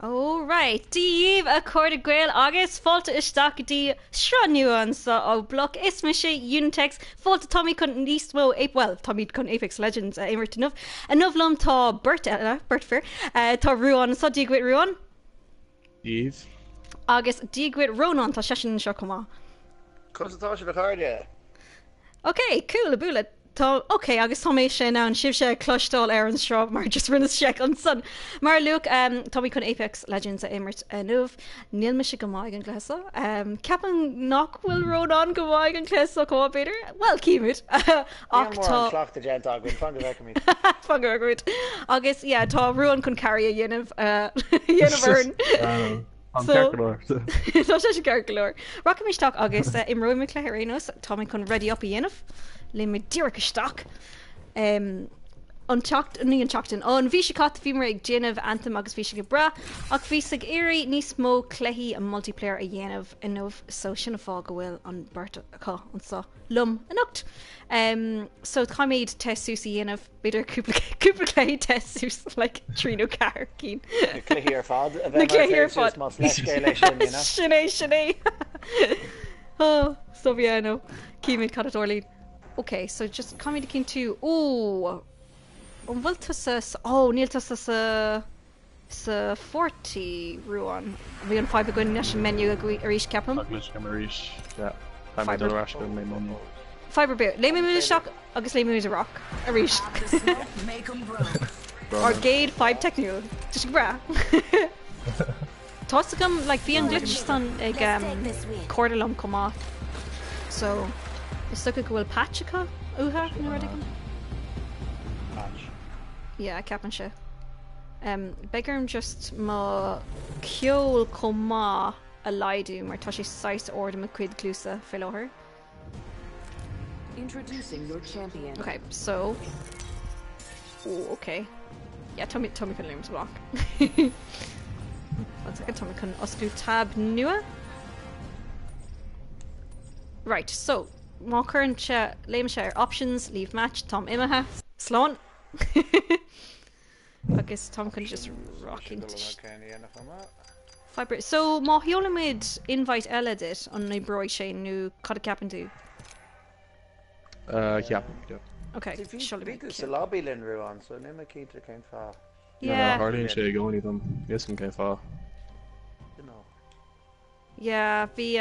Oh right, Díomh a chuir gael agus fáilte isteach dí sreaniúan sa ó BLOC is me sé Unitex fáilte Tommy chun níos mó well Tommy chun Apex Legends éimmart a nublum tá Bert Fair tá Ruán sa dígwit Ruán Díomh agus dígwit Ronan tá sesin seo comá. Cosatá se le cáde. Okay, cool a bula. Tá okay agus tá mééis sé ná an sib sé clostal ar an shrub mar just rinne se an sun. Mar Luke Tommy chun Apex Legends a immert nuh níl me se go máig an gléasa. Ceapan nachhfuil Ronan go máig an gléasa có beidir? Well cíimiid ach tá Clocht a gent ag win fan go mí. Fangurgurt. Agus yeah, tá Ruan chun carry a dhéanamh dhéanamh So, tá sé ceirlóir. Rock misteach agus im roiime léirénos Tommy chun ready up a dhéanamh le mé ddíracha staach. An teachtain an bhí se cat bhí mar ag déanamh antam agus bhí se go bra ach bhí ag éirí níos mó cléthaí an multiplayer a dhéanamh in nómh so sinna fá go bhfuil an Bert aá an sa lum an ucht. So chaméid testús a dhéanamh beidir cúpla clé testús le tríú car cín. Na cléthaí ar fad a Na cléthaí ar fad. Sinné. Oh, so bhí nó cíimiid cadatorlí. Okay, so just chaméid cinn tú an bhfuilta nílta sa 40 Ruán. Bhí an fibe goin leis an menu a ríis ceapam. Fiber beer. Lé mé shock agus lé mé a rock a ríis. Arcade 5 technical. Just bra. Tá gom like bhí an glitch san ag cordalum comá. So is so go bhfuil patchacha uha nó rudigam. Yeah, capan se. Begarm just má ceol comá a laidú mar tá sé 6 orda a cuid clúsa fellóher. Introducing your champion. Okay, so okay. Yeah, Tommy can learn to block. 1 second, Tommy can oscú tab nua. Right, so má current léim share options, leave match, Tom imaha, slán. Agus Tom can just rock into Fiber. So má heolamid invite eledit on na broig sé nu cad a capan tú. Yeah. Okay, It's a lobby lin Ruán, so nimmer keen to came far. Yeah. Hardly sé go ní dom. Yes, came far. Yeah, bhí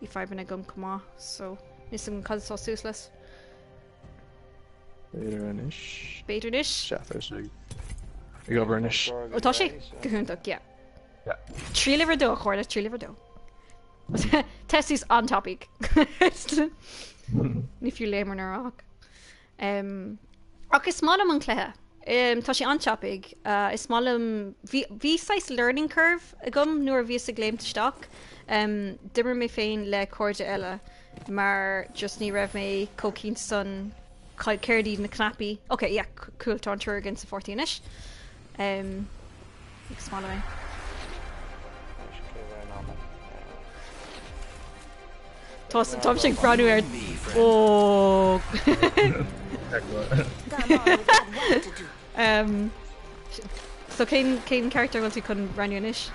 fibre na gum comá, so nis an cad sá súslas. Beidir-inis. Beidir-inis? Seafar sig. I go bhar-inis. Ó tá sé go húntaach, yeah. Trí liver dó chuirla, trí liver dó. Testís on topic. Ní fiú lémar na rock. Ach is smálam an cléthe. Tá sé on topic. Is smálam bhí 6 learning curve a gum nuair bhí a gléim teach. Dimmer mé féin le cóide eile mar just ní raibh mé cócín son céirdí na knappi. Okay, yeah, cool tá an túir gin sa 14-ish. Ag smála mé. Tom sé brandú ar so céin character bhil tú chun brandúis?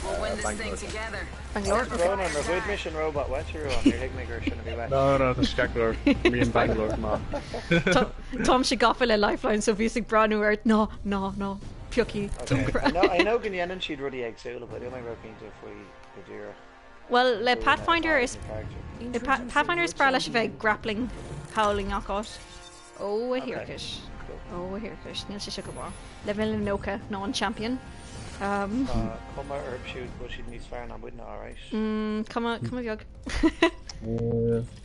We'll win this thing together. Bangalore? Ronan, a good mission robot, what's your on? Your Higmaker shouldn't be wet. No, that's Bangalore. Me in Bangalore, ma. Tom sé gafa le lifeline so bhí sig brandú ar no, piuki. I know Ganyanan she'd really exhale, but I don't think we're keen to if we could do her. Well, le Pathfinder is Pathfinder is bra leis bheith grappling howling knockout. Oh, a hirkish. Oh, a hirkish. Níl sé go bra. Le bhfuil nócha ná an champion. Come out herb shoot, but she'd need fire and wouldn't alright. Come on, Yug.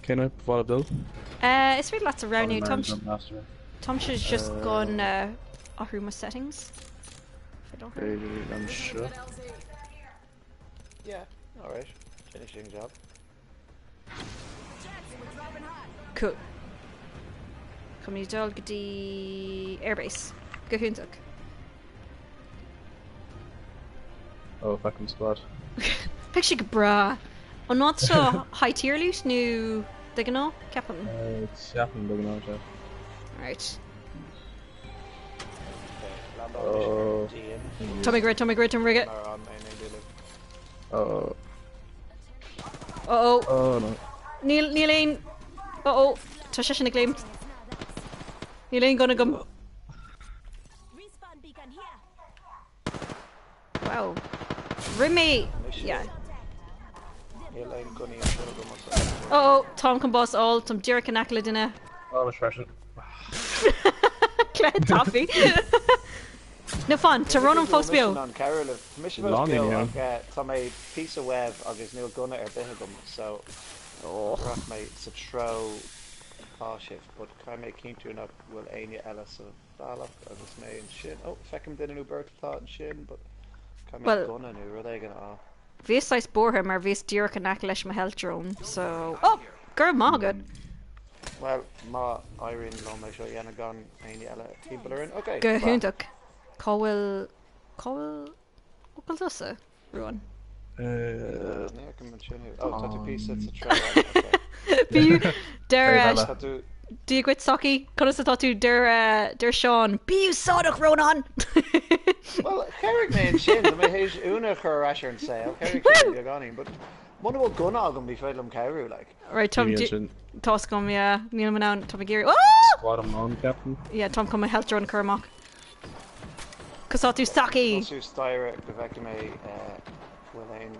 Can I provide a bill? It's really lots around you. Tom should just gone through my settings. If I don't hurt. I'm sure. Yeah, alright. Finishing job. Cool. Come you dog the airbase. Go huntuk. Oh, fucking spot. Picture bra. On not so high tier loose new digano Captain. It's happened digano, yeah. Okay, Right. Oh. Tommy Grid, Tommy Grid, Tommy Grid. Oh. Uh-oh. Oh no. Níl éon. Uh-oh. Tá sé sin na gléim. Níl éon gonna gum. Wow. Rimmy. Yeah. Uh-oh. Tom can boss all. Tom Derek and Akla dinna. Oh, it's freshen. Claire Toffee. No fun. To run on folks bio. Long in here. Tá mé piece of web agus níl gunna bithe gum, so rach mé sa tro páisih, but cai mé cínú nach bhfuil aine eile sa bhealach agus mé an sin. Oh, fecim duine nú bertá an sin, but cai mé gunna nú rud éigen á. Bhís sais bortha mar bhís Derek and Akla leis my health drone, so... Oh! Girl, má good. Well, má Irene lo mé seo dhéana gan aine eile tíbalarin. Okay. Go húntaach. Cóhfuil... Cóhfuil... Cóhfuil tusa, Ruan? Oh, tá tú piece sa tro. Bíú... Der... Tá Dí gcuid soci? Conas atá tú der Seán. Bíú sádach Ronan! Well, Carrick mé an sin, mé héis úna chur asir an saoil. Carrick mé ganin, but one bhfuil gun agam bhí féilm ceirú, like. Right, Tom... Tás gom, yeah. Níl man án, Tom a géir. Oh! Squad him on, Captain. Yeah, Tom come a health drone Kermach. Cos tú soci! Tú staire go bheice mé bhfuil éon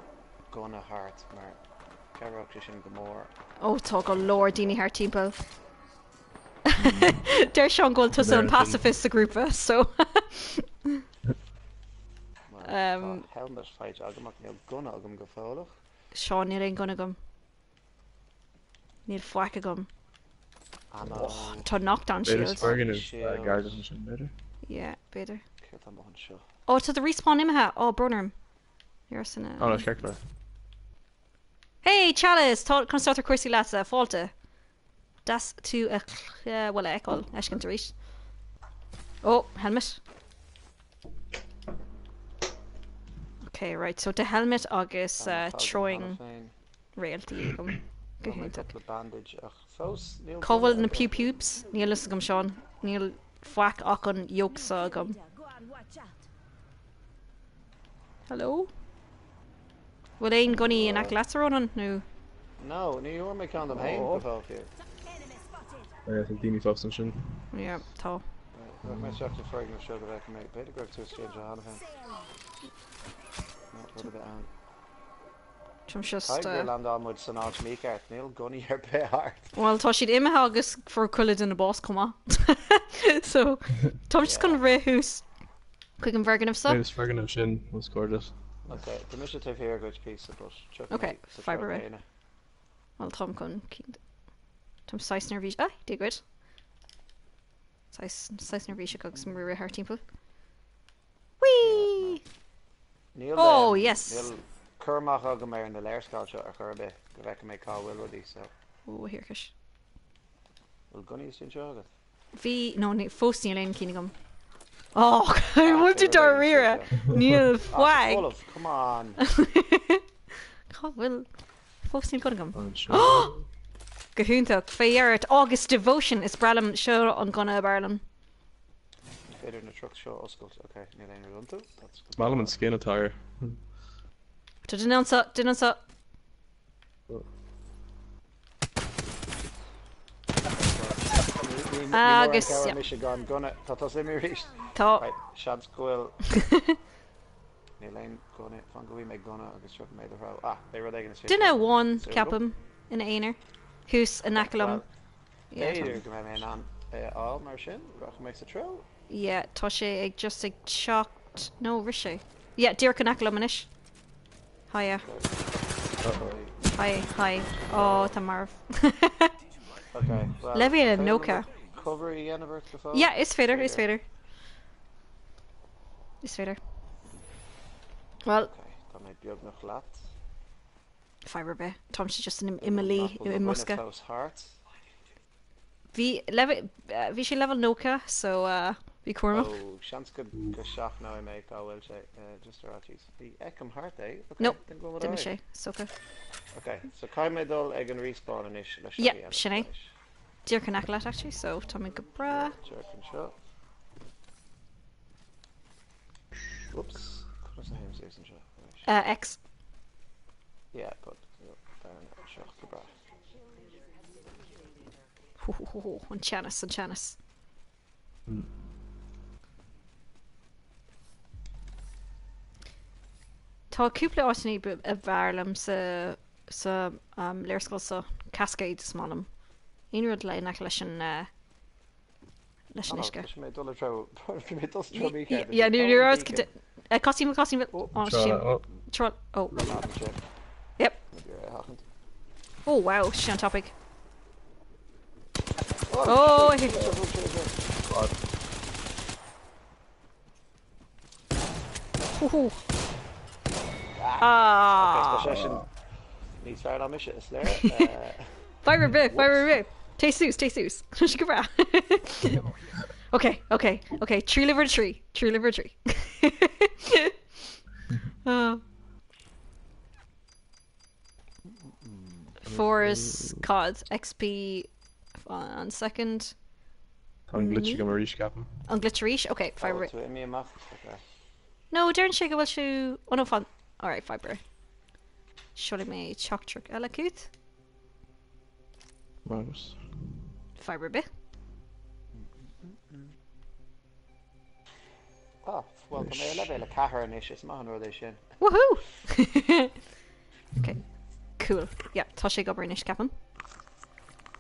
gun a hart, mar ceirach sin go mór. Oh, tá go lord Dini haar timpo. Der Sean gold tusa an pacifist sa grúpa, so... Helmet fight agamach níl gun agam go fólach. Sean níl éon gunna gum. Níl foic agam. Tá knockdown Better shield. Spargan is guardian and better. Yeah, better. Céirt an bhain seo. Oh, tá the respawn imethe. Oh, Brunarm. You're sinna... Oh no, it's Calculator. Hey, Chalice! Tá constatar cuasaí leat fáilte. Das tú a... well, eáil, eiscin tar rís. Oh, helmet. Okay, right, so the helmet agus throwing realty gum. Cóhfuil na pew-pubes, níl is gum Seán. Níl foic ach an yoke sa gum. Hello? Bhfuil éon gunnaí in ach leatarón nó? No, ní dúir mé ceann am hain go fáiltí. I think Dini Fox and Shin. Yeah, tá. Mé seach de freign seo go bheith mé beidir go tú exchange a hana féin. No, rud a bit an. Trum just... Tiger land on with san áit míceart, níl gunnaí ar bit hart. Well, tá siad imethe agus for cuillid in the boss cuma. So, Tom just gonna rehús. Quick and vergan of stuff. Maybe Spargan and Shin was gorgeous. Okay, the initiative here goes piece of brush. Okay, fibre ray. Well, Tom can Tom size nervous. Ah, do good. Size nervous cooks some really hard tempo. Whee! Oh yes. Neil Kermach agam mar in the lair sculpture a churbe go bheith mé cá bhfuil rudí so. Oh, here kish. Well, gunnaí sin seo agad. V no fósní lein cínigum. Oh, what did I rear? Neil flag. Come on. God, well, fósní gunigum. Oh, Gahúntaach féart August devotion is bralam seo an gunna barlam. Féidir na truck seo oscailt. Okay, níl aon runtu. That's good. Malaman skin attire. To denounce up. Agus, yeah. Michigan gunna tá sé mé ríist. Tá. Right, Shad's coil. Níl aon gunna fan go bhí mé gunna agus seo mé rá. Ah, they were going to say. Dinna one capum in a einer. Who's a nacalam. Yeah. Éidir go mé an all mar sin, rach mé sa tro. Yeah, tá sé ag just ag shocked. No, rishe. Yeah, dear nacalam anish. Hiya. Hi. Oh, tá marv. Okay. Well, Levy and Noka. Cover anniversary before. Yeah, it's fader. Well, Okay, that might be up noch lat. fibre be. Tom she's just an Emily in Muska. Heart. Vi she level Noka, so vi Cormac. Oh, chance good go shaft now I make I will say just archies. The Ekum Heart eh? Okay, Nope, then go with didn't I. she? Soka. Okay, so Kaimé dul egg and respawn and ish. Yeah, Shanae. Dear Kanakalat actually, so Tommy Gabra. Jerk and shot. Whoops. What's the name season show? X. Yeah, but darn show the bra. An Chanis, an Chanis. Tá cúpla áití a bharlam sa léirscoil sa Cascade smálam. Inrad le nach leis an isce. Yeah, ní rás cosím Tro. Oh. Yep. Oh wow, she's on topic. Oh, Ooh. Ah. Needs fire on mission, is there? Fire bit. Tay Seuss. She go bra. Okay. Tree liver tree. Forest COD XP on second. An glitch go maríis capam. On glitch. Okay, fiber. Okay. No, Darren Shake will show. Oh no, fun. Alright, fiber. Surely me chalk trick elacute. Marvellous. Fiber bit. Oh, well, the male level, a cahar and issues, man, or they should. Woohoo! Okay, cool. Yeah, Tasha go British captain.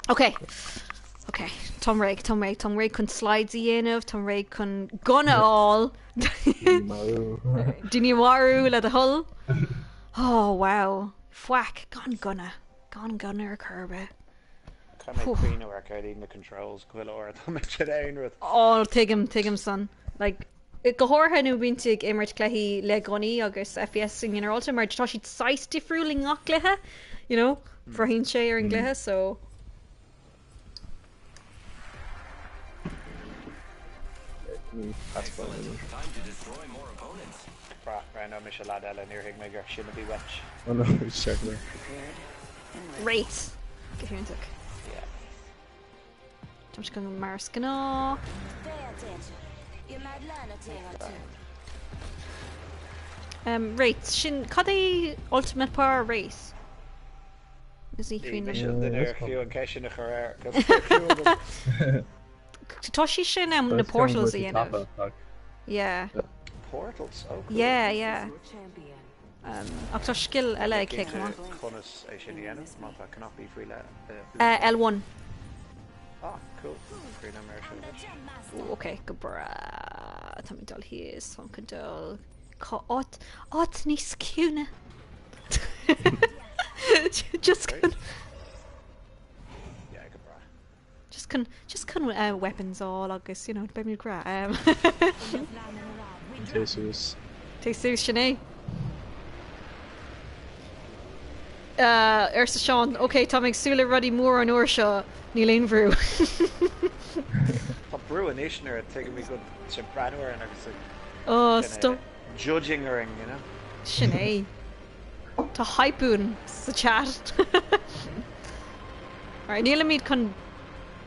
Okay. Tom Ray can slides in of Tom Ray can gunna all. Dini Waru let the hull. Oh wow. Fwack, gone gunner curve. Can I queen work out even the controls, Quill or the match down with. Oh, take him, son. Like Gohorha nu bintig Emert Clehi le Goni agus FPS in Ultra mar tá siad 6 difriúling ach lethe, you know, for hin sé ar an glethe, so That's fine. Time to destroy more opponents. Right now, Michelle Adela near Higmaker shouldn't be wetch. Oh no, it's checking. Rate. Get here and took. Yeah. Tom just going Mars gná. Pay attention. You might learn a thing or two. Rate. Shin cadé ultimate power race. Is he queen? Michelle the near few and cash in a career. Toshi shin the portals in it. Yeah. Portals. Oh, cool. Yeah. Your champion. Actor skill LA kick come on. Conus Asian Mata cannot be free let. L1. Ah, cool. Free American. Okay, good bra. Tommy doll here, Sunken doll. Ot ni skuna. Just can. Yeah, good bra. Just can weapons all agus, you know, be me gra. Jesus. Take serious Sinead. Ursa Sean, okay, Tommy Sula Ruddy Moore and Ursha Neil Brew. But Brew and Ishner had taken me good to Branwer and everything. Oh, stop. Judging her, you know. Sinead. To hypoon the chat. Alright, Neil Mead can.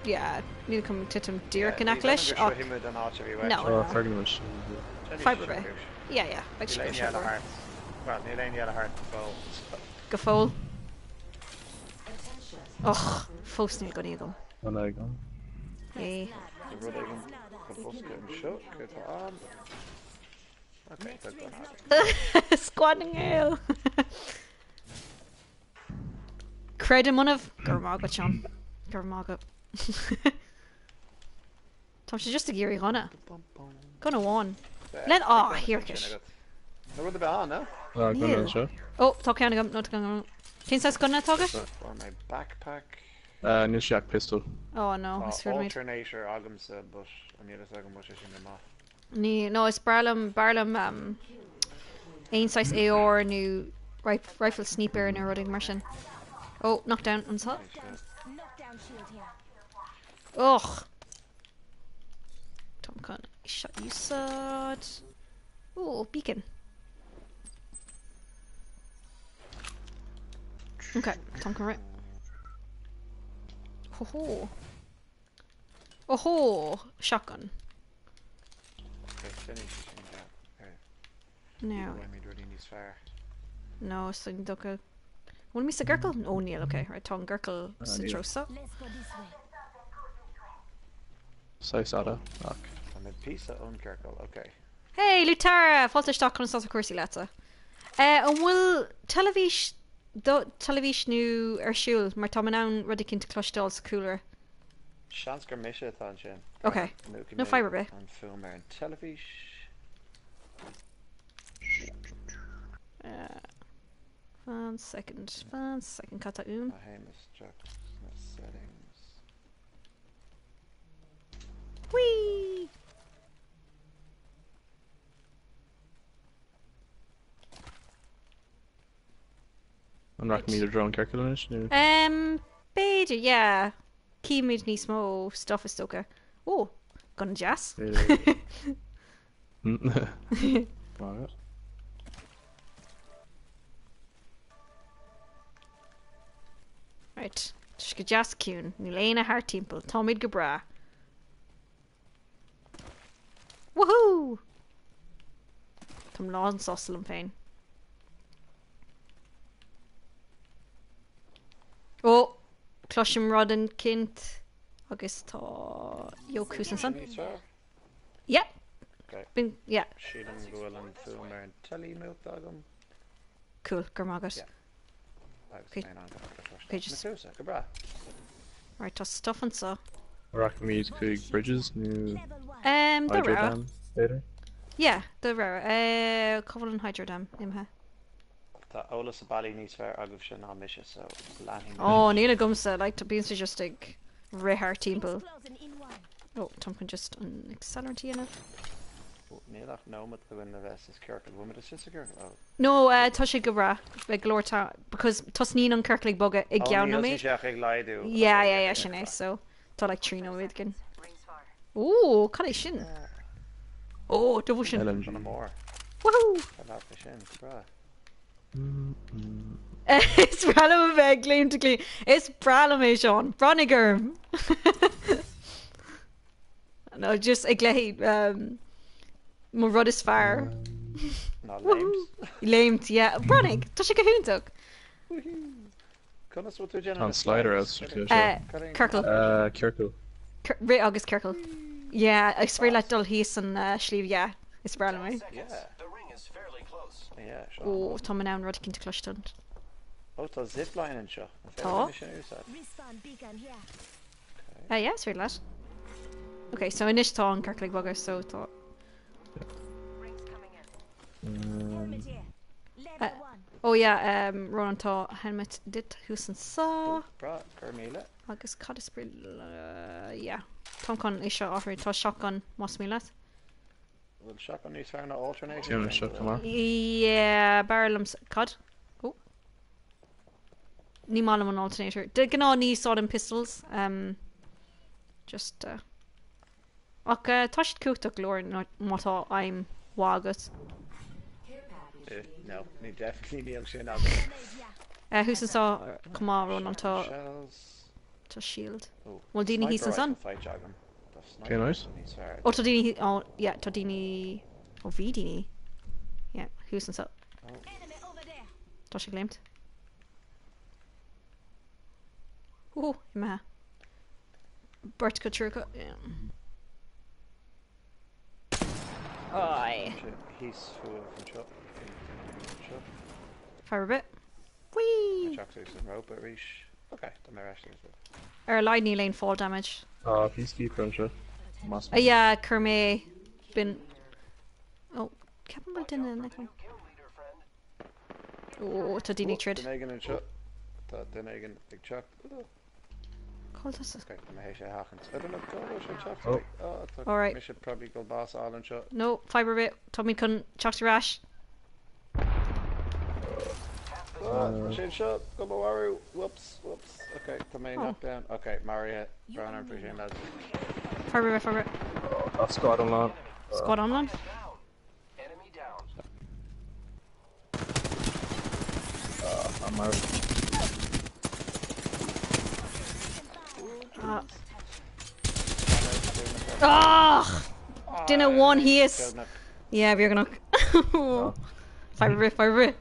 Yeah, Neil come to him Dirk and Aklish. No. Oh, very much. Fibre Bay. Yeah. Like Neil ain't yellow heart. Well, Neil ain't yellow heart. Gafol. Och, fós Neil gon eagle. Oh, there you go. Hey. Okay, good. Squatting ale. Cred him one of Gurmaga Chum. Gurmaga. Tom, she's just a geary gonna. Gonna one. Let here kish. No, we're the behind now. Oh, go Neil. on, sure. Oh, talk counting up, not going on. Tin says gonna talk it? For my backpack. New Shack pistol. Oh no, I swear to me. Alternator, Agams, but I need a second much in the map. No, it's Barlam, ein size AR, new rifle sniper, and a running Martian. Oh, knockdown on top. Knockdown shield here. Ugh. Tom Con, shot you sod. Oh, beacon. Okay, Tom Con right. Oh ho, shotgun. Okay, finish. No. I mean, really needs fire. No, so duca. One miss a gurkle? Oh, Neil, okay. Right, tongue gurkle citrosa. Let's go this way. Saisada. Fuck. I'm in Pisa on Kirkle. Okay. Hey, Lutara! Falta stock on sauce cursey lata. And will television nu shul, maar tamanan radikin to clush dolls cooler. Shansker Misha Thanshin. Okay. No fibre, babe. And film and television. One second, kata un. Hamish settings. Whee! An raach míle drone Kirkland nu. Beidir, yeah. Key mid níos mó stuff is stoka. Oh, gun jazz. Right. Right. Tus go jazz cún, ní léna haar timple, Tomid go bra. Woohoo! Tom lán sosal an féin. Oh, Clushim Rod and Kint. Agus tá Yokusen son. Yeah. Okay. Yeah. Sheelan Goel and film and telly milk dogum. Cool, Gurmagus. Yeah. Okay. Okay, just. Gabra. Right, tá stuff and so. Raach míid chuig bridges nu. Level 1. The Hydro rara. dam later. Yeah, the rara. Cover and Hydro Dam, imha. The Ola Sabali needs fair Aguf Shan Misha, so landing. Oh, Neela Gumsa, like to be just like rehar timple. Closing in 1. Oh, Tom can just an accelerant in it. Neilach no mat the win the vest is Kirk and woman is just a girl. Oh. No, Toshi Gabra, Glorta, because Tosneen on Kirklig Bugga, Igyaw no me. Yeah, Shane, so. Tá like Trino with again. Oh, Kali Shin. Oh, double Shin. Ellen more. Woohoo! I love the Shin, bra. It's Bralum of Gleam to Gleam. It's Bralum, Sean. Broniger. No, just a glade. More rud is fire. Not lames. Lamed, yeah. Bronig. Toshi Kahuntuk. Can us what to On slider else. Kirkle. Kirkle. Ray August Kirkle. Yeah, I swear like dull he's on sleeve, yeah. It's Bralum, eh? Yeah. The ring is fairly close. Yeah, sure. Oh, Tom and now Ruddy into Clushton. Oh, it's a zip line and shot. Oh. Respawn beacon here. Yeah, it's really lad. Okay, so Inish Thaw and Kirklig Bugger, so thought. Rings coming in. Helmet here. Level 1. Oh yeah, Ronan Thaw helmet dit Husen saw. Bra, Carmela. Agus Cadispri, yeah. Tom con isha offer to shotgun must me less. Will shotgun needs fair no alternate. Do you want to shut them off? Yeah, barrelums cod. Oh. Ní malam an alternator. De gná ní sodden pistols. Just okay, touched cooked glor motto I'm wagut. No, need definitely need Shin Husen saw come on Ronan to Shells. shield. Oh. Well Dini he's son. Fight jargon. Okay, nice. Oh Todini oh yeah, Todini oh Vidini. Yeah, Husen saw. Enemy over there. Toshi claimed. Oh, ima. Bert Kuturka. Yeah. Aye. He's full of shot. Fire a bit. Whee! Chucks some rope at Reach. Okay, the Marash is it. Or lightning lane fall damage. Peacekeeper and shit. Must be. Yeah, Kermay been. Oh, Captain Burton in the next one. Oh, Tadini Trid. Denegan and shot. Denegan big chuck. Called us. Okay, I'm a Hawkins. I don't know, go should chuck. Oh. Alright. We should probably go boss all and shot. No, fiber bit. Tommy couldn't chuck the rash. Machine shot. Go Waru. Whoops. Okay, the main knockdown. Okay, Maria. Brown, I appreciate that. Fiber bit. That's squad on land. Squad on land. Enemy down. I'm out. Ah! Dinner one he is. Yeah, we're gonna. Fibre.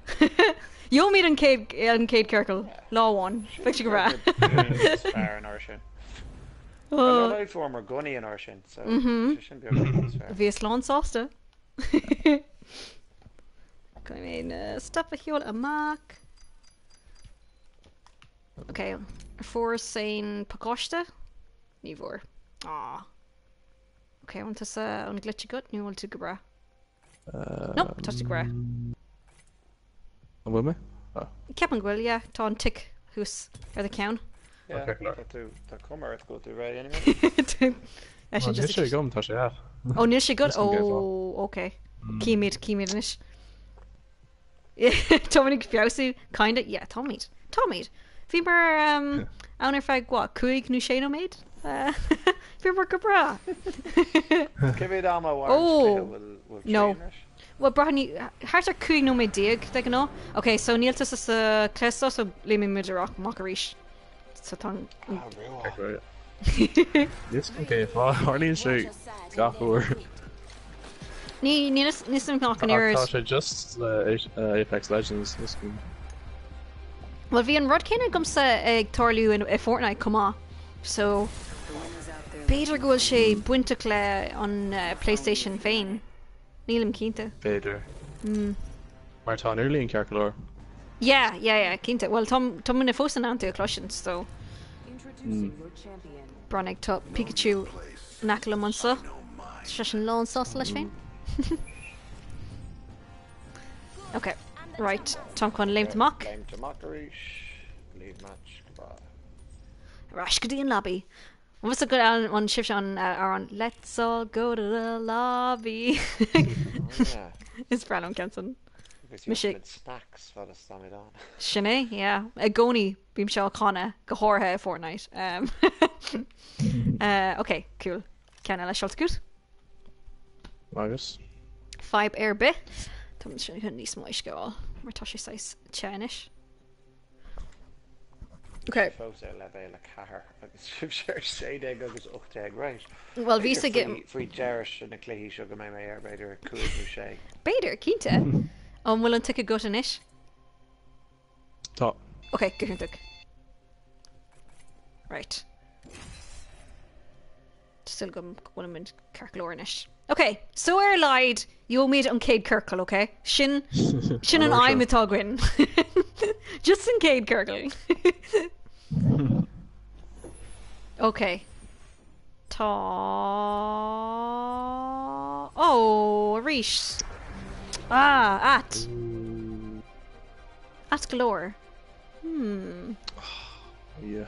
You meet an Cade Kirkle. Law 1. Fix you gra. It's fair in Orshin. Oh. I'm former Gunny in Orshin, so she shouldn't be able to be fair. Vies Lawn Sausta. I mean, stuff a heel a mark. Okay, for saying Pakosta. Nivor. Ah. Okay, I want to say on glitchy gut, you want to Gabra. Nope, touch the Gra. I'm with me? Oh. Kevin Gwill, yeah, Ton Tick, who's are the count. Yeah, Okay, Clark. that come Earth go to right anyway. I should just. Just go and touch it out. Oh, near she good. This can go Oh, okay. Key nish. Yeah, Tommy Fiausu, kinda. Yeah, Tommy. Fiber Owner fag what? Kuig nu Shano made? Fiber Cabra. Give me down my wires. Oh, We'll no. train it. Well, Brahani, hart are Kuig no me dig, they know. Okay, so Neil tis is Klesto, so Limi Midrock, Mockerish. So Tong. Oh, real. Okay. This can get far. Harley Street. Gaffer. Nissan knocking errors. Tasha, just Apex Legends. This can. Well, vi an rud céine gomsa ag torliú in Fortnite cumá. So, beidir gohfuil sé buinte le an PlayStation féin. Nílim cínta. Vader. Maar tá early in Carcolor. Yeah, cínta. Well, Tom na fósan an tú a cloisian, so Introducing your champion. Bronig top Pikachu nacla mansa. Shes an lán sás leis féin. Okay, right. Tom con leim to mock. Lame to Mockerish. Leave match. Goodbye. Rashkadi and lobby. What was a good on shift on let's all go to the lobby. Oh, yeah. It's Brandon Kenson. Because Mishi- you had snacks for the stand it on. Shanae, yeah. A goni beam shell Conna Gahorha Fortnite. Okay, cool. Can I let shots good? Agus. 5 air bit. Tom sin hun níos muis go. Mar tá sé 6 Chinese. Okay. Folks are le cahar. Agus sure say they go gus uchteg right. Well, visa get Free Jerish and a Clehy sugar my air better cool boucher. Bader Keita. Will take a gut in it. Top. Okay, good huntuk. Right. Still gum woman Kirklornish. Okay, so er lied you made on Cade Kirkle, okay? Shin and I mitogwin. Just in Cade Kirkle. Okay. Ta Oh Rish. At galore. Yeah.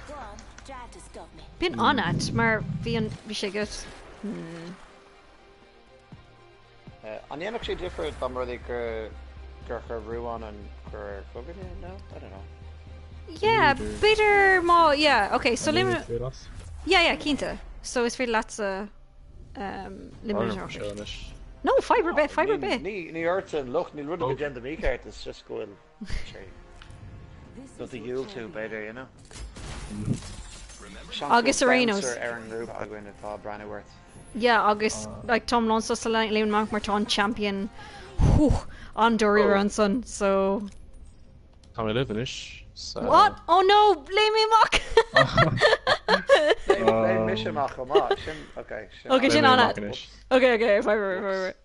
Go on, try to stop me. Been on at, maar vi sé gut. On the actually different than really Gurkha Ruan and Gur Cogan, no? I don't know. Yeah, bitter mo. Yeah, okay. So lim. Yeah, Quinta. So it's very lots of limited. No, fiber bit. Ní ortain loch ní rud go gender mí cart is just goil. Not the Yule too better, you know. August Arenos. Aaron Rube agwin atá Brannyworth. Yeah, August like Tom Lonzo Liam Monk Martin champion. Whew, on Dory Ranson. So. Tommy Livenish. So. What? Oh no! Blame me, Mock. Blame Mishamach Omar. Okay. Okay, Shin on it. Okay, fiber.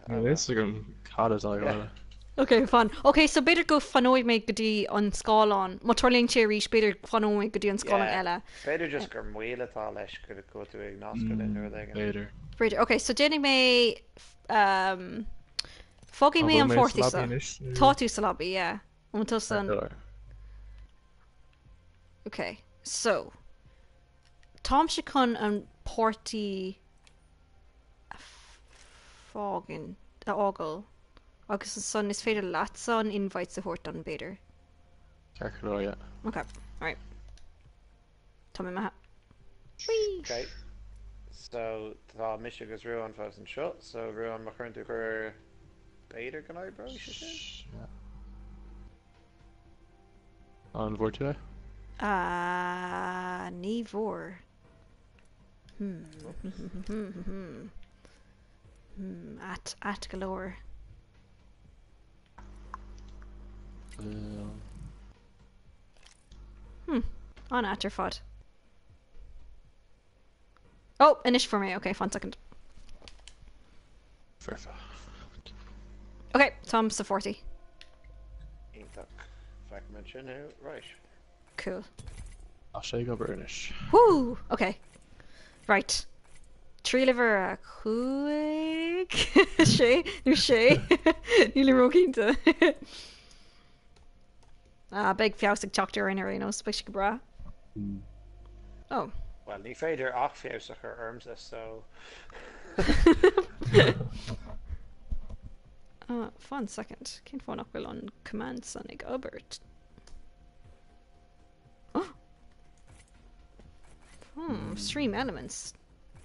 Instagram card is all right. Okay, fun. Okay, so better go fanoid me godi on Scalon. Motorling cherry, better fanoid godi on Scalon Ella. Better just go wheel it all lesh could go to Ignosca in there again. Later. Okay, so Jenny may fogging me on 40 so. Taught you salabi, yeah. Until son. Okay, so Tom Shikon and Porty Fogging Ogle. August and son is fated Latson invites the Hort on Bader. Carcolor, yeah. Okay, alright. Tommy Maha. Okay. So the Michigan is Ruan Faust and shot, so Ruan McCurran to her Bader can I bro? Yeah. On board today? Nivor. At galore. On at your fod. Oh, inish for me. Okay, 1 second. Fair. Okay, Tom's the 40. Ítach. Feck mention now. Right. Cool. I'll show you go burnish. Woo! Okay. Right. Tree liver a quick. Shay. Nu Shay. Nearly rokinte. Big fiausig choctor in her, you know, spicy bra. Oh. Well, ní féidir ach fiosach ar armsa, so... 1 second. Can't phone up on command Sonic Albert. Oh. Stream elements.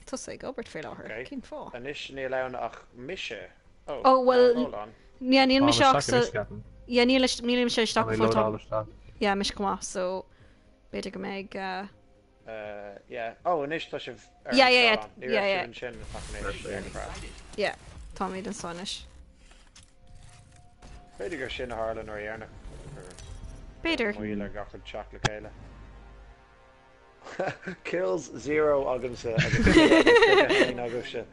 Tusig Albert fail her. Okay. Can't fall. Anish ní leann ach mise. Oh, well... Hold on. Yeah, Neil Mishak, so... Captain. Yeah, Neil Mishak stock They full load all top. the stuff. Yeah, Mish come off, so... Better go meg, Yeah. Oh, anish tush of... Yeah. Yeah. Tommy den Sonish. Féidir gur sin a Harlan or Iarna. Better. Wheeler gachar chocolate Kayla. Kills 0 agamsa. Agamsa.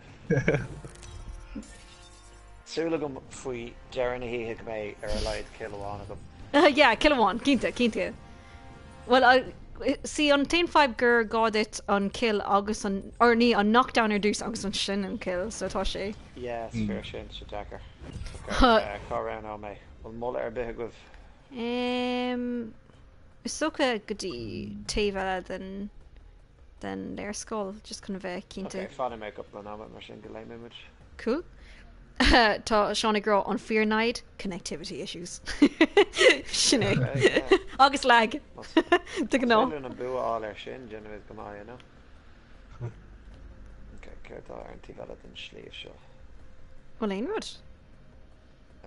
Súlagum fui Jeremy hiig me light kill one agam. Yeah, kill one. Kinte. Well, see, on 10-5 gur got it on kill agus on... Or ni, on knockdown or deuce agus on shin and kill, so Toshi. Yes, fair shin, Shadaka. Okay, car round on me. Well, muller a bit of... Suka gudi teva than their skull, just kind of kinte. Okay, fun make up the name machine delay image. Cool. Tá Shawnee girl on Fear Night connectivity issues. Shinny. Okay, yeah. August lag. Dig no. Still in a boo all our shin, generate come on, you know. Okay, Kerta aren't developed in Schleef show. Well, Ainwood.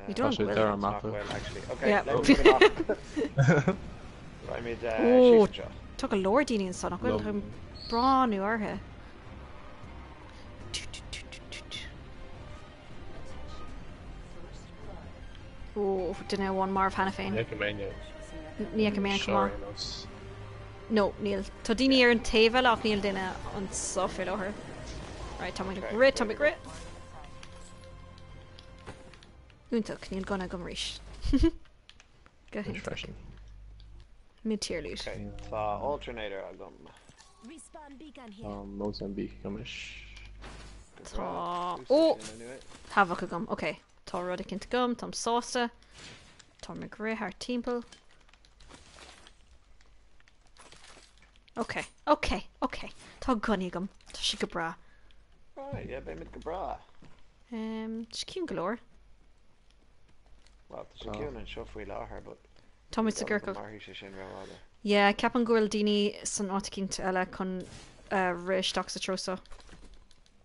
You don't Well. well. Not well, actually. Okay, Yeah. let's move it on. Right, mid Oh, shift shot. took a Lord Dini and son. Well, I'm brawn new are here. Oh, didn't have one Marv Hannafane. Nia Kamania come on. No, Neil. Todini er an teva off Neil dinna on sofil o her. Right, Tommy grit. Untuk, Neil gonna gum rish. Go ahead. Refreshing. Mid tier loot. Okay, alternator agam. Respawn beacon here. Mozambique gumish. Tá. Oh! Havoc a gum. Okay. Tá Ruddick into gum. Tom Sausta. Tom McGray, Hart Temple. Okay. Tá gunny gum. Tá si go bra. Right, yeah, be mid gabra. Just galore. Well, there's a cune and shuff we law her, but... Tommy Sigurkle. Shin rather. Yeah, Capan Gurl Dini san Otkin to Ella con Rish Doxa Trosa.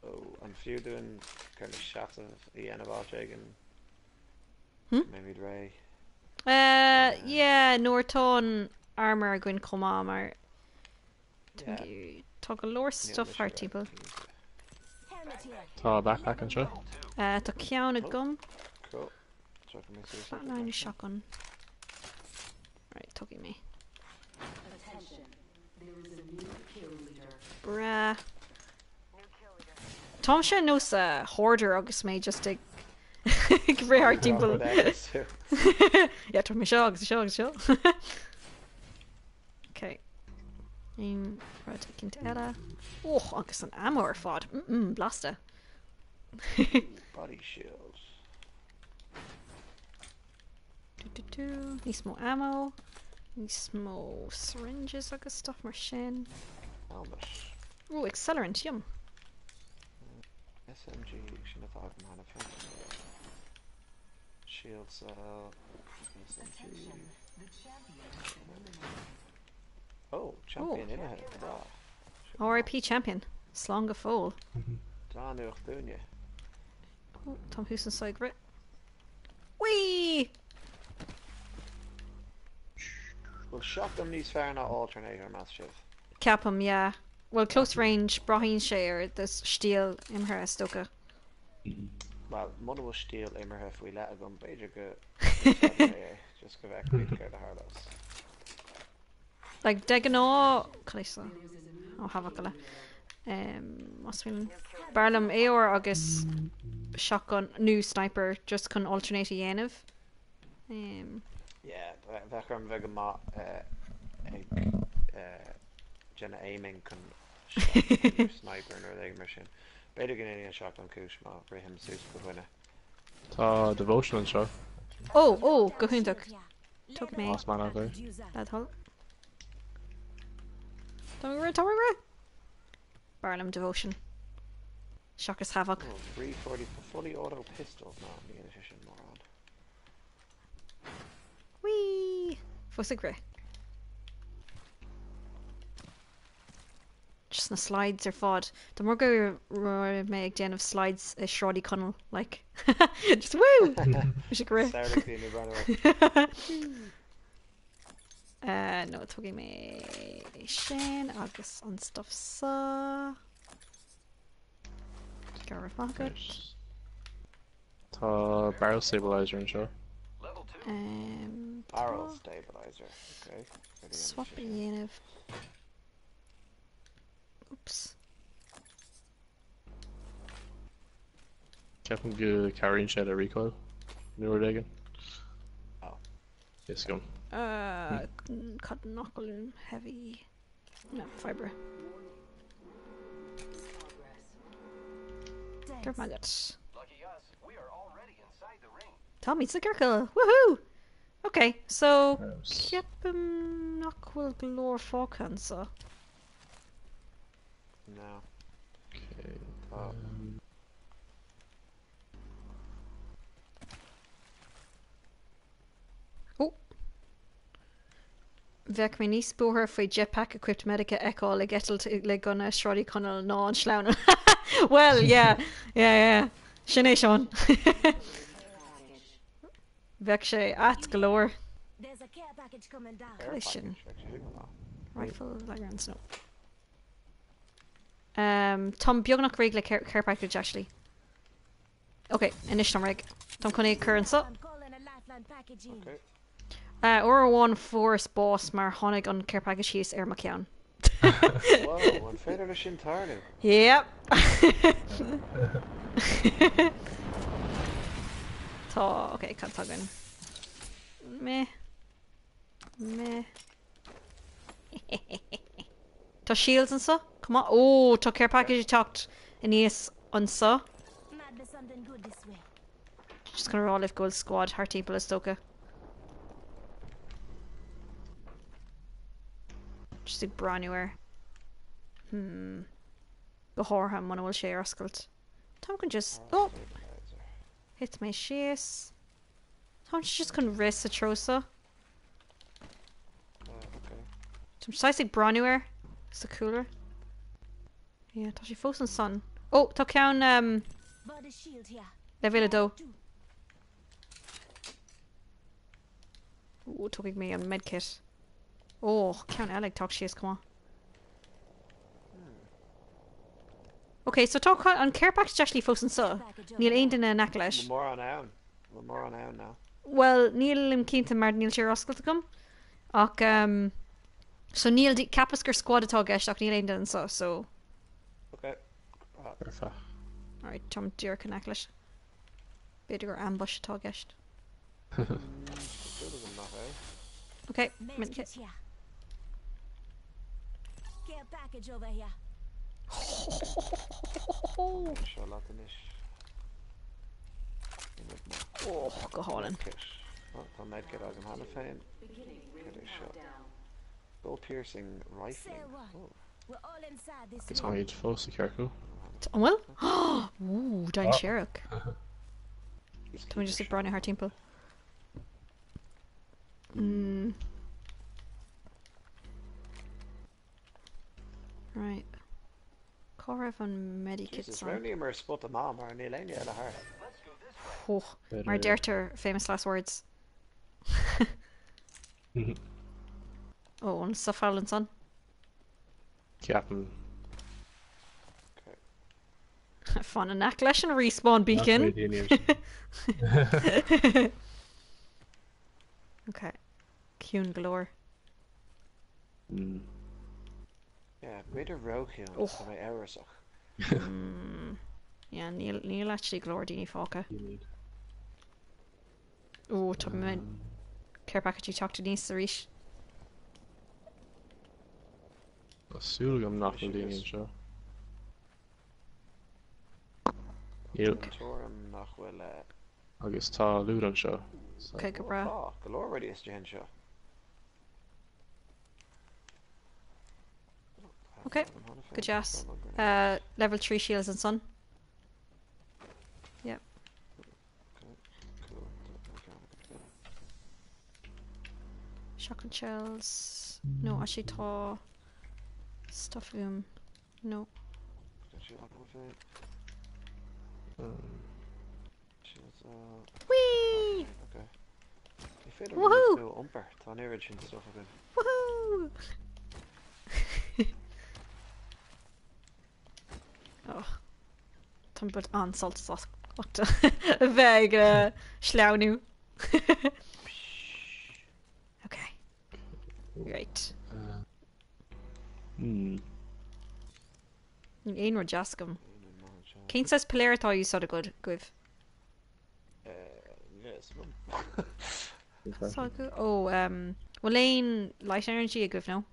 Oh, and few doing kind of shots of Ian about Jagan. Maybe Ray. Yeah, Norton armor going come on, mar. Talk a lore stuff, Hart Temple. Tá backpack and show. Tá Kian a gum. Cool. Flatline shotgun. Right, talking me. Bruh. Tom Shen knows hoarder agus me just to very hard people. Yeah, Tom shogs. Okay. Right, taking to Ella. Oh, agus an ammo or fod. Blasta. Body shields. Need more ammo. Need more syringes agus stuff mar sin. Helmet. Oh, accelerant, yum. SMG, shouldn't have thought man of shield cell. SMG. Oh, champion in it. RIP champion. Slonga foal. Danu Dunya. Oh, Tom Houston side grit. Whee! Well, shock them these fair not alternator massive. Cap him, yeah. Well, close range, Braheen Share, this steel in her stoka. Well, mother will steal immer if we let a gun Beja go. Just go back to the Harlows. Like Deganó Calisa. Oh Havakala. Must mean Barlam Aor agus shotgun new sniper just can alternate Yenov. Yeah, Vekram Vegama Jenna aiming can sniper in her machine. Better get any shotgun Kushma, Brahim Zeus could win it. Tá devotional seo. Oh, go hundag. Took me. Last man out there. That hole. Tommy Barnum devotion. Shockers havoc. Oh, 340 fully auto pistols now. The inefficient moron. Whee! Fusigre. Just na slides are fod. The more go make den of slides a shoddy cunnel like just woo! Fusigre. No, tugi me Shane, agus on stuff sa. Gareth Market. Tá barrel stabilizer in seo. Level 2. Barrel stabilizer. Okay. Swap Yenov. Oops. Ceapan go carrying shed a recoil. Nuair again. Oh. Yes, go. Cut knuckle heavy. No, fibre. Give my guts. Lucky us, we are already inside the ring. Tommy Circle. Woohoo! Okay, so Kepim Knuckle Glor Falcancer. No. Okay. Oh. Oh. Vec me níos búthair faoi jetpack equipped medica echo le getal le gonna shrody connell ná an sláine. Well, yeah. Sinné Sean. Vec sé at galore. There's a care package coming down. Collision. Rifle like around snow. Tom beagnach rig le care package actually. Okay, initial rig. Tom conné current up. I'm calling a lifeline package in. Okay. Or one force boss mar honig on care package he's Air McKeown. Whoa, one fader shin tarnu. Yep. Tá, okay, can't tug in. Meh. Tá shields and so? Come on. Oh, tá care package talked in EAS on so. Might be something good this way. Just gonna roll if gold squad, her people is stoka. Just a brand newer. Go Horham, one will share Oscult. Tom can just. Oh! Hit my chase. Tom just can race the Trosa. Okay. Some precisely Bronuer. Is the cooler. Yeah, tá she focus on sun. Oh, tá count Body shield here. level do. Oh, took me on medkit. Oh, count Alec talk chase, come on. Okay, so talk on care package actually focus on so. Neil ain't in a necklace. We're more on out now. Well, Neil im keen to mar Neil share Oscar to come. Och so Neil di Capasker squad atá gist ach Neil ain't in so. Okay. Perfect. Alright, Tom dear necklace. Beidir ambush atá gist. Okay, Medkit here. Care package over here. Oh, go Holland. I might get as I'm fan. Get a shot. Goal piercing rifling. Say what? Oh. We're all inside this It's room. only false to Kirkle. Well? Ooh, Diane Sherrock. Just Can we keep just it like Brownie shot. Heart Temple? Right. Cora van Medikit Jesus, song. round here spot the mom or Neil Ain't the heart. Oh, Mar Derter, famous last words. Oh, and stuff Howland son. Captain. Fan an nach leis an respawn beacon. Okay. Cún galore. Yeah, beidir rochiún sa mé éireach. Yeah, níl actually glór daoine fáca. Ó, tá mé care package teachta níos sa rís. Súlagam nach bhfuil daoine seo. Níl. Túm nach bhfuil Agus tá lúd an seo. Okay, go bra. golóir ruí is déan seo. Okay, good jazz. Level 3 shields and sun. Yep. Shotgun shells. No, actually tá stuff no. Whee! Okay. You fit a Woohoo! really cool umper. Tá neir sin stuff again. Woohoo! Oh. Tá bud ansalt sos. What a bheith sleanú. Okay. Right. Aon ru jascam. Cén says Polaire atá you sort of good guibh? Yes. Sá go? Oh, well aon light energy a guibh no?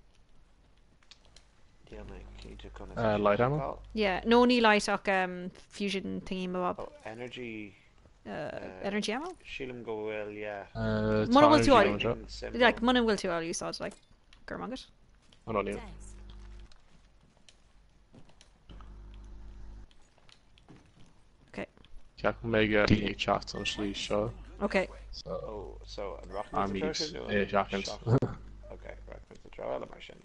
Yeah, mate. Cínte chuna Light ammo? Yeah, no ní light ach fusion thingy bob. Oh, energy. Energy ammo? Sílim go bhfuil, yeah. Mana bhfuil tú tá all- energy ammo seo. Like, mana bhfuil tú all you saw like gur magad. Oh, no, níl. Thanks. Okay. Ceap mé daoine chat an slí seo. Okay. So, Oh, so an rock armies, shotguns. shotguns. Okay, right. The draw eile mar sin.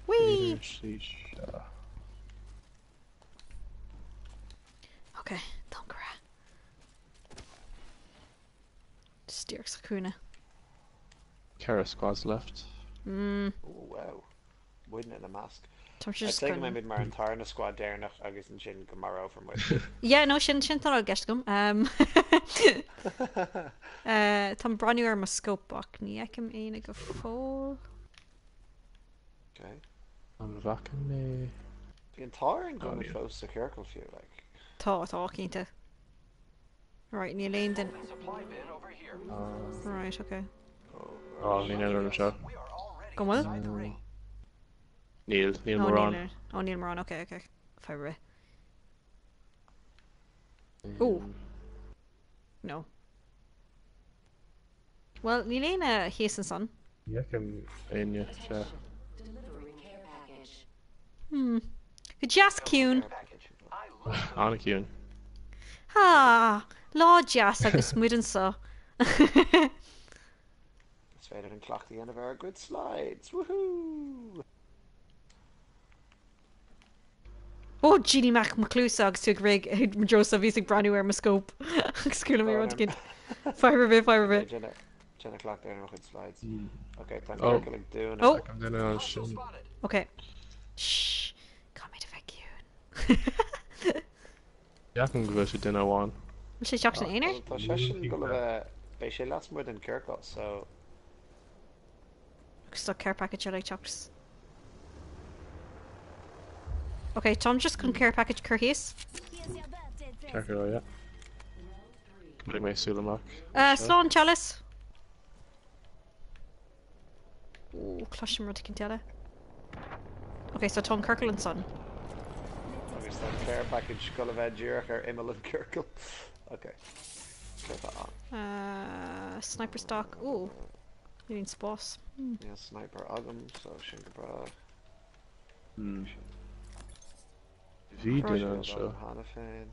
Whee! Slí seo. Okay, don't cry. Steer Sakuna. Cara squads left. Oh, wow. Wouldn't in a mask. Tom I'd just take him mar an tarna squad déirnach agus an sin go mar over with. Yeah, no, sin tá gist gom. Tá braniú ar ma scope ach ní eicem aine go fóil. Okay. An bhachan mé. The entire gun Oh, is yeah. close to circle few, like. Tá cínte. Right, ní léon den. Supply bin over here. Right, okay. Oh, ní éidir an seo. We are already Go well? inside the ring. Níl Oh, marrán. Níl marrán, okay. Fire. Ooh. No. Well, ní léon híos an son. Iachim aine seo. Delivery care package. Go jazz cún. Anna ciún. Ah, lá jazz agus muidan sa. It's better than clock the end of our good slides. Woohoo! Oh, Jeannie Mac McClusa agus tú rig Joseph vísig brandú ar ma scope. Excuse me, run again. Fire bit. Jenna clock there and good slides. Okay, time Oh. to like doing Oh. it. Come down an sin. Spotted. Okay. Shh. Come here to vacuum. Iachim go bhfuil sé duine amháin. She shocked an einer? Tá sé sin go bheith béis sé las muid an Kirkle, so Stuck care package like chocks. Okay, Tom just couldn't care package Curtis. Here's your birthday present. Ceacar ó, yeah. Bring mé súlamach. Slán chalice. Ooh, clash him can tell it. Okay, so Tom Kirkland son. agus tá care package go bheith dúach ar Imil an Kirkle. Okay. Go that on. Sniper stock. Ooh. Needing spots. Yeah, sniper agam, so sin go bra. Bhí duine Shield an seo. on Hannah féin.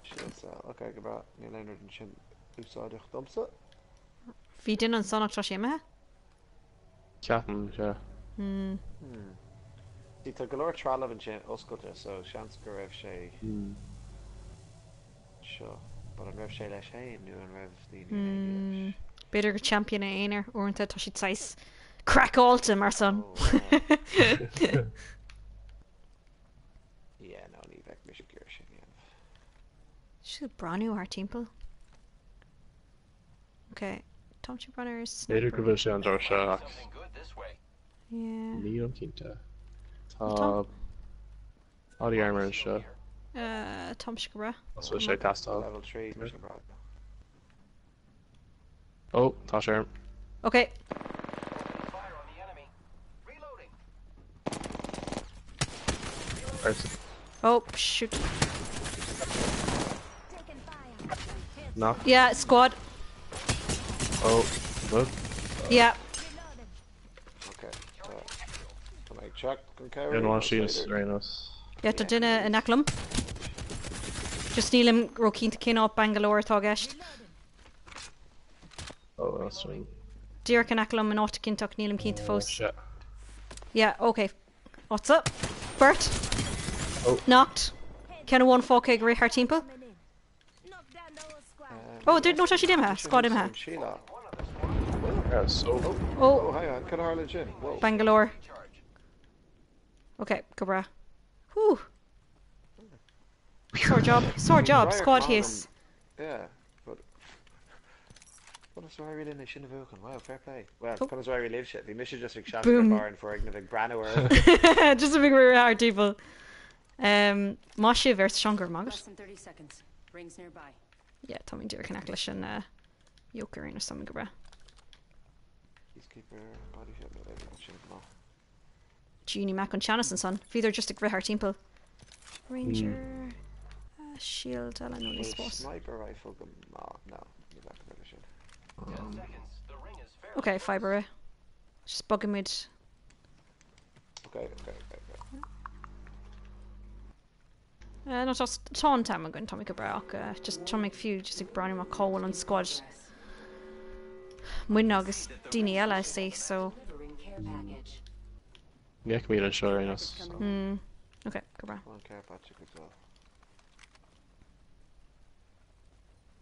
Shield cell. Okay, go bra. Ní leonard an sin úsáideach domsa. Feed in on son of Trashima. Ceapan seo. Dí tá golóir tralav an sin oscailte, so seans go raibh sé seo. But an raibh sé leis hain nu an raibh daoine Better champion a einer ornta Toshit size. Crack all to mar son. She's brand new, our temple. Okay. Tom Runners. Later go visit on our shack. Something good this way. Yeah. Neil Quinta. Tom? All the armor and shit. Tom Shikara. That's what I cast off. Level 3. Right. Oh, Tosh arm. Okay. Fire on the enemy. Reloading. Right. Oh, shoot. Taking fire. Knock. Yeah, squad. Oh, good. Yeah. Reloading. Okay. Can I check and carry? Didn't want to see Or us later? right us. Yeah, to dinner in Acklam. Just Neil him Rokeen to kin up Bangalore Togest. Oh, that's fine. Dirk and Acklam and Otta Kintuck Neil him Keen to Oh, Fos. shit. Yeah, okay. What's up? Bert? Oh. Knocked. Can a one folk agree her temple? Coming in. Knock down the whole squad. Oh, did not actually dimha. Squad dimha. Sheila. Yeah, so. Oh, Oh, hang on. Can Harlan Jim? Whoa. Bangalore. Okay, Cabra. Whew. Sore job. Sore job. Briar Squad Conham- his. Yeah, but. What why we didn't shouldn't have broken? Wow, fair play. Well, Oh. that's why we live shit. We miss just like shot Boom. bar and for a big Branauer. Just a big weird hard people. Masha versus Shangar Magat. Less than 30 seconds. Rings nearby. Yeah, Tommy Dirk and Acklish and Joker or something Cabra. Peacekeeper, body shot, whatever. Shouldn't know. Genie Mac and Chanison son. Feather just a great hard temple. Ranger. Shield. I don't know Will this was. sniper rifle go? No. You back to shit. 10 seconds. The ring is fairly Okay, fibre. Just bug him mid. Okay. No, just Sean Tam I'm going Tommy Cabra. Just trying to make few. Just like Brownie McCall and squad. Win August Diniela, I see. So. Delivering care package. Yeah, come here and show right us. Okay, Cabra. One care Patrick as well.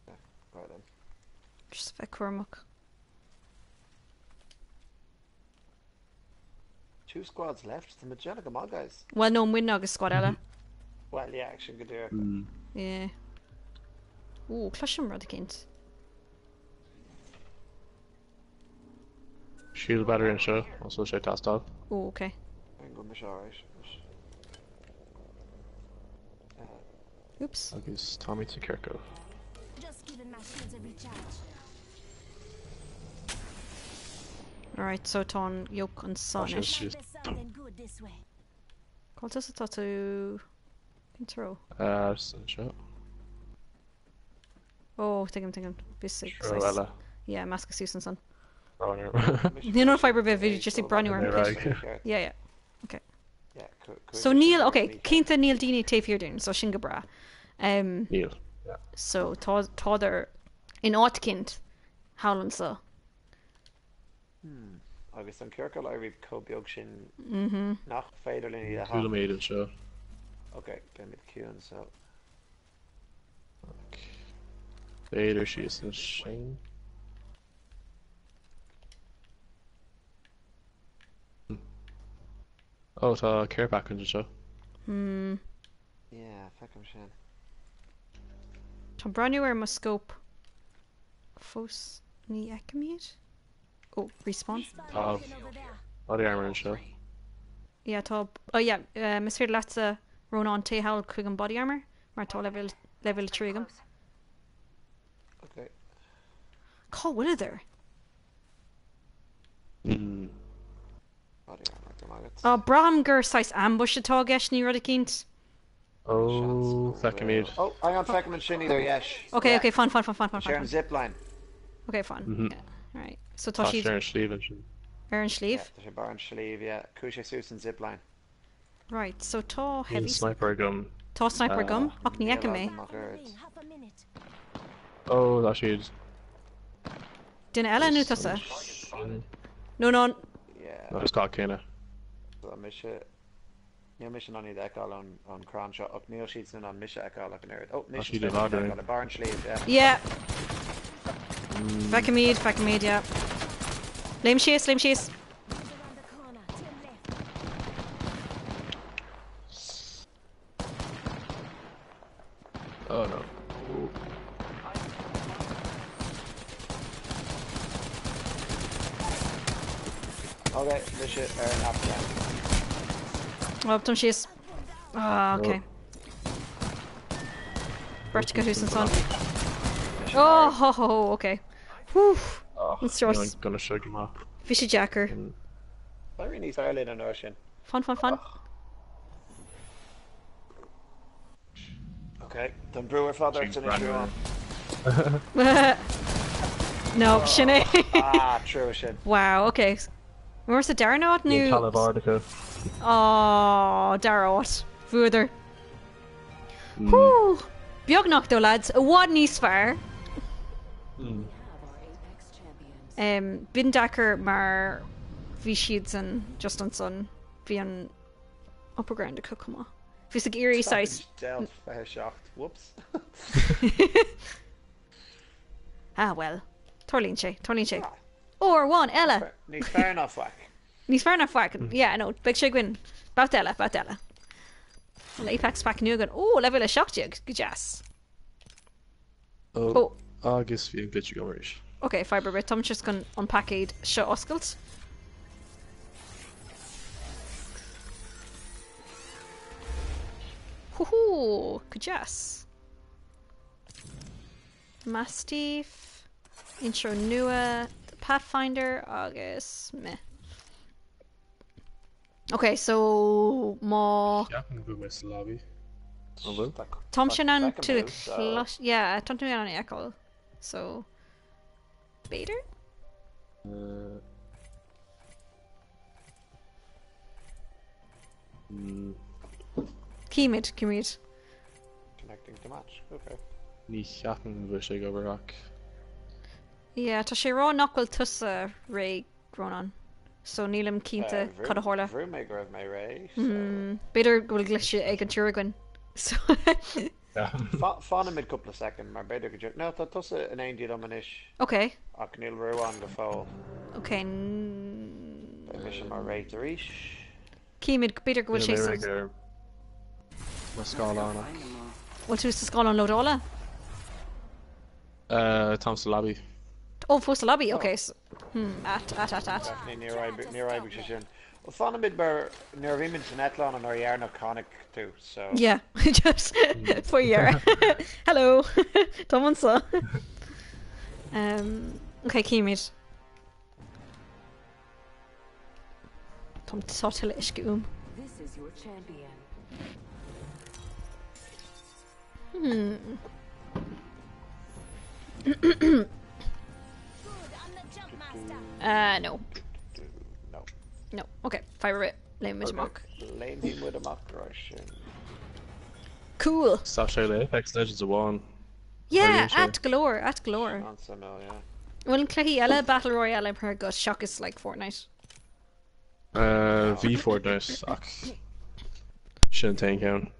Yeah, right then. Just a Cormac. 2 squads left. The Magella, come on, guys. Well, no, Win August squad, Ella. Well, yeah, action could do it. Yeah. Ooh, clash him rather kent. Shield battery and show. Also, show cast off. Oh, okay. I'm going to alright. Oops. I'll use Tommy to Kirko. Just giving my shields a recharge. Alright, so Ton, Yoke and She's Sonic. just. There's something good this way. Call this a tattoo. Intro. Show. Oh, take him. Basic. Show Ella. Yeah, Mask of Susan son. Oh, no. You know, fibre bit video, just like brand new arm. Right. Yeah. Yeah, So Neil, okay, Quinta Neil Dini tape here doing, so Shingabra. Neil. So Todder in Autkint, Howland so. Agus an Kirkle I read Cobiog sin nach féidir in the Cool made and show. Okay, then with Q and so. Vader, she is in Shane. Oh, it's a care package and show. Yeah, fuck him sin. Tom brand new arm scope. Fos ni Ekamiet? Oh, respawn. Top. Over there. All the armor and show. Yeah, top. Oh yeah, Miss Fear Latza Ronan Te Howl Quigan body armor. Mar to level 3 gum. Okay. Call Willa there. Body armor, come on, it's Oh, Bram Gur size ambush at all Gesh ni Rodikint. Oh, second mid. Oh, hang on, second and shin either, yes. Okay, Yeah. okay, fun. Sharing zip line. Okay, fun. Yeah. Alright. So Tosh Toshi Sharon Sleeve and show. Aaron Yeah, Sleeve. there's a bar and sleeve, yeah. Kusha Susan zip line. Right, so Ta Neil heavy. Sniper gun. Ta sniper gum. Okni Yeah, Ekame. Malcolm Mockers. Half a minute. Oh, that shield. Dinna Ella Nutasa. No, No. Yeah, it's got Kana. so I miss it. Neil mission on the Ekal on Cron shot. Up Neil sheets in on Misha Ekal up in there. Oh, Misha she did ladder. on a bar and sleeve, yeah. Yeah. Vacameed, yeah. Lame chase. Around the corner. Team left. Oh no. Okay, this shit, after. Well, done she is. Ah, okay. Vertical who's in son. Oh, ho, ho, ho, okay. Whew. Oh, Let's I'm just gonna shake him off. fishy jacker. I really need Ireland and Ocean. Fun, fun, fun. Okay, then brewer father Jeez, to the Brandon. No, Sinead. Ah, true shit. Wow, okay. Where's the Darnot new? Talavardica. Oh, Darrowt. Further. Whew. Biognach though, lads. A wad níos fearr. Bin Dacker mar bhí siad san just an son bhí an upper ground a cuma. Fis ag eerie size. Delph, shocked. Whoops. Ah well. Torlín sé. Or one, Ella. Need fair enough whack. Níos fearr nach fucking. Yeah, no, big sé gwyn. Bout Ella. Well, Apex pack new gun. Oh, level a shocked you. Good jazz. Oh, agus bhí an glitch go maris. Okay, fibre bit. Tom's just gonna unpack aid shot oscailt. Hoo-hoo! Good jazz. Mastiff. Intro Nua. Pathfinder. Agus. Meh. Okay, so more. Yeah, I'm going with lobby. Tom Shannon Second to the move, so- clash. Yeah, Tom to me on the echo. So. Bader? Keymid. Connecting to match. Okay. Ní cheapan bhfuil sé go bhraach. Yeah, tá sé rá nachhfuil tusa ré Ronan. So nílam cínta cad a hála. Roommaker of my Ray. Beidir gohfuil gluise ag an tuirgain. So Fána mid couple of seconds, mar beidir go no, tá tusa an aon díal amanish. Okay. Ach níl ruúan go fáil. Okay. Mission mar Ray to reach. Keymid beidir gohfuil sé Gur na scáil anna. bhfuil tú sa scáil an lodála? Tom's the lobby. Oh, fós a lobby. Okay. So, at. Near Ibig sin. Well, fána mid bar near bhí mid san Etlán an ar no conic too, so. Yeah, just for you. Hello, Tom and so. Okay, Keymid. Tom total iskum. This is your champion. Good, I'm the jump master. No. No. No. Okay, fire it. Lame is mock. Lane him with a mock rush. Cool. Stop showing the Apex Legends of one. Yeah, Brilliant, at galore. On some yeah. Well, Clacky Ella Battle Royale. I'm her gut. Shock is like Fortnite. V Fortnite. Shouldn't take count.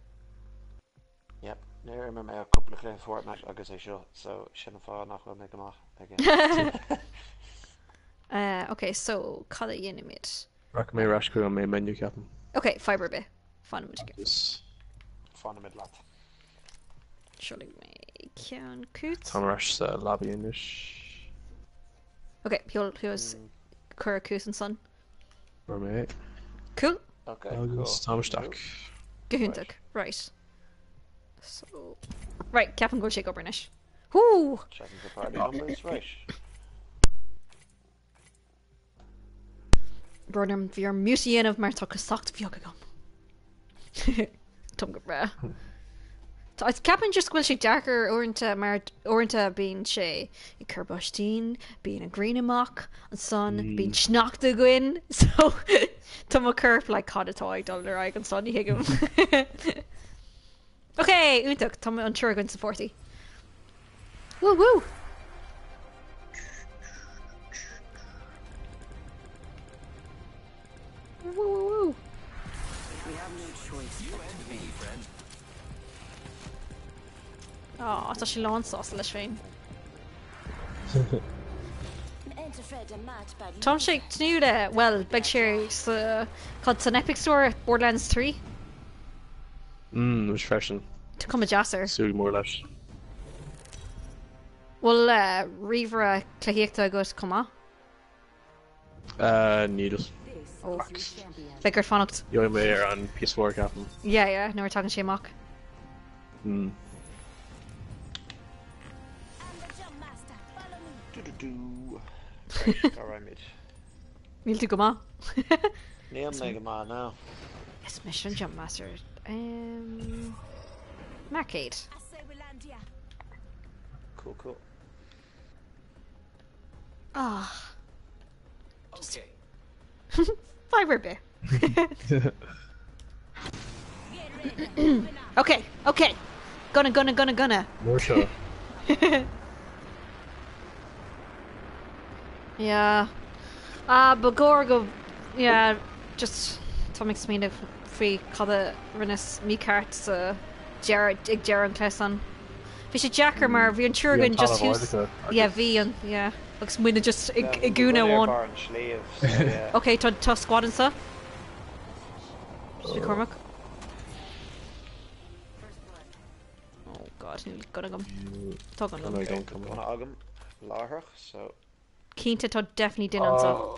Yep. Near him a couple of clean Fortnite agus I should, so shouldn't fall nach will make him off again. Okay, so call it Unimid. Recommend Rash crew on main menu, Captain. Okay, fiber bit. Fun with you. Yes. Fun mid lot. Surely me can coots. Tom Rash lobby in this. Okay, he was Kura Coos and Son. Or mate. Cool. Okay, Agus cool. Tom Stack. Gehuntig. Right. So right, Captain go shake over Nish. Whoo! Checking the party numbers, right. Burnham vir museum of Martok socht Viogagum. Tom go bra. So it's Captain just will she darker orenta being she a Kerbushdeen being a green amok and son being schnocked the gwyn so Tom a curve like caught a toy dollar I can sonny higum. Okay, untuk Tom on Churgun to 40. Woo woo. Woo woo woo. We have no choice but to be friend. Oh, tá sé lán sás leis féin. Tom sé tniu le, well, beg sé cad san Epic Store Borderlands 3. Was freshen. To come a jasser. Sugi more left. Well, Reaver Clahiecta goes come on. Needles. This Oh. Bigger fannacht. You're there on PS4 Captain. Yeah, no we're talking shit mock. Hmm. Right, alright, mate. Míl tú go má? Neil mega man now. Yes, mission jump master. Marcade. Cool. Ah. Okay. Fiber bit. Okay. Gonna. More sure. Yeah. But Gorgo, yeah, just Tommy Smina free cada rinnes me carts Jared an Clesson. Fi sé Jacker mar bhí an Turgan just hús. Yeah, bhí an yeah. Agus muine just igúna one. Okay, tá squad and sa. Cormac. Oh god, gonna come. Tá gan. No, don't come on. Agam láthach, so Cínta tá definitely din an sa.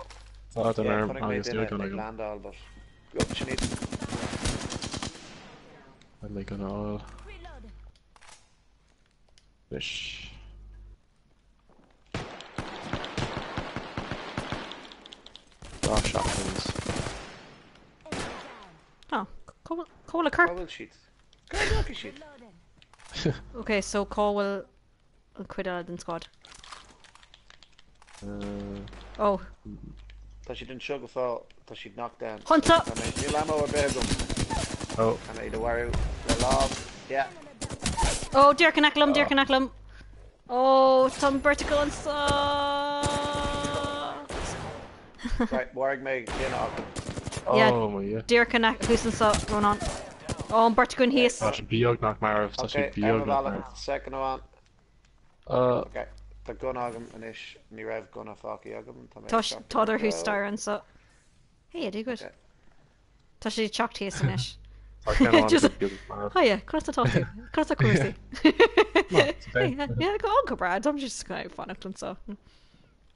I don't know. putting I'm me just in doing it, it. land all, but up she needs. I'm like an all. Fish. Oh, shotguns. Oh, call a car. Cowell sheets. Lucky sheet. Okay, so call will quit out in squad. Oh, Tá she didn't sugar fall, tá she'd knocked down. Hunter! I made Neil ammo or bagel. Oh, I made a worry. The lob. Yeah. Oh, Dear Canaclum. Oh, Tom vertical and so. Right, Warg me, you know. Yeah, oh my yeah. Dear Canac, who's in so run on. Oh, vertical he's. That should be Yog knock Marv. That Okay, should be Yog knock Emma Marv. second one. Okay. The gun agam anish, ni rev gun a faki agam. Tosh Todder who's star and so. Hey, I do good. Okay. Tosh is chocked here, Sinish. I can't want Just- to give Marv. Oh yeah, cross the talk to. Cross the course. okay. Yeah, go Brad. I'm just kind of fun and so.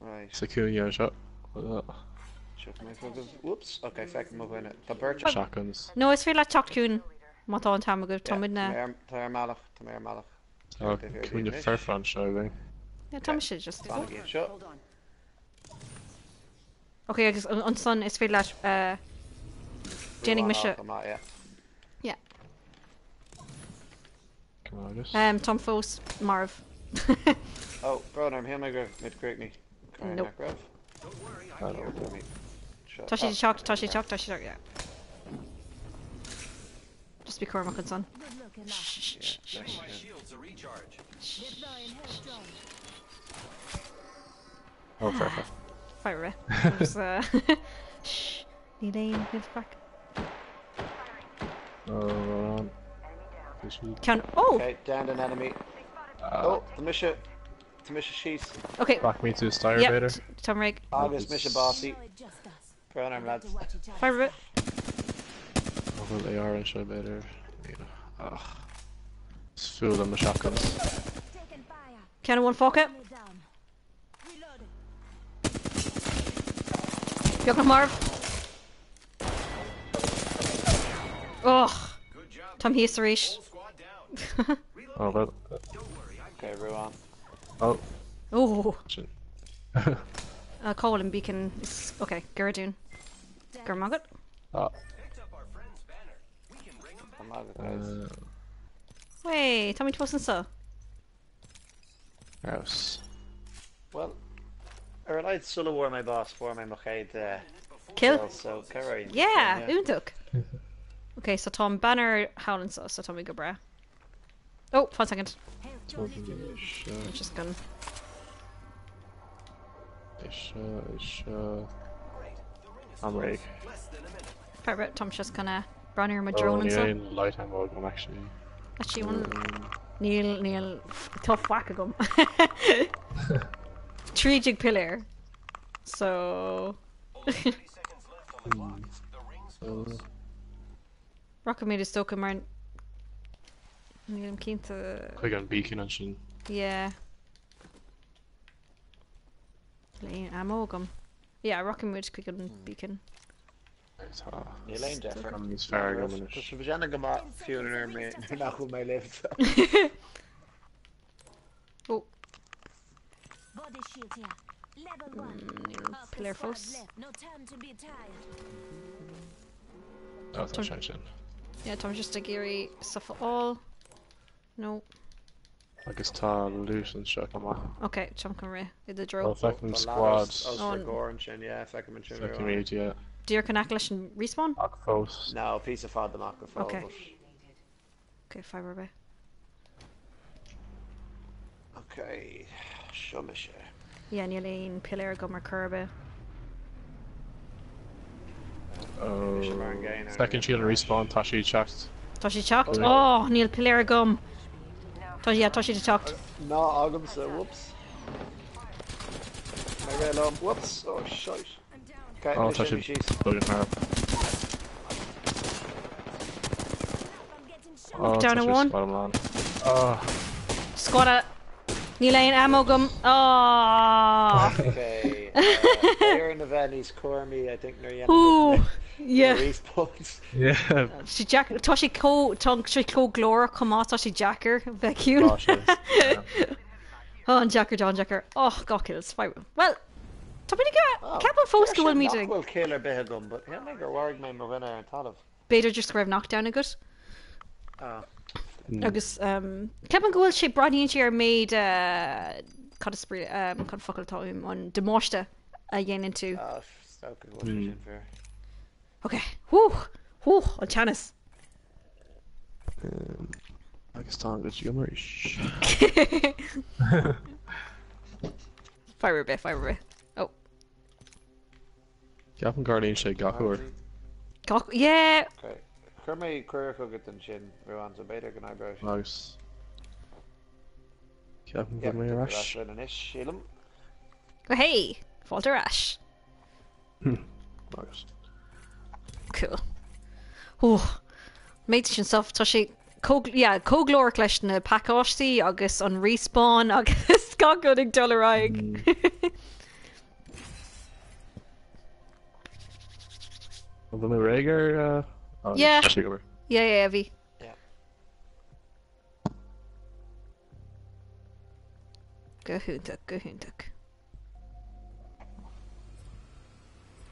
Right. Secure shot. Chuck my focus. Whoops. Okay, second move in it. The birch. Shotguns. No, it's feel like chocked coon. Mata on time ago, Tom in there. Tamer Malach. Oh, can we do fair front showing? Yeah, Tom should just. Fan again, shot. Hold on. Okay, I guess on Sun it's feel like Jenny Misha. Yeah. Yeah. Come on, just. Tom Foss Marv. Oh, brother, I'm here, my grave. Mid create me. Nope. Grave. I don't know. Toshi chocked, yeah. Just be Cormac and Son. My shields are recharge. Oh, perfect. Fire away. Just, shh. Elaine, move back. Oh, Can. Oh! Okay, down an enemy. Oh, the Misha sheath. Okay. back me to Styre Yep. Bader. Tom Rig. August Misha bossy. Brown arm lads. Fire away. Oh, well, they are in Show Bader. It's full on the shotguns. Can one fuck it? Bjorn Marv. Oh. Tom Hiesterish. Oh, well. Okay, Ruan. Oh, Oh. shit. Cole and Beacon is okay. Garadoon. Garmagot. Ah, I'm out of guys. Wait, Tommy wasn't so. house. Well, I relied Sulla wore my boss for my Mochaid Kill. so Kerry. Yeah, Untuk. Okay, so Tom Banner Howland so Tommy Gabra. Oh, 1 second. I'm just gonna. I'm ready. Perfect. Tom's just gonna run here with Oh, drone and yeah, stuff. in light ammo, I'm actually. Actually, one. Neil, tough whack of them. 3 jig pillar. So. Rocket made a stoke mar. Neil, I'm keen to. Quick on beacon and shit. Yeah. Lane ammo gum. Yeah, Rocket Mood's quick on beacon. Ní leon defer. Níos fearr go muis. Cos bhí anna go má fiúna ar mé nach chu mé liv. Oh, Body shield here. Level 1. pillar Squad fós. left. No time to be tired. Oh, tá sin. Yeah, Tom just a geary stuff all. No. Agus tá lús an seo má. Okay, Tom can ray. Did the Well, draw. fecin squad. Oscar Goran sin, yeah, fecin man sin. Fecin méid, yeah. Dear can Acklash and respawn? Ach fós. No, piece of fad the microphone. Okay. Okay, fibre bay. Okay. Show me shit. Yeah, Neilene, pillar gummer curbe. Oh. Second shield and respawn, Tashi checked. Toshi chocked? Oh, Neil pillar gum. Toshi, yeah, Toshi chocked. No, Agam, so whoops. My rail on, whoops. Oh, shite. Okay, Oh, mission, Tashi. she's. Loading her up. Oh, Down a Tashi's one. bottom line. Oh. Squad Neilene ammo gum. Oh. Okay. Here in the Venice, Cormy, I think they're Ooh. Yeah. Respawns. Yeah. She jack Toshi co tongue she co glora come on Toshi Jacker vacuum. Gosh, yeah. Oh, and Jacker John Jacker. Oh, God kills. Fine. Well, Tommy Captain Foska will meeting. Will kill her behagum, but he'll make her worried my winner and thought of. Bader just grab knockdown a good. Oh. Agus Captain Gould she brought into your made cut a spree cut fuckle time on demoshta yen into. So good watch fair. Okay. Whoo. Whoo, on Chanis. Agus tá agus Yumarish. Fire bay. Oh. Ceapan Guardian sé gachúir. Yeah. Okay. Cormy queer cooked and chin. Everyone's a beta can eyebrow. Agus. Ceapan Yep, go mé Rush ras. in an ish, Sheelum. Oh, hey. Falter Ash. Agus. Cool. Oh. Made sin stuff Toshi Coglor clash na Pacosti agus on respawn agus gagod ag dollarag. Well, the Rager, Yeah. Sugar. Yeah, Evie. Yeah. Go huntuk.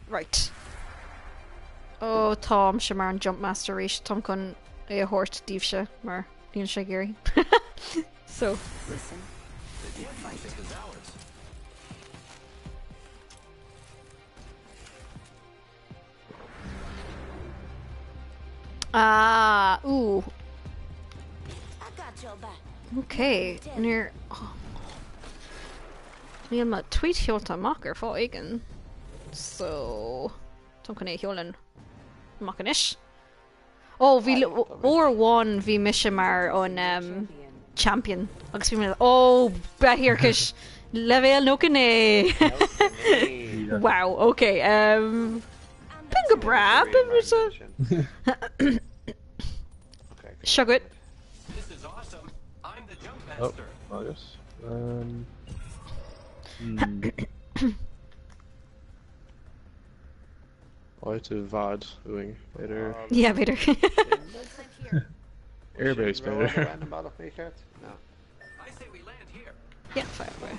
Right. Oh, Tom Shamar and Jump Master Rish Tom kun a hort divsha mar Ian Shagiri. So Listen, the deep fight is ours. ooh. I got your back. Okay, near Níl ma tweet hiolta makar fá igen. So Tom kun é hiolan makanish. Oh, vi or one vi Mishamar on champion. Agus vi oh behirkish level no kane. Wow, okay. Pinga bra, Okay. Shugget. This is awesome. I'm the jump Oh, master. Agus. Heute Vad doing later. Yeah, Vader. Airbase better. Random battle free card? No. I say we land here. Yeah, fire away.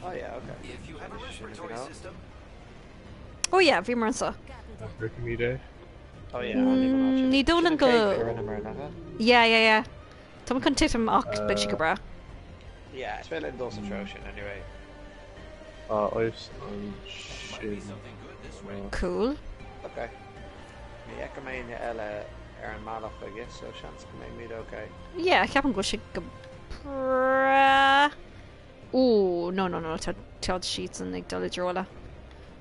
Oh yeah, okay. If you have a respiratory system, Oh yeah, vi marsa. Ricky Me Day. Oh yeah, only Ní dólan go. Yeah. Tom kun titim och big shikabra. Yeah, it's really does atrocious anyway. Ice and Shin. something good this way. Cool. Okay. Yeah, come in Ella Aaron Malach, I guess, so chance can make me okay. Yeah, ik heb een go shikabra. Ooh, no. Tell sheets and like dolly drola.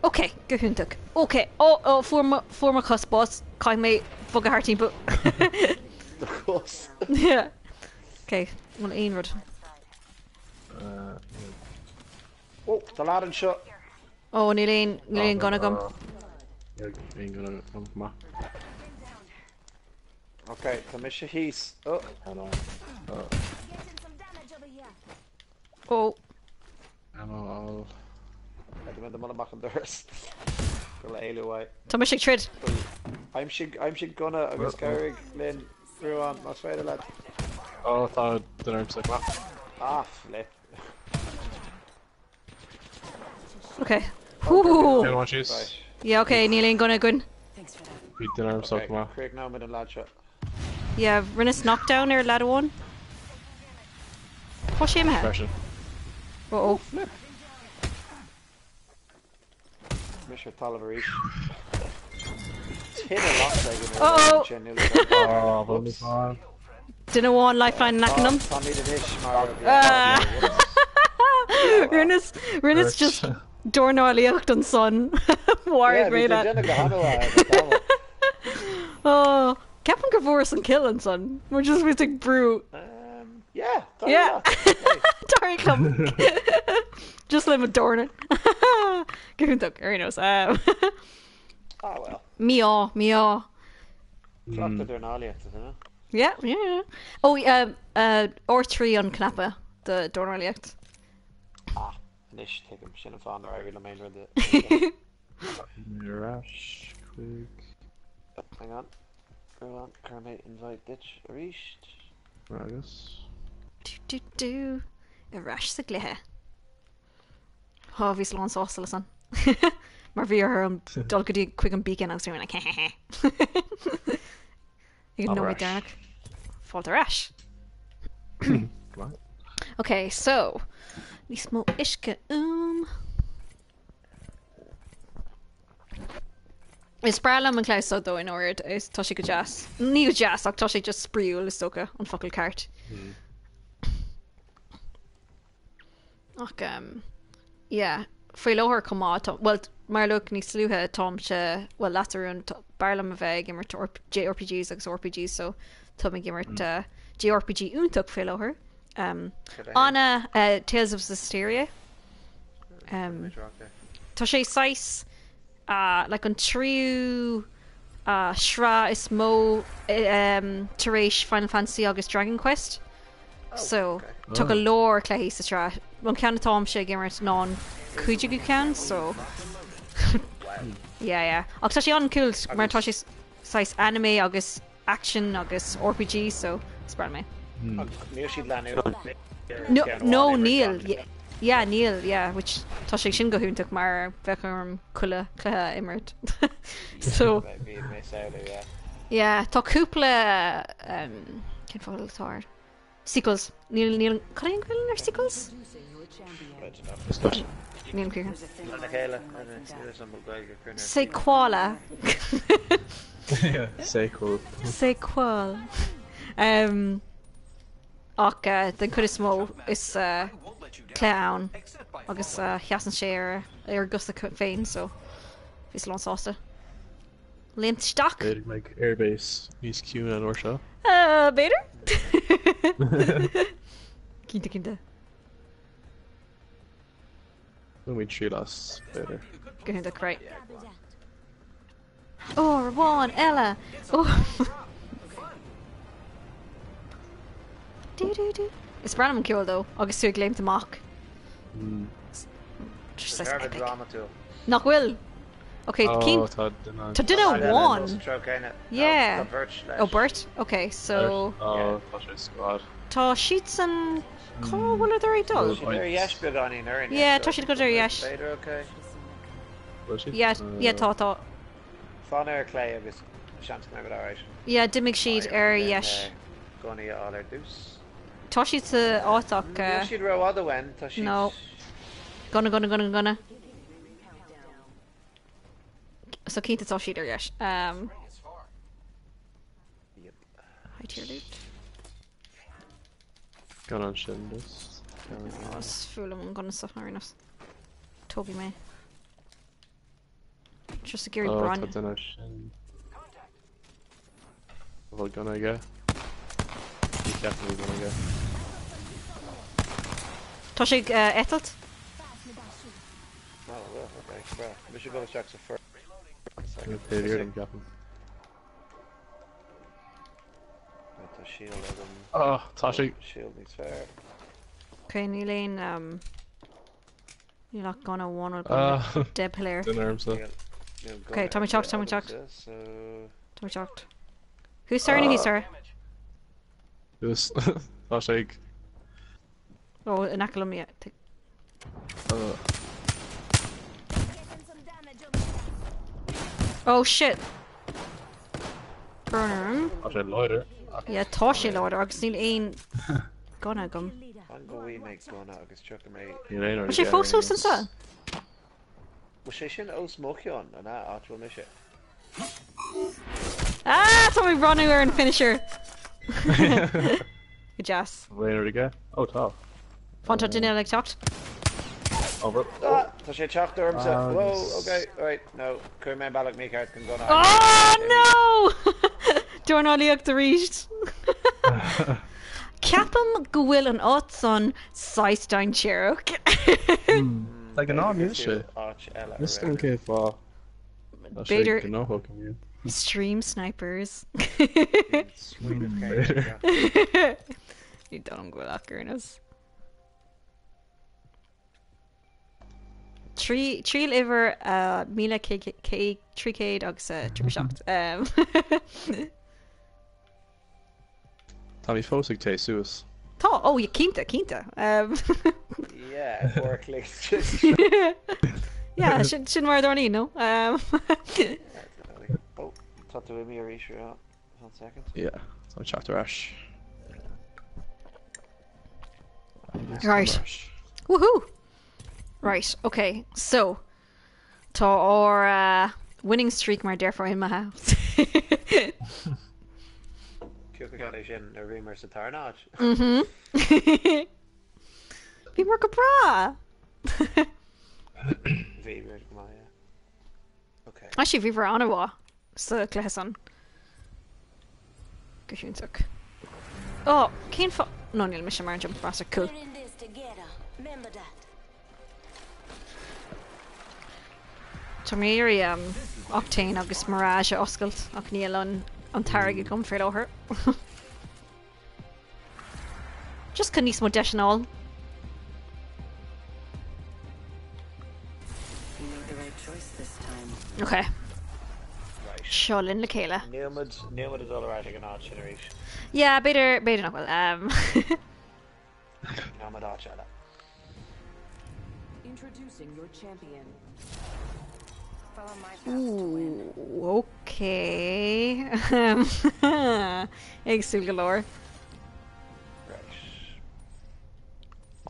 Okay, go huntuk. Okay. Oh, for my cusp boss. Kind me fug a hearty, but Of course. yeah. Okay, well, Ainrod. Oh, the lad and shot. Oh, Níl gonna come. Yeah, ain't gonna come from my. Okay, Commissioner Heath. Oh, Hello. Getting some damage over here. Oh, Ammo, I demand the money back on theirs. Go let Ailey away. Thomas Trid. I'm gonna agus Garrig Lynn through on my spider lad. Oh, I thought the arms like that. Ah, flip. Okay. Whoo. Don't want cheese. Right. Yeah, okay, Neil gonna go in. Thanks for that. Beat the arms up, Okay, man. Craig now with a lad shot. Yeah, rinne's knockdown or lad one. Push him ahead. Pressure. Uh-oh. Mr. Talivarish. Hit a lot like Uh-oh. Oh, but it's fine. Didn't want lifeline knocking them. Tommy the dish, Mario. Rinne's just doornarly on son. Worried right at. Oh, Captain Gavurus and killing son. We're just with like brew. Yeah. Yeah. Sorry, come. Just let him adorn it. Give him the very knows. Oh well. Meow, meow. Dropped the Dornalia, isn't it? Yeah, yeah. Oh, R3 on Knappa, the Dornarly act. Ah, Nish, take him. Shouldn't have found the right remainder of the. Rash, quick. Hang on. Go on. Kermit, invite ditch. Reached. Agus. Do. A rash sa glithe. Oh, vi slán sástal san. Mar bhí ar dul go dtí chuig an beacon agus like hehehe. You know me, Derek. Fault a rash. Okay, so níos mó isce Is bralam an clásá dó in ord is tá sé go jazz. Ní go jazz ach tá sé just spríúil is soca an focail cart. Ach yeah, faoi láthar comá well mar look ní slúthe tom se well latarún barlam a bheith gimmert JRPGs agus RPGs so tá mé gimmert JRPG úntaach faoi láthar. Anna Tales of Zestiria. Tá sé 6 like an triú shrá is mó taréis Final Fantasy agus Dragon Quest. So tuag a lór cléhí sa shrá. One ceanna tám sé gimmert ná cuide go cean so yeah. Ach tá sé an cool mar tá sé 6 anime agus action agus RPG so spra me. No Neil. Yeah, Neil, yeah, which tá sé sin go húntaach mar bheitm cula chluthe immert. So yeah, tá cúpla cin fáiltá sequels. Neil Colin Quillen ar sequels? Neil Quillen. Sequala. Sequel. Sequel. Ach den chud is mó is clown agus cheasan sé ar gusta féin so fís lá sásta. Lint stock. Beidir meg airbase níos ciún an or seo. Beidir? Cínta. When we treat us better. Go ahead, right. Oh, Rawan, Ella. Oh. Do. It's random kill though. Agus tú gléim amach. Just says epic. Nach will. Okay, Keen. To dinner one. Yeah. Oh, Bert. Okay, so. Oh, Tasha squad. Tá sheets and call one of the right dogs. Yeah, Tasha go there. Yes. Yeah, tá. Fan air clay agus chance na alright. Yeah, dimig sheet yes. Gonna all our deuce. Toshi to Autok. She'd row other when. Toshi. No. Gonna. So keen to Toshi there, yes. High tier loot. Gone on Shindus. I was full of gonna suffer enough. Toby May. Just a Gary Brun. Well, gonna go. He's definitely gonna go. Toshi eitilt? Oh, well, okay. Well, we should go to Jackson first. Shield oh, Tashi. Shield needs fair. Okay, Neilane, you're not gonna want to go dead player. Okay, Tommy Chalk. So Tá teacht. Who's starting he sir? Dus, was ik. Oh, an acolum yeah. Getting some damage over there. Oh shit. Burner. Als hij loider. Yeah, tá sé láir agus níl aon gona gom. Leader. I'm go we make going out agus chuck me. Hier een Was sé fós fós an sa? Was she sin o smoke on and that actual mission. Ah, tá mé runú ar an finisher. Good jazz. Alleen er gaan. Oh, tof. Fanta duine le teacht. Over. Ah, tá sé chuck dorm so. Whoa, okay, right, no. Curman Balak me card can go now. Oh no! Dornáíocht de ríist. Ceapam go bhfuil an áit san 6 teach. Like an arm, is she? Arch Ella. This thing came for. Beter- No hooking you. Stream snipers. Swinging better. Ní dom go leachúnas. Trí liver míle trícéad agus triseacht. Tommy Fosig taste suas. Tá, oh, you cínta. Yeah, 4 clicks. Just. Yeah, sin mar dorní, no? Oh, thought to me a reach out. 1 second. Yeah, so chapter Ash. Right. Woohoo! Right, okay, so tá our winning streak mar therefore in my house. Cuca got sin a rumor sa tarnach. Bhí mar go bra! Favorite, come on, yeah. Okay. Actually, bhí mar anhá sa cléasan. Goisiúntaach. Oh, cén fa... No, níl me sem mar jump brasa cool. We're in this together. Remember that. Tá mé octane agus mirage a oscailt ach níl an tarige gom fred láthair. Just can níos mó deisnáil. You made the right choice this time. Okay. Right. Seo linn le chéile. Neilmid is all right an arch in a reach. Yeah, beidir nach bhfuil. I'm a arch Ella. Introducing your champion. Follow my path to win. Ooh, okay. Éagsúil go leir. Right.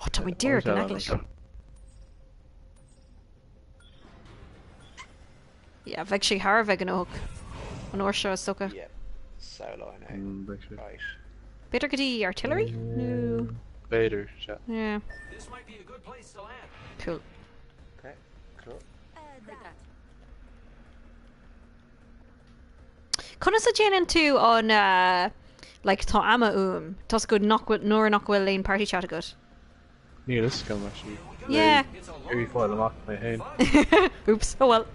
Oh, tá mé dír an English. Yeah, bheith sé thar bheith an óg. An uair seo socha. Yep. Solo now. Right. Beidir go dtí artillery? No. Vader, shot. Yeah, This might be a good place to land. cool. Okay. Cool. That. Conas a déanaan tú an like tá ama Tás go nuair nachhfuil léon party chat a good. Near this come actually. Yeah. Maybe foil them off my hand. Oops. Oh well.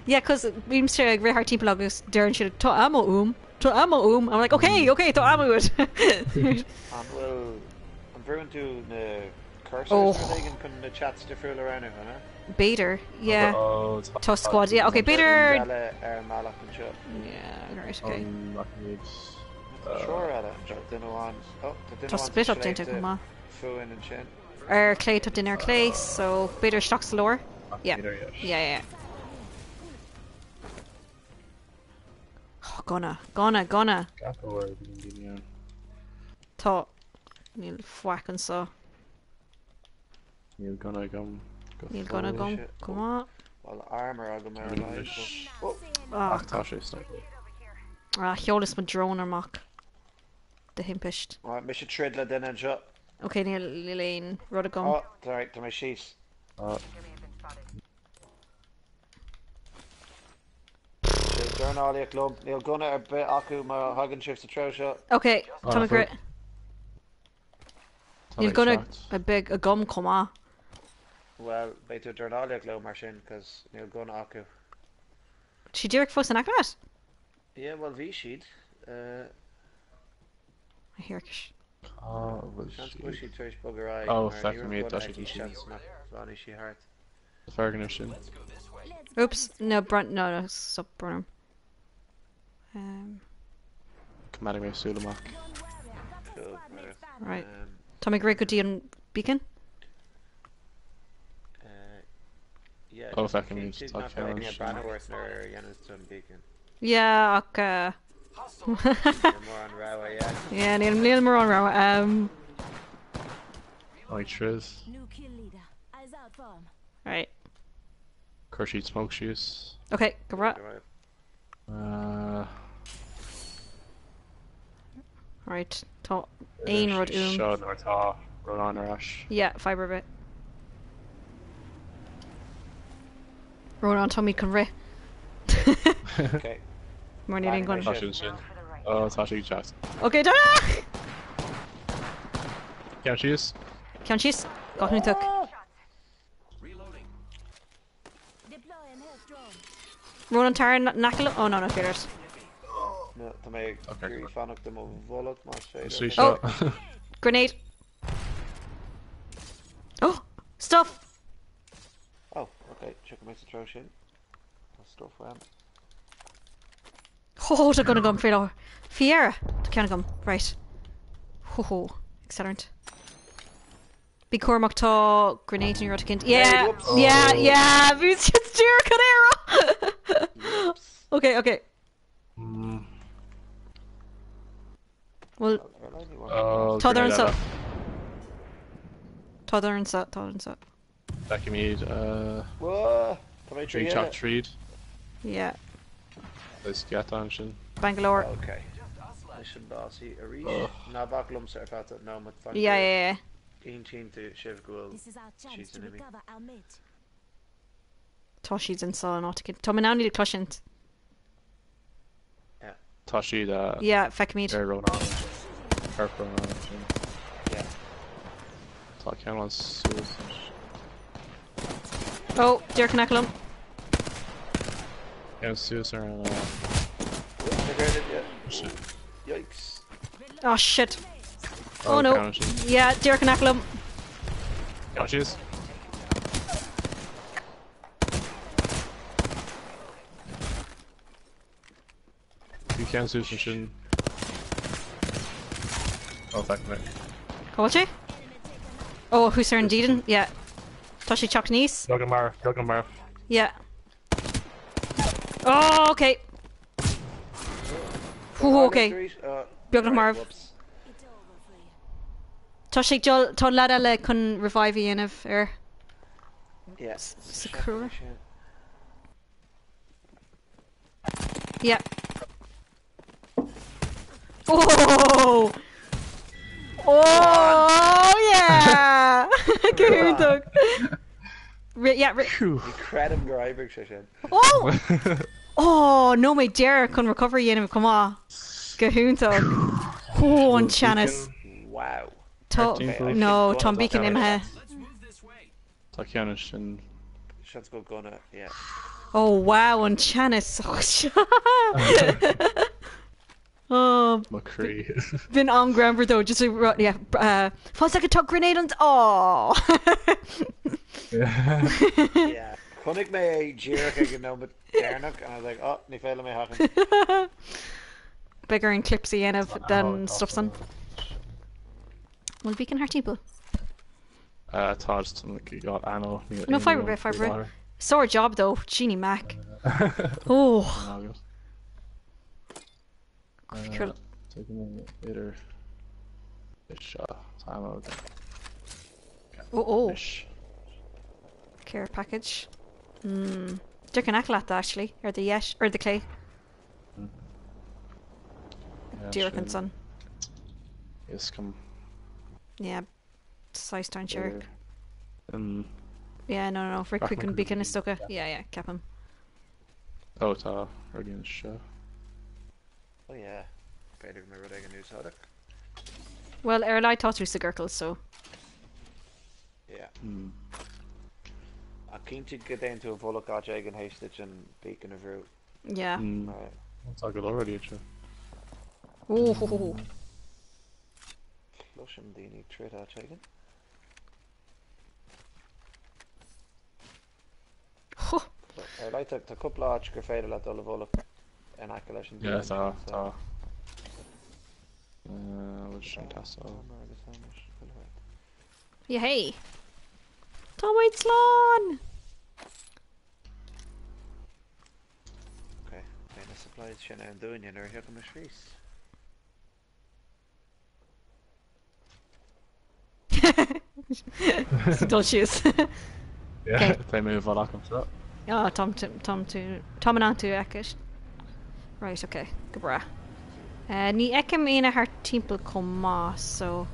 Yeah, cos bhím sé ag réthar timp agus dearann siad tá ama I'm like, okay, tá ama it. Well, I'm brewing to the cursors Oh. so they can put in the chats to fool around it, huh? Bader, yeah. Oh, Tá squad, yeah. Okay, Bader. Malak and shit. Yeah, right, okay. Sure, Ella. Didn't want. Oh, Tá split up dinte go má. Fuin and chin. Clay tá din Clay, so Bader stocks the lore. Yeah. Yeah. Oh, gonna. Tá níl fuachan sa. You're gonna come. Níl gonna gom. shit. Come on. Well, armor, I'll go marry English. Oh, Ah, Tasha sniper. cheolalas ma drone armach. De himpisht. right, Mission Tridla then and shot. Okay, níl léon rud a gom. Oh, right, to my sheets. Durn all your club. Neil Gunner, a bit Aku, my Hagen shifts to throw shot. Okay, tá for- grit. Níl gonna a big a gum comá. Well, they do Durn all your club, Marcin, because Neil Gunner Aku. Si dúirt fós an agrat? Yeah, well, V sheet. I hear it. Oh, was Chance she? squishy trash bugger eye. Oh, Mar, fuck you were me, good Tasha at did she. chance, Mar, Ronnie, she heart. Ferguson. Oops, no, no, stop, Burnham. Commanding me Sulamak. Cool. Right. Tommy Gray could on beacon. Yeah. Oh, if I can Keith use is not Tuck going near Challenge. Bannerworth nor Yenniston Beacon. Yeah, okay. You're more on Rawa, yeah. Yeah, Neil Moran row. Oh, Triz. New kill leader. Eyes out for him. Right. Crushing smoke shoes. Okay, go right. Right. Ein rod Shod or Ta. Ronan or Ash. Yeah, fibre bit. Ronan Tommy can re. Okay. Morning ain't gonna. Oh, it's actually chat. Okay, Dara! Can't choose. Can she's got who took. Reloading. Deploying health drone. Ronan Tar Nakala. Oh no, no feelers. No, to make Okay, Gary Fannock them of Volot, my Sweet fader. shot. Grenade. Oh, stuff. Oh, okay. Check my situation. That's stuff around. Oh, they're gonna go for Fiera. They can't come. Right. Ho, excellent. Big Cormac to grenade in your kint. Yeah, whoops. yeah. It's just Canero. Okay. Well, Toddler and so. Toddler and so. Back me. Whoa! To make Tree chop treed. Yeah. Let's get action. Bangalore. Okay. Mission bossy. Arish. Na baklum sir fata no mat fuck. Yeah. Intin to Shiv Gul. This is our chance She's to an enemy. recover our mate. Toshi's and so not to get. Tommy now need a cushion. Tashi the. Yeah, feck meat. Very Ronan. Perfect Ronan. Yeah. Talk count on suicide. Oh, Dirk Nacklam. Yeah, suicide and Regretted yet. shit. Yikes. Oh shit. Oh no. Count. Yeah, Dirk Nacklam. Count cheese. You can't suicide. Oh, fuck me. Colche? Oh, who's there indeed? Yeah. Toshi Chuck Nice? Dogan Mar. Yeah. Oh, okay. Ooh, okay. Bjorn Marv. Whoops. It's over for you. Toshi Jol Ton Ladale can revive Ian if Yes. Sakura. Yeah. Oh! Oh yeah! Good dog. Incredible driver session. Oh! Oh no, my dear can recover Ian. Come on. Gahoon dog. Oh, and Chanice. Wow. No, Tom Beacon him here. Let's move this way. Takianish and. Shots go gunna, yeah. Oh wow, and Chanice. Oh, McCree. been on ground though, just falls like a tuck grenade and oh. Yeah. Cunnig me Jericho, you know, but Garnock, and I was like, oh, ni fail me happen. Bigger and clipsy enough than stuff's on. Well, we can hurt people. Todd, you got Anno. No, fibre. Sore job though, Jeannie Mac. Oh. Cool. Taking a later. Fish, time out. Oh. Fish. Care package. Dick and Acklat actually, or the Yesh, or the Clay. Derek and Son. Yes, come. Yeah. Size down Sherrick. Yeah, no. Rick Quick and Beacon is stuck. Yeah, cap him. Oh, ta. Against show. Oh yeah. Better remember what I can do, Sodic. Well, Erlai taught through Sigurkles, so. Yeah. I'm keen to get into a Volok Arjag and Haystitch and Beacon of Root. Yeah. Right. That's all good already, actually. Oh. Flush him, Dini, Trit Arjagan. I like to couple of Arch Grafada at all of Volok. an accolation. Yeah, tá. Which one that's all? Yeah, hey. Tom White Slán! Okay, the supplies sin an doing or here come a shrees. Don't shoes. Yeah, they move all that comes up. Oh, Tom and Antu Ekish. Right, okay. Gabra. Ní Ekim ina haar timpel kom ma, so.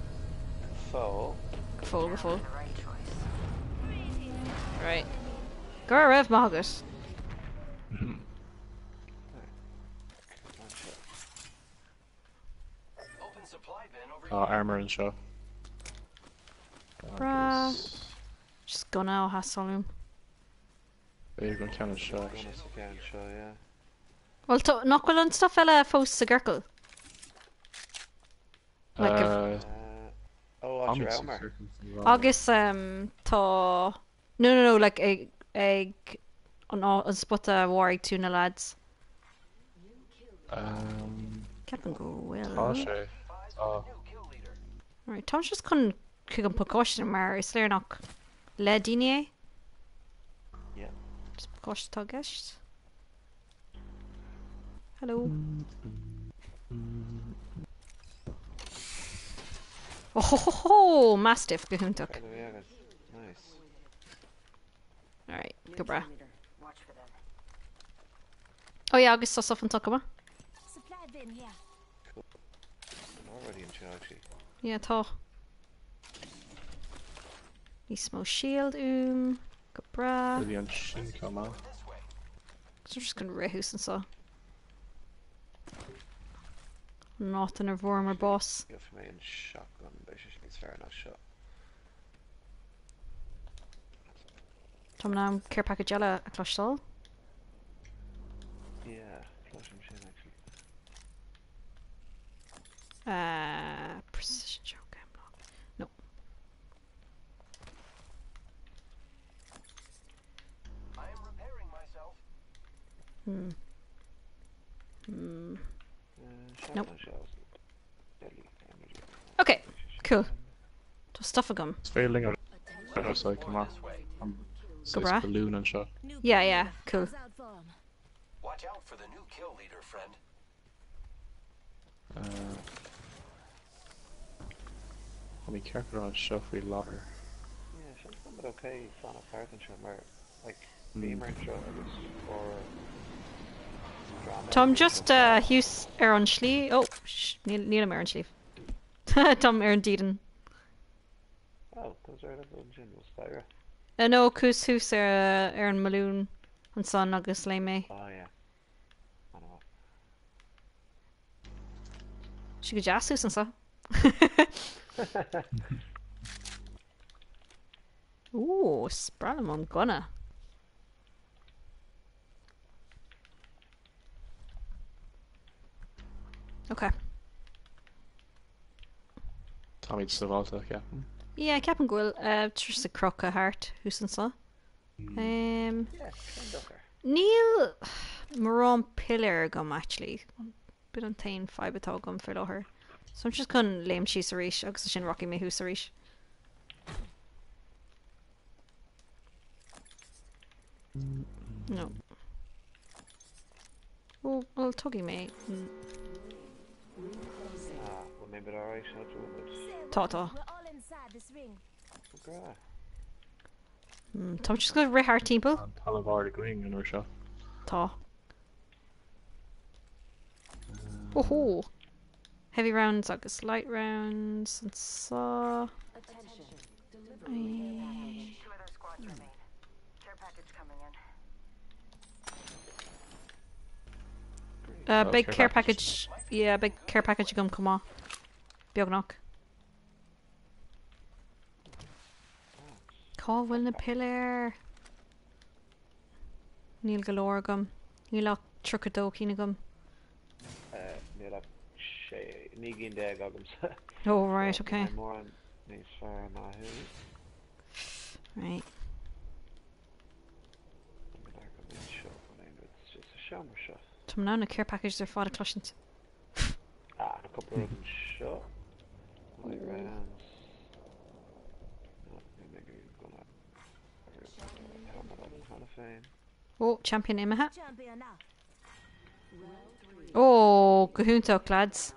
So, Full. The right choice. Right. Go rev magus. Open supply bin over Oh, armor and show. Bra. Just go now, Hassalum. You're going to count show. gonna again show, yeah. Well, knock well on stuff fella fos sa girkle. Like Oh, watch your armor. Agus tá no like ag an spot a warig tú na lads. Ceapan go Tá well. sé. Oh, Right, Tom's just couldn't kick an precaution mar is léir nach le daine. Yeah. Just precaution tá gist. Hello. Oh, mastiff gohuntuk. By the way, Agus. Nice. Alright, New go bra. kill leader. Watch for them. Oh yeah, Agus tá stuff an tuckama. Supply bin here. I'm already in charge. Yeah, tá. Ní smó shield go bra. really on shin come out. So I'm just gonna rehus and so. Not in a former boss. Go for me in shotgun, but it's fair enough shot. Tom now care package ela a cloistall. Yeah, flush machine actually. Precision choke block. No. I am repairing myself. Shotgun Nope. shells. Deadly energy. Okay, cool. To stuff a gum. It's failing or so come on. So bra. it's balloon and shot. Yeah, cool. Out form. Watch out for the new kill leader, friend. I'll be careful on Shuffy Locker. Yeah, she's somewhat okay fan of partnership, like Beamer and show Agus or drama. Tom just Hughes Aaron Schlee. Oh, Neil Aaron Schlee. Tom Aaron Deeden. Oh, those are the general Spyra. No, Cus Hughes Aaron Maloon and son Agus Leme. Oh yeah. I know. She could just Hughes and so. Ooh, Spralamon Gunna. Okay. Tommy just about to Captain. Yeah, Captain Gwyl, just a croc a heart, who's and so. Yeah, Ken Ducker. Neil Maron Pillar gum actually. Bit on tain fibre gum for her. So I'm just gonna lame she Sarish, agus sin rocky me who Sarish. No. Well, tuggy me. Well maybe alright, I'll do it. Tá. We're all inside this ring. Okay. Tom just go ri heart temple. And Talavar the Green in our shot. Tá. Oh. Heavy rounds, agus light rounds, and saw. Attention. Delivery. 2 other squads remain. Care package coming in. Big care care package. package. Yeah, big care package come on. Biognok. Call will na pillar. Neil galore gum. Neil trucado kina gum. Neil up Nigin Dag Ogums. Oh right, okay. More on these far Mahu. Right. It's just a shower shot. Tá ná na care package ar fád a cloisiint. Ah, a couple of them shot. Light rounds. Oh, maybe we're gonna helmet up kind of thing. Oh, champion imethe. Champion now. Oh, gohúntaach, lads.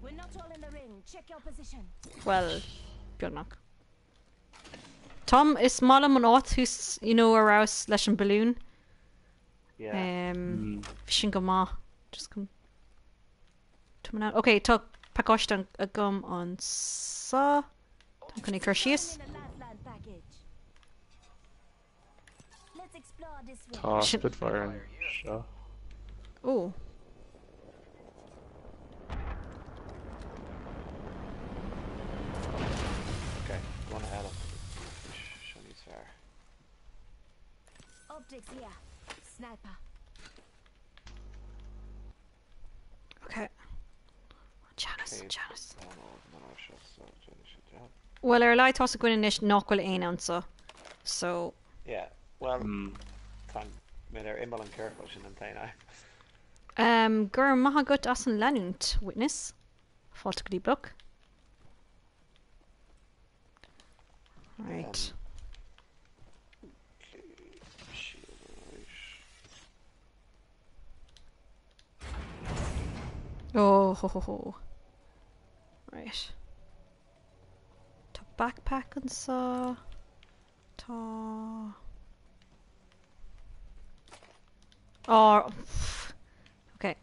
We're not all in the ring. Check your position. Well, beagnach. Tom is málam an áit who's, you know, arás leis an balloon. Yeah. Sin go má. Just come. Okay, tá packástan a gum an sa. Tá chun cur síos. In a lifeline package. Let's explore this way. Tá Spitfire and shot. Oh. Okay, one ahead of Shawnee's fair. Optics here. Sniper. Okay. Janice. Oh no, no shots, so Jenny should have. Well, ar lai tá a gine inis nachhfuil aon ansa. So, Yeah, well, thank me there, Imbal and Careful, Shin and Taina. gur maithe gut as an leanúnt, witness. Fáilte go dtí BLOC. Right. Oh, ho, ho, ho. Right. Tá backpack an sa. Tá... Oh. Okay.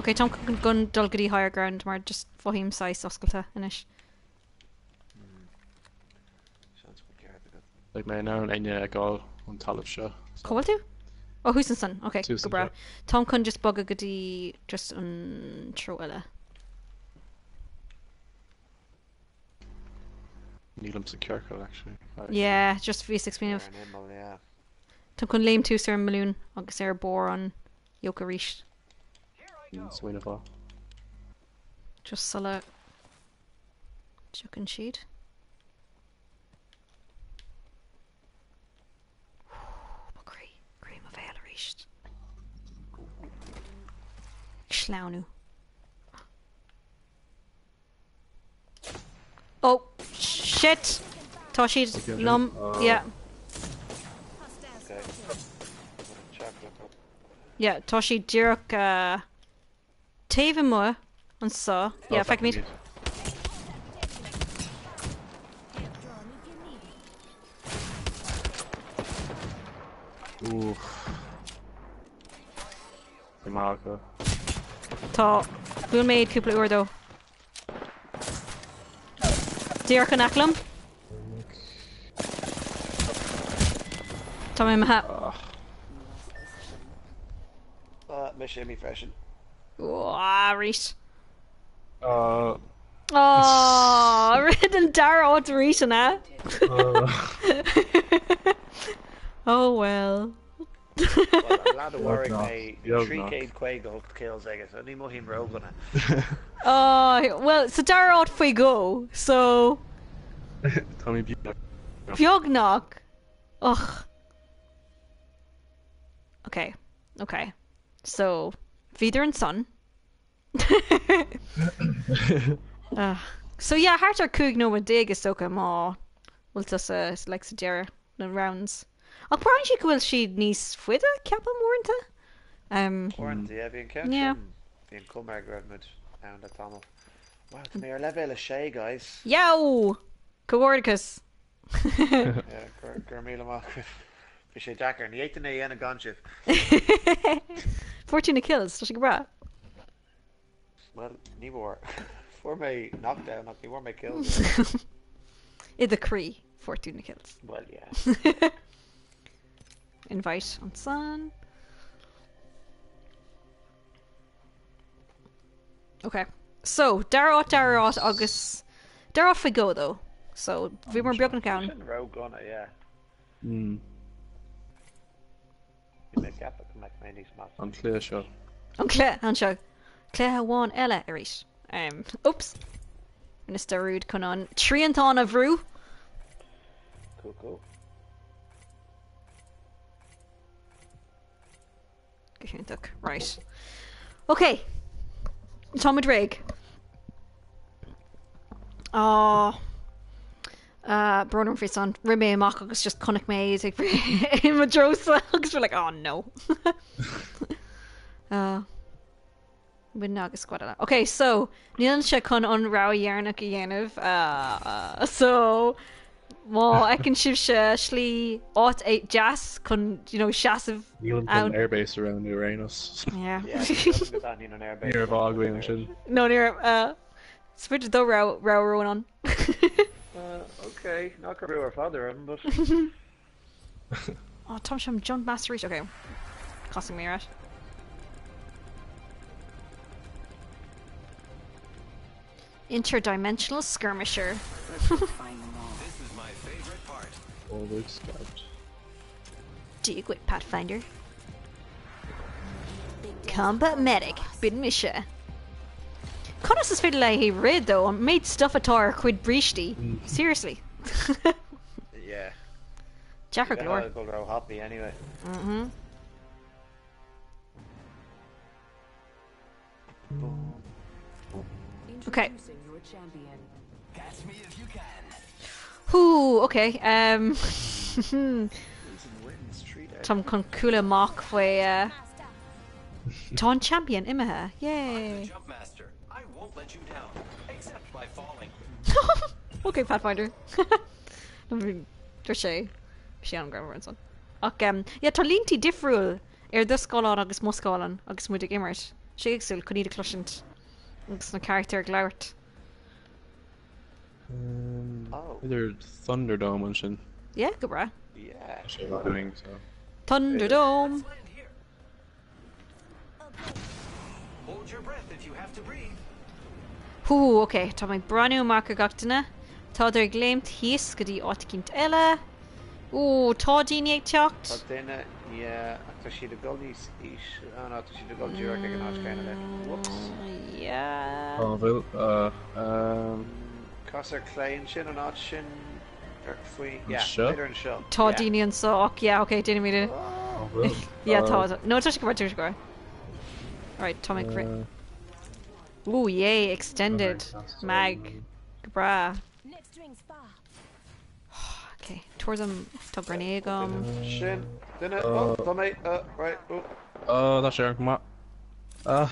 Okay, Tom gun dul go dtí higher ground mar just fóhím sais oscailta inis. Sounds good, yeah, good. Like my now and yeah, gáil an talamh seo. Cóil tú? Oh, who's an son? Okay, Susan, go bra. yeah. Tom can just bug a goodie just on tro eile. Nílam sa cearcail actually. Yeah, just V6 Yeah, of and Imbal, yeah. Tom can lame tú ar an balloon agus ar bór an yoga ríist. Swing of all. Just sulla chucking sheet. Cream of ale ríist. Sláánú. Oh shit! Tá siad lum. Yeah. Okay. Chocolate cup. Yeah, tá siad díreach taobh mu an sa. Yeah, feicc míad. Ooh. Marco. Tá bhfuil méid cúpla uair dó. Díreach an aclam. Tá mé maithe. My shimmy fashion. Ríis. Uh, Rid an dara áit ríis an á. Oh well. Well, I'm glad to worry knock. me. Yog 3K Quago kills, I guess. I need more him rogue on it. Well, so dara áit faoi go, so... Tommy B. Bheagnach. Ugh. Okay. So, Feather and Son. So yeah, Hart ar cúig nó a dig is socha má. Bhfuil tas like sa dear na rounds. Ach prainn si bhfuil siad níos fuide ceappa móranta. Warranty, yeah, being kept. Yeah. Being come back Redmond and the tunnel. Wow, come here, level a shay, guys. Yow! Cogordicus. Yeah, Gurmila Mark. Fishy Jacker, and the 8 and a and a gunship. 14 kills, tá si go bra. Well, ní more. For my knockdown, not more my kills. I the Cree, 14 kills. Well, yeah. Invite on Sun. Okay. So, Dara agus Dara fi go though. So, bhí mar beag an count. Rogue on it, yeah. Hmm. You make up at the McMahon's mass. An clear seo. An Claire, an seo. Claire bháin eile arís. Oops. Mr. Rude chun an tríantán a bhrú. Cool. Gahuntuk. Right. Okay. Tom Drake. Oh. Brunner fits on Rime Mach agus just Connick Maze in Madrosa agus we're like, oh no. Win agus squad. Okay, so Níl se chun an rá dhearnach a dhéanamh. So má ecinn sib se slí áit é jazz chun, you know, seasamh Níl an airbase around Uranus. Yeah. Níor bhag bhíon sin. No, near spit do row on. Okay, not gonna be our father, but. Oh, Tom Sham jump master reach. Okay, costing me right. Interdimensional skirmisher. Find them all. This is my favorite part. Forward scout. Dig with Pathfinder. Combat medic. Bid Misha. Conas is fit like he read though and made stuff at our quid breachty. Seriously. Yeah. Jacker Glore. Go row happy anyway. Mm-hmm. Okay. Introducing your champion. Catch me if you can. Whoo, okay. Tom con cooler mock way Ton champion imaha. Yay. Jump master. I won't let you down, except by falling. Okay, Pathfinder. Dúir sé an grammar an son. Ach, yeah, tá líntaí difriúil do scáilán agus mó scáilán agus muidig immert. Sé agsúil chun iad a cloisint agus na character glairt. Either Thunderdome and sin. Yeah, go bra. Yeah. Actually, not doing so. Thunderdome. Land here. Hold your breath if you have to breathe. Hú, okay, tá mé braniú marca gachtainna. Tá idir gléimt híos go dtí áitcint eile. Tá daoine ag teacht. But then, yeah, after she the goalies ish. Oh no, after she the goal Jurek again, kind of then. Whoops. Yeah. Oh, well, Cosser Klein, Shin and Not Shin. Yeah, Sure. later in show. Tá daoine an soach. Yeah, okay, daoine míide. oh, well. Yeah, tá. No, tá go go. Alright, tá mé crit. Yay, extended. Mag. Bra. Next ring's far. Okay, towards him. Tá grenade Shin. Then it. Oh, Tommy. Right. Oh. Oh, that's your come on. I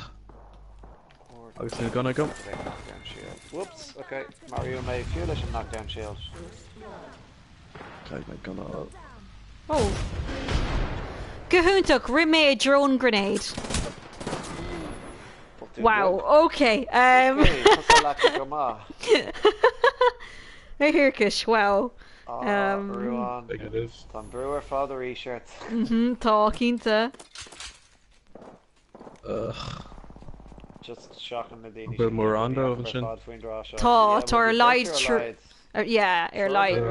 was gonna go. Knockdown shield. Whoops. Okay. Mario May Fuelish and knockdown shield. Okay, my gun up. Oh. Gahuntuk, remade drone grenade. Wow, okay. Hirkish, wow. Ruan. Negative. Tom Brewer father e-shirt. Tá cínta. Just shocking the Danish. Bit more Rondo and shit. Tá ar lied true. Yeah, ar lied.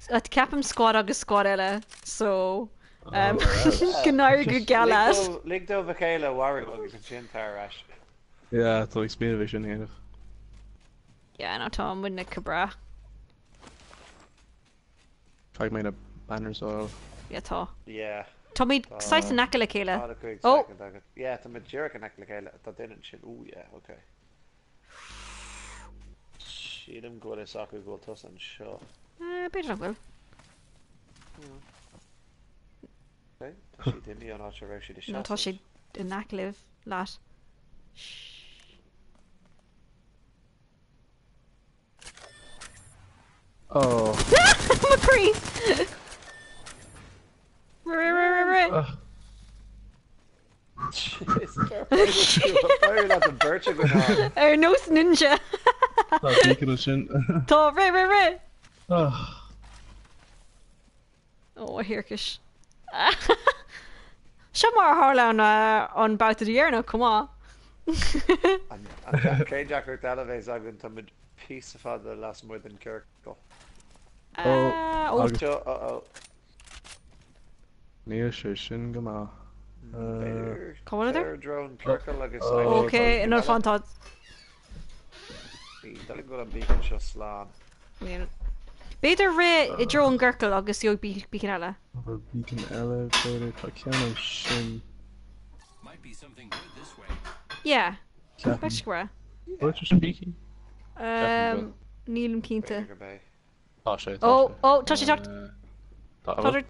At Capam squad agus squad eile, so Gnair go galas. Ligdo Vakela Warrior agus an sin rash. Yeah, it's like speed vision kind of. Yeah, no Tom wouldn't it cabra. Try made a banner so. Yeah, tá. Yeah. Tommy size na nakala kela. Oh. Yeah, the Majerica Nakala that didn't shit. Oh yeah, okay. She didn't go to soccer goal to us and show. Bit of well. Okay. She didn't be on our show she the No, shot. tá sé in nakliv lát. Oh. McCree. Right. Fire like the birch going on. No ninja. That's taking a shin. Tá right. Oh. Oh, hirkish. Show more Harlan on bout of the year now, come on. And K Jacker Delaves I've been to a piece of the last more than Kirk. Oh. Níl sé sin go má. Come on there. Drone Kirk like a Okay, another fun thought. Don't go on beacon just slam. Beidir ré I drone Gurkle agus yo beacon eile. Beacon elevator tá ceann sin. Might be something good this way. Yeah. Captain. Back square. What's your speaking? Neil Quinta. Vinegar Bay. Oh shit. Oh, touch it, touch. Touch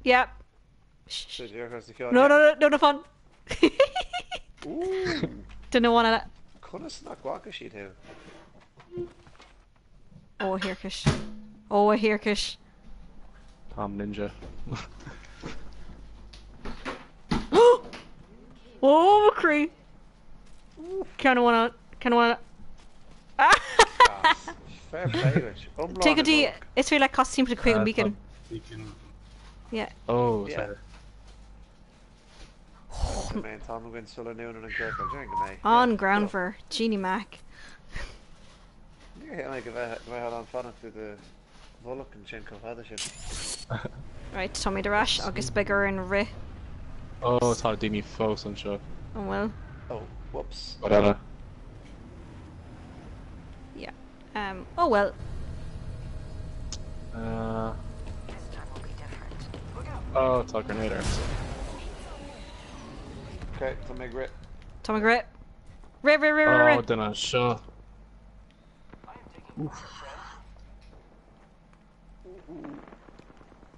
Yeah. So you're across the field. No fun. Ooh. Don't know one of that. Couldn't snack waka sheet here. Oh, a hairkish. Oh, a hairkish. Tom Ninja. Oh, McCree. Kinda wanna. Fair play, Rich. Take a D. It's really like costume for the Queen Beacon. Yeah. Oh, Yeah. The main Tom McGuinn, Sulla Noonan and Kirk. I'm doing Gunnai. On ground for Jeannie Mac. Yeah, like if I had on fun to the Volok and Chin Cohadishin. Right, Tommy the Rash, August Bigger and Ray. Oh, it's hard Dini Fos on show. Oh well. Oh, whoops. Whatever. Yeah. Oh well. This time will be different. Oh, it's a Grenadier. Okay, Tommy Grit. Tommy Gray. Ray. Oh, then I show.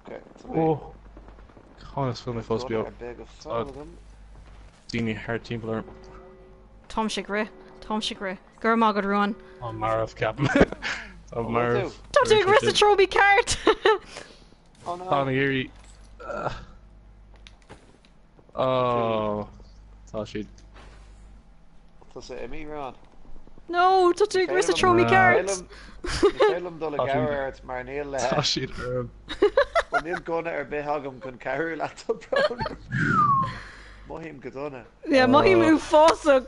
Okay, Tommy. Oh. How is film supposed to be Gunnar, up? a big of four of them. Dini hard team player. Tom Shigray. Gurmagod Ruan. Oh, Marv Captain. Oh, Marv. Don't take a risk to throw me card! Oh no. Tommy Erie. Oh. Thought she'd. Does it me, Ron? No, don't take a risk to throw me cards! Salem Dulagawer, it's Marneil. Thought she'd heard. When Neil Gunnar Behagum can carry laptop bro. Mohim Gadona. Yeah, Mohim Ufosa.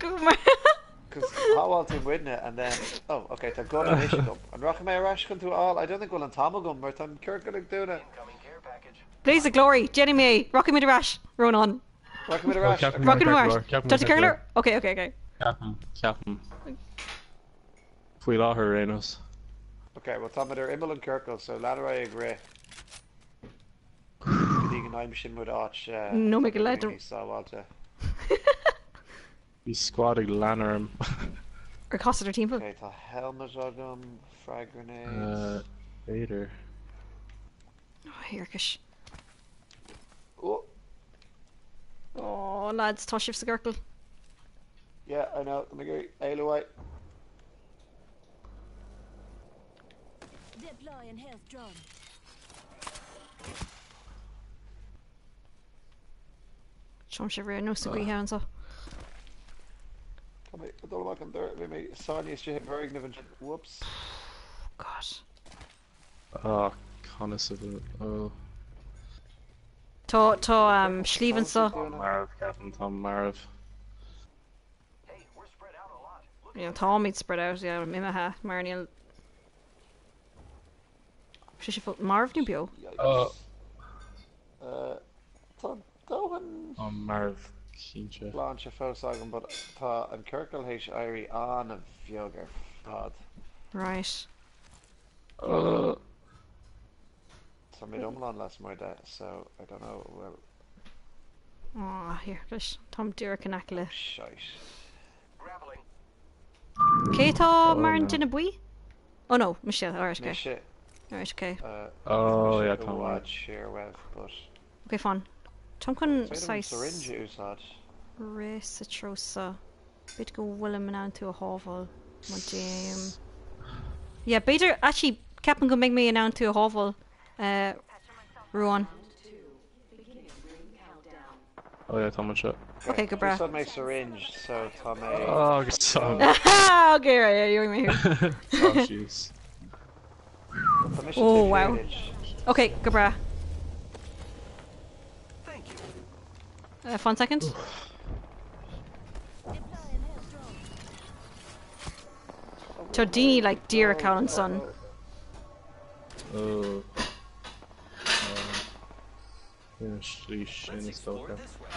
Because how all team win it and then okay, to Gunnar Michigan. And Rockamay Rashkan to all. I don't think we'll Tomagum or Tom Kirkland doing it. Incoming care package. Blaze of Glory, Jenny May, Rocky Mid Rash, Run on. Rockamay Rash. Captain. Rocky Mid Captain Rash. Captain Touch Captain Curler? Okay. Captain. Fui lá her Reynolds. Okay, well Tom are Immel and Kirkle, so Laterai agree. Vegan I'm machine with Arch. No make a letter. So Walter. He's squatting Lanarm. Or cost of their team. Okay, to helmet Ogum, frag grenades. Vader. Oh, Hirkish. Oh, Oh, lads, Toshif Sagurkle. yeah, I know. Let me go. Aloy. Deploy and health drone. Sean Shiver, no Sagui hands up. Come here, I don't know what I can do. Let me. Sonya Shit Bergniven. Whoops. God. Oh, Connoisseur. Oh. Schleven so. Marv, Captain Tom Marv. Hey, we're spread out a lot. Look, Yeah, Tom meets spread out, yeah, Mimaha, Marniel. Marv Nubio. Oh. Tá Dohan. Oh, Marv Kincha. Blanche Fosagum, but Tá and Kirkle H. Irie on of Yoga Pod. Right. So made Umlan last my day, so I don't know. Well, Oh, here, gosh. Tom Derek and Akla. shite. grappling. Kato no. Martin Dinabui? Oh no, Michelle, alright, okay. Shit. Alright, okay. Oh, yeah, Tom Tom Marv. Watch here, well, but. Okay, fun. Tom can Syringe size. Usad. Race Atrosa. Bit go Willem and on to a hovel. Madame. Yeah, better actually Captain could make me an on to a hovel. Ruan. Oh, yeah, Tom and shit. Okay, good bra. Usad my syringe, so Tom a. Oh, good song. Okay, right, yeah, you're me here. Oh, jeez. Oh, wow. Okay, good bra. Thank you. 1 second. Deploy and health drone. Todini like dear Colin son. Oh. Yeah, sheesh, in Let's the explore stalker. this way.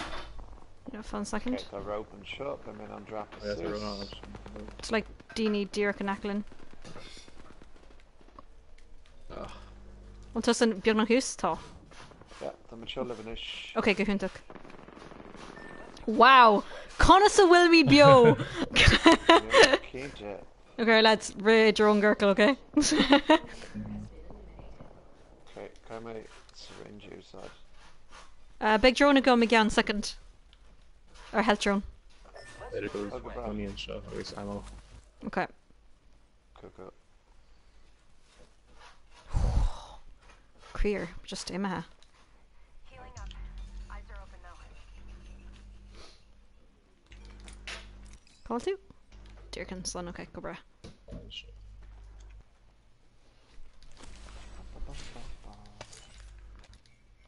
Yeah, 1 second. Okay, the rope and shut, I'm in on drop Oh, yeah, they're on. assist. It's like Dini dear Canaclin. Ah. Want tussen Björn hus ta. Yeah, the mature living ish. Okay, good huntuk. Wow. Connoisseur will be bio. Can't you? Okay, lads, raid your own Gurkle, okay? Okay, can I syringe you side? Big drone go again second. Or health drone. There goes Okay, bro. onion shell, or it's ammo. Okay. Cool. Queer, just Imaha. Healing up. Eyes are open now. Call two. Dearkin, son, okay, go bra.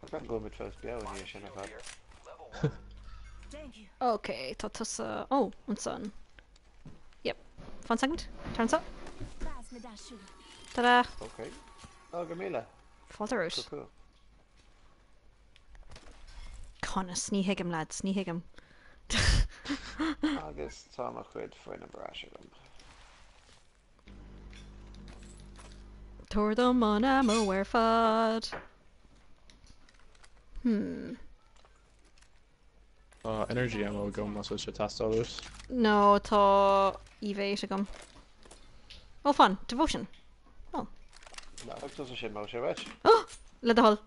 I can't go mid first BO in here, shouldn't I? Thank you. Okay, Tatus, oh, one son. Yep. 1 second. Turns up. Pass me that sugar. Ta-da. Okay. Oh, Gamila. Falter out. Cool. Conna, sneehig him, lad, sneehig him. Agus Tom a chuid foin na brasha gom. Tor them on ammo where fad. Energy ammo go must switch to test all this. No, tá Eve to come. Oh, fun. Devotion. Oh. No, it doesn't shit motion, right? Oh! Let the hull.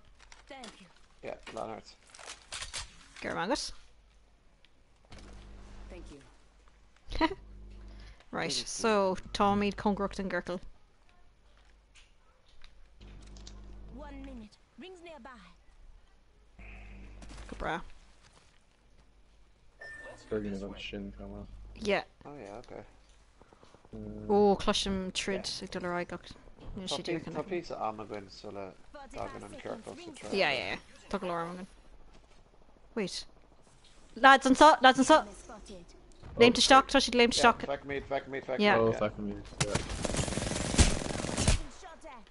Thank you. Yeah, Leonard. Garamagus. Thank you. Right, so Tommy Congruct and Gurkle. 1 minute. Rings nearby. Go bra. Bergen of shin come on. Yeah. Oh yeah, okay. Oh, Clusham Trid, Dullar Igok. Tá piece of Armagon sulla dagan an Kirkle sa tra. Yeah. Tug Laura. Wait. Lads on saw, Spotted. Lame to stock, touch it, lame to Yeah, stock. Fact meat. Yeah. Oh, fuck me. Yeah. Shot at.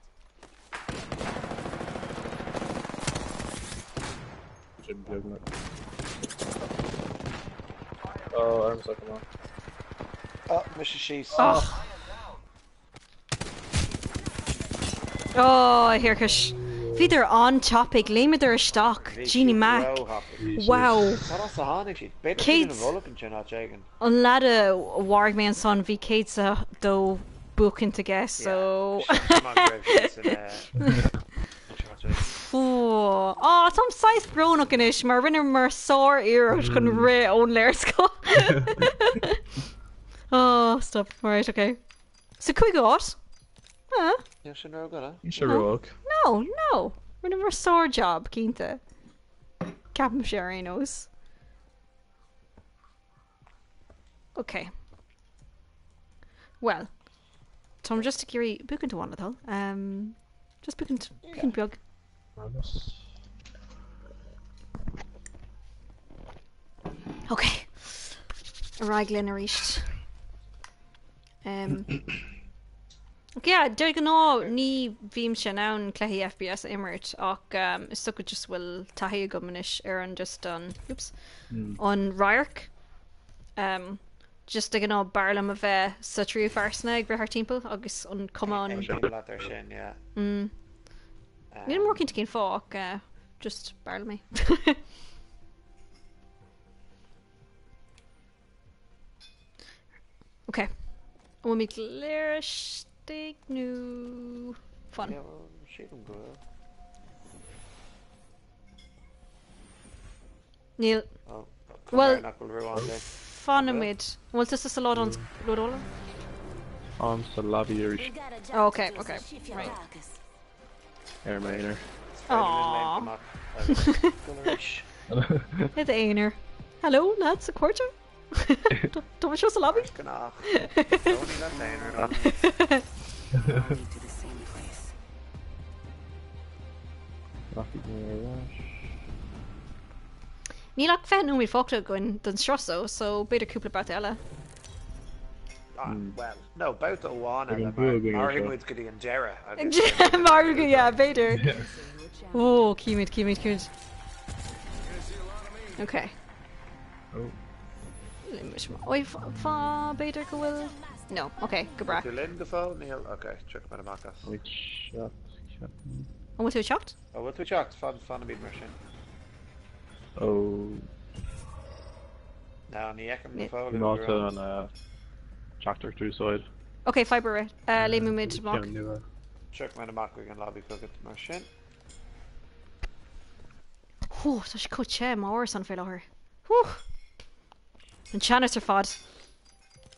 Jim Bugnet. Oh, arms like come on. Oh, Mrs. Shees. Oh. Oh, I hear Kush. Either on topic, lame with their stock. Jeannie Mac. Wow. What else a hánig sheet? Better Kate's- than a roll up and not jagging. An lada Wargman son V Kate's though booking to guess, so Come on, Grave Sheets and oh, some size grown up in ish, mar rinner mar sore ear can re own layers go. Oh, stop. Alright, okay. So can we go out? Huh? Yeah, should know good, huh? You should walk. No. Rinner mar sore job, Keenta. Captain Sherry knows. Okay. Well, Tom just to carry booking to one of them. Just booking to bug. Okay. Raglan reached. Okay, yeah, they're gonna ní bhím se nán cléthaí FPS immert ach is sucha just bhfuil taithí gomanish an just on on Ryark. Just gonna barlam a bheith sa trí farsna ag bhar timp agus an cumán. There, Shane, yeah. Ní mór cinnta cinn fá ach just barlam me. Okay. When we clear steak new fun. Yeah, well, she can go. Neil, Oh, well, fun mid. Well, this is a lot on Lodola. Arms to lobby or We got a job Oh, okay, to do, okay, so shift your right. focus. air miner. Aww. It's Ainer. Hello, lads, a quarter? Don't show us a lobby? Going to the same place. Nílach fan we focta going dun strosso, so better couple about Ella. Well, no, both the one They're and gonna do it, the gonna Marvin show. with Goody and Jera. Margo, yeah, better. Oh, keep it. Okay. Oh. Oi, fa better go will. No, okay, go back. To Lynn Defoe, Neil. Okay, check my Marcus. Which shot? Oh, what's your shocked? Oh, what we checked? Fun a bit machine. Oh. Now, ní eicem na Yeah. fóla You know, an tractor through side. Okay, fibre. Lay me mid block. Chuck me amach ag an lobby cogat mar sin. Whew, tá sé coché má áras an fé láthir. Whew. An seannas ar fad.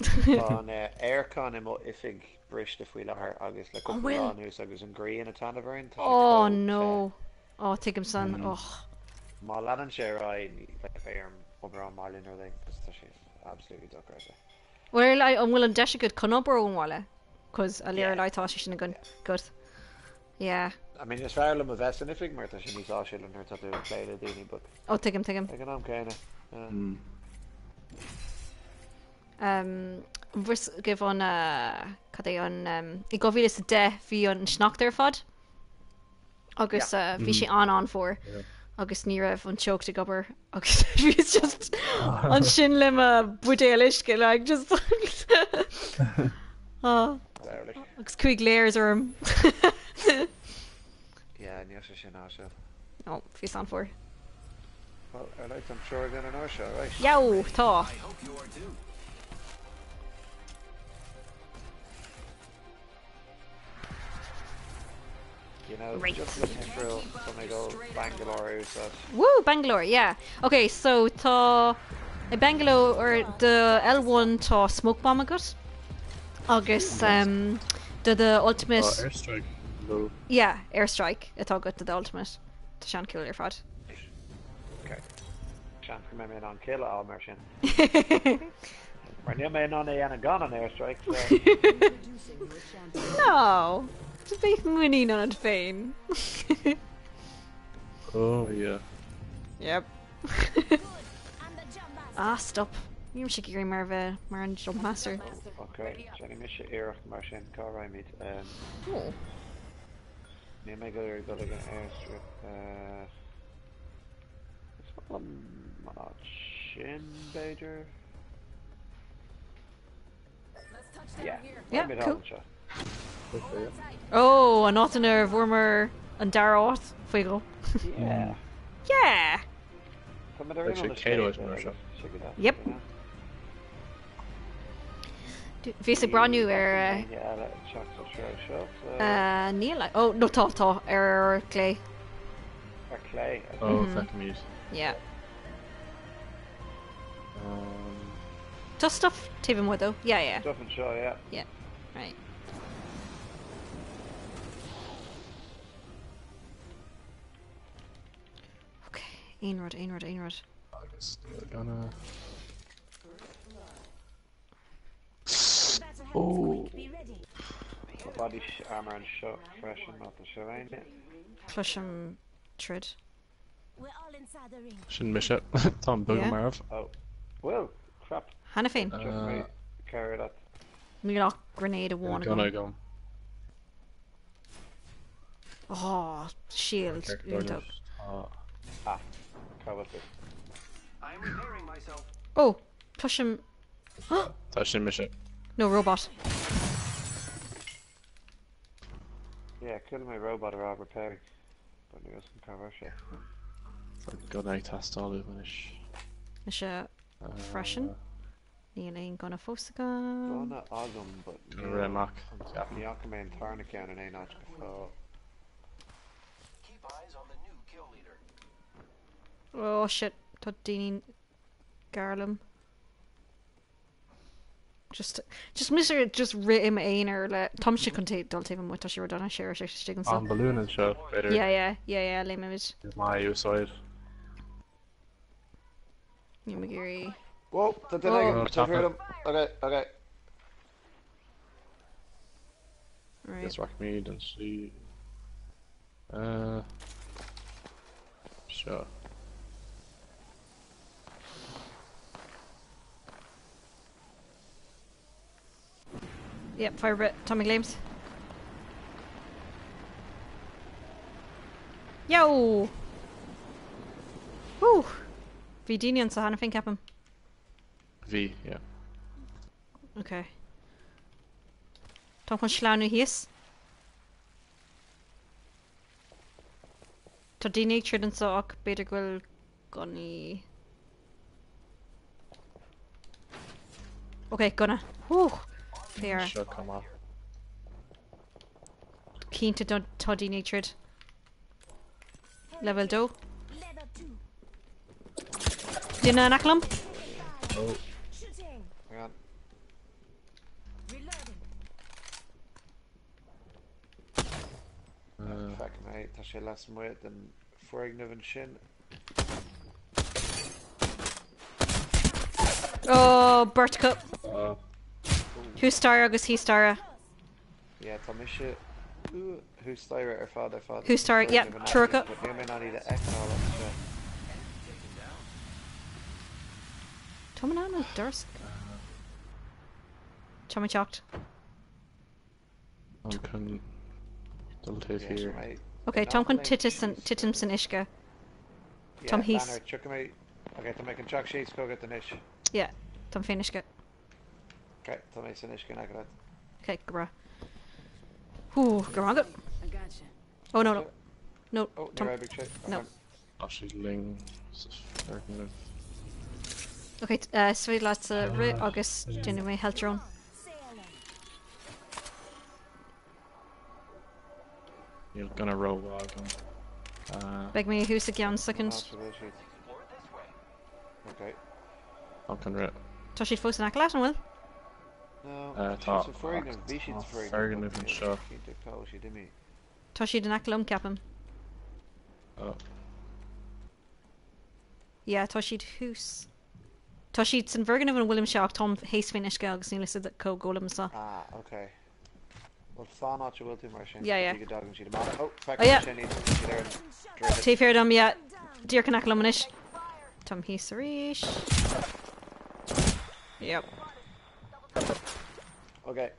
Tá aircon im ifig brist if we lethir agus le Oh, cúpla well. lánús agus an grí in a tanhain. Oh no. Oh, take him son. Oh. Má lean sé rá le féarm obrá marlin or thing, because tá sé absolutely duck. Well, I will an deise good con obair ón wala. Cos a léir Yeah. leitá sé sin gun. Good. Yeah. I mean, it's fair lim a vest and ifig mar tá sin níos áisiil an tá tú play le daoine, but Oh, take him. ag an am céine. Bhris give on cad é an I go bhí is a de hí an snacht ar fad. Agus bhí sé an for. Agus ní raibh an choke to gobar. Agus bhí's just an sin lim a budéalisce, like just oh. Barely. Agus cuig léirs orm. Yeah, níos sé sin áisiil. Oh, bhí's an for. Well, I'm sure again an áisiil, right? Yow, tá. I hope you are too. You know, Right. just looking through something go Bangalore out that. Woo, Bangalore, yeah. Okay, so tá i Bangalore or the L1 tá smoke bomb agat. Agus the ultimate Airstrike. Low. yeah, airstrike atá agat the ultimate. Tá sean kill ar fad. Okay. Chance for me on kill all mar sin. Mar ní mé on a gun on airstrike. So. No. Just be winning on it féin. Oh, yeah. Yep. And the jump master. Stop. Níor sé gurí mar bheith mar an jump master. Okay. Jenny miss your ear mar sin car I meet. Oh. Ní mé go go an airstrip. It's one shin Bader. Let's touch down Yeah. here. Yeah, Mid cool. shot. Oh, an átain ar bhórmar an darát faoi go. Yeah. Yeah. Come there Actually, on the Kato stage, is more shot. check it out, Yep. you know. Bhís a brandú ar Yeah, that shot's a shot. níl. Oh, no tá ar clé. Or clay. Oh, fuck me. Yeah. Um, Tá stuff taobh mu though. Yeah. Stuff and show, yeah. Yeah. Right. Okay. Einrod. gonna. Oh. Be ready. The body armor and shot fresh and not the show, ain't it? Plush trid. We're all inside the ring. Shouldn't miss it. Tom Bugger Yeah. Marv. Oh. Well, crap. Hanna féin. Just me carry that. Níl grenade a bháin Gonna go. go. Oh, shield. Úntach. Cover this. I'm repairing myself. Oh, plush That shouldn't miss it. No, robot. Yeah, kill my robot or I'll repair. But I can cover shit. Good night, test all of finish. Is sé freshen? Níl aon gonna fósaga. Gonna agam, but Gonna remark. the Aquaman turn again and ain't not so. Keep eyes on the new kill leader. Oh shit, tá daoine garlam. Just Mr. just rit him ain or le Tom she can take don't even what she were done share sticking On stuff. balloon and show. Better. Yeah, lay me image. My U side. You McGeary. Whoa, the Oh. delay. Top Heard it. him. Okay. Right. Let's rock me and see. Sure. Yep, fire bit. Tommy Glames. Yo! Woo! Bhí daoine an sa hana fin capam. V, yeah. Okay. Tá chun sláánú híos. Tá daoine ag tríd an soach beidir gohfuil gunnaí. Okay, gonna. Whew. There. Should come off. Keen to toddy natured. Level do. Level 2. Dinner Naklam? Oh. Shooting. Hang on. Reloading. Fuck mate, tá sé las muid an foignamh an sin. Oh, Bert Cup. Uh, Who's star agus he star? Yeah, tá mi sé who's styre ar fad. Who's star? Yeah, Turka. But nu mé ní de eicnáil an sin. Tomanana Dursk. Tommy chocked. I can double take Yes, here. mate. Okay, Tom can Titimson Ishka. Tom Heath. Banner, chuck me. Okay, tá making chuck sheets, go get the niche. Yeah, Tom Finishka. Okay, tá mé san ishka nagrad. Okay, Gra. Ooh, Garanga. I gotcha. Oh no. No, Oh, Tom. you're right, big check. No. Actually, Ling. Okay, sweet lots ri agus dinner me health drone. Sailing. You're gonna roll log. Beg me who's again second. Okay. I can rip. Toshi fos an aklat an will. No, tá- she's a foignamh, bhí siad tá foignamh. foignamh an seo. Cínte cá si dimi. Toshi den aklam capim. Oh. Yeah, Toshi who's. Toshi san Vergan of an William Shock Tom Hayes finish agus ní listed that co golem sa. Ah, okay. Well, fá not you will do mar sin. Yeah, yeah. You could dog and she'd mad. Oh, fact, Oh, yeah. she needs to be there and drive it. Tape here dum yeah. Dear can aklam manish. Tom Hayes Rish. Yep. Okay,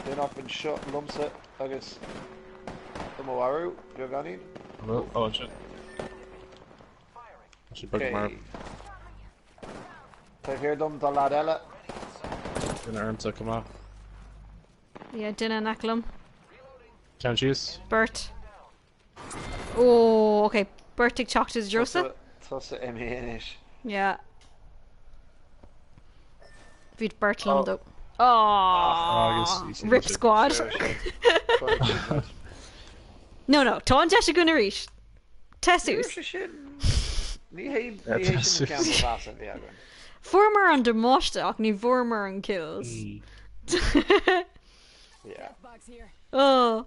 then up and shot lumsa agus Umawaru, you're gone Oh, shit. I should book Marv. Okay. Take here dum the ladella. Gonna earn to come off. Yeah, dinner naklam. Can't use. Bert. Oh, okay. Bert tig chalked his Joseph. Tussa M-A-N-ish. Yeah. Vid Bert Lundo. Oh, Oh, I guess Rip Squad. No, Tom Jasha gonna reach. Tessus. Ní hé Tessus. sin ceann bhasa bhí agan. Former under Moshta, ní former and kills. Yeah. Box here. Oh.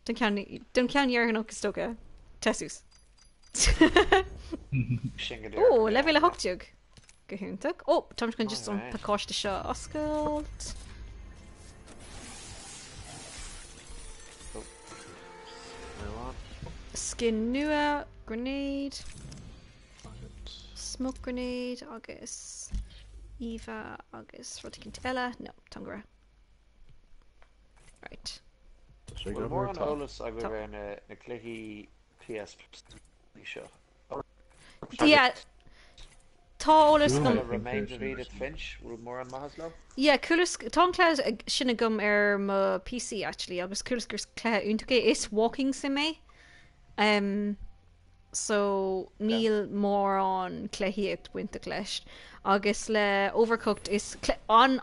Don't count Yergan Okastoka. Tessus. Singadir. Oh, level a hookjug. Gehuntuk. Oh, Tom's going just on Alright. Pakosh the shot. Oscailt. Skin Nua. Grenade. Smoke grenade. Agus. Eva. Agus. Rotikin Ella. No, Tongra. Right. Should I Well, go more for on a top? Olus I go around a clicky PS show. Yeah. Táolalas Ooh. gom. The remains of Edith Finch, will more on Mahaslow. Yeah, coolest Tom Claus sinna gum ma PC actually. Agus coolest gur clá úntaige is walking sim me. So níl mór an cléhiíocht winter clash. Agus le overcooked is on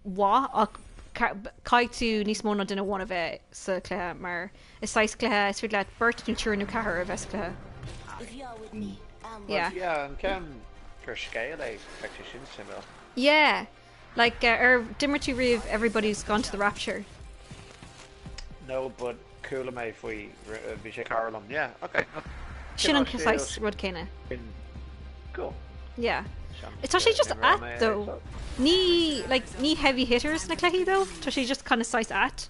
wa ach caiitú níos móna duna bhna bheith sa clé mar is 6 clé is fi le Bert nú túr nú cahar a bheits clé. If you're with me, I'm Yeah. Yeah, and can for scale, actually shouldn't similar. Yeah. Like Dimmerty Reeve, everybody's gone to the rapture. No, but cool am I if we Vishay Carolum. Yeah, okay. Shinnon Casais Rud Kena. Cool. Yeah. It's actually just at though. Ní heavy hitters na clehi though. So she just kind of size at.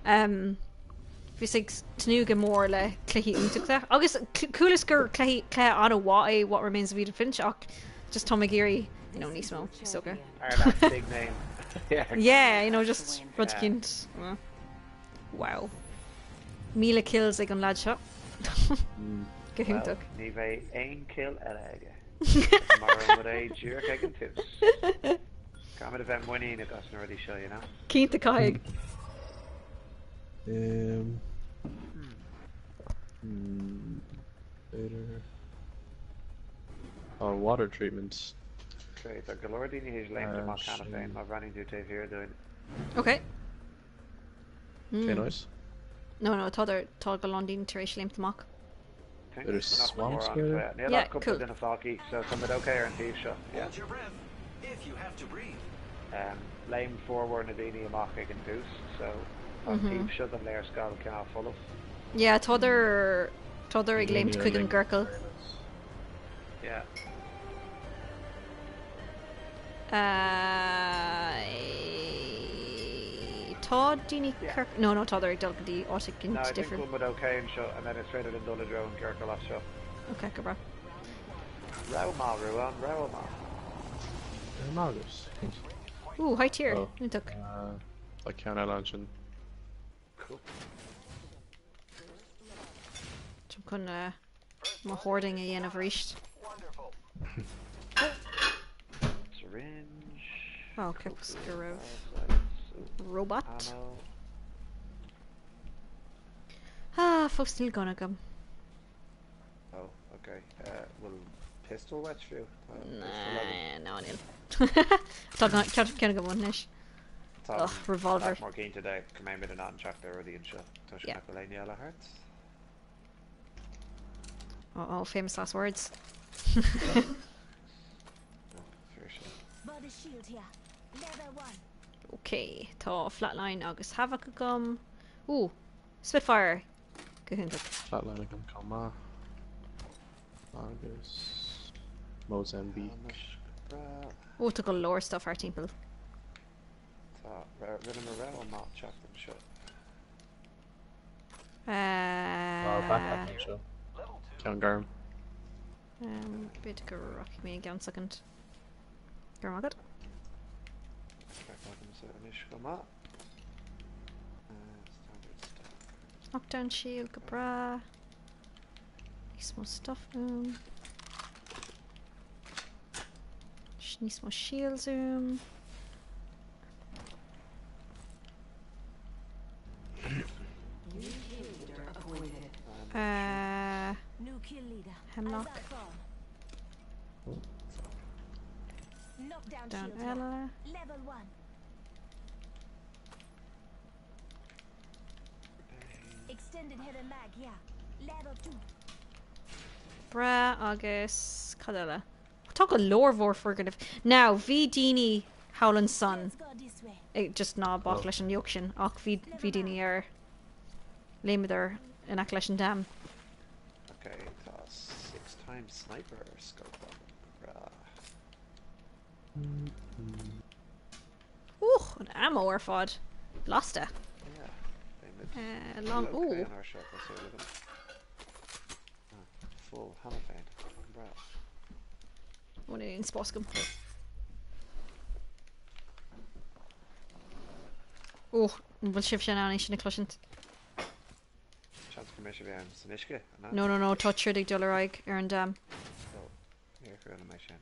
Fys like tnuga more le clehi untukta. August coolest gur clehi on a what remains of Edith Finch. Just Tom McGeary, you know, Nismo. It's okay. Ireland's big name. Yeah. Yeah, you know, just Rudkint. Wow. Mila kills like on lad shot. Gehuntuk. Ní bheith ein kill aige. Mar with a jerk I can tips. Come at event winning it doesn't already show, you know. Keith the Kaig. Later. Oh, water treatments. Okay, the Galordini is lame to my kind of thing. My running do Dave here doing. Okay. Okay, nice. No, tá go London tar éis léim amach. There's swamps here. Yeah, cool. In a flocky, so somebody okay and thief shot. Yeah. Hold your breath if you have to breathe. Lame forward na dini amach ag an dús, so thief shot an lair skull canal full of. Yeah, táidir ag léim chuig an ggurcail. Yeah. Tá daoine Kirk. No, táidir ag dulgadí áit cin No, I think different. one would okay and shot, and then it's straight in Dulladro and Kirkle off shot. Okay, go bra. Rowma, Ruan, Rowma. Magus. Ooh, high tier. Oh. Nuntuk. I can't launch. Cool. Tum chun má hoarding a dhéanamh ríist. Wonderful. Syringe. Oh, ceps go raibh. Robot. Ammo. Fós níl gona gom. Oh, okay. Will pistol wedge for you? No, níl. Tá ceanna go bhanis. Revolver. More keen today. Come in with an on-track there already and shot. Touch Yeah. McElhaney yellow hearts. Oh, famous last words. Oh, fair shit. Body shield here. Level 1. Okay, tá flatline agus havoc a gum. Ooh, Spitfire. Gohunga. Flatline can come out. Agus. Mozambique. Oh, to go lower stuff our temple. Rinne Morel not chuck and shot. Back up, show. Count Garm. Bit go rock me again second. Go on, good. Knockdown shield, Gabra. Nice more stuff zoom. Nice more shield zoom. New kill leader. Hemlock. Knockdown Down shield here. Ella. Level 1. Extended head and mag, yeah. Level 2. Bra agus Cadella. Talk a lore vor forgive. Now V Dini Howland Sun. Let's go this way. Just ná bach leis an Yorkshin. Ach V Dini léimidir in ac leis an dam. Okay, toss 6 times sniper scope on. Ooh, an ammo ar fod. Losta. Yeah. Long. Ooh. Full Hannafan. Bra. One in Sposcom. Ooh, bhfuil sibh sin an sin na cloisiint. Chance commission behind Sinishka. No, tá tridig dollar ar an dam. Oh, here for my shin.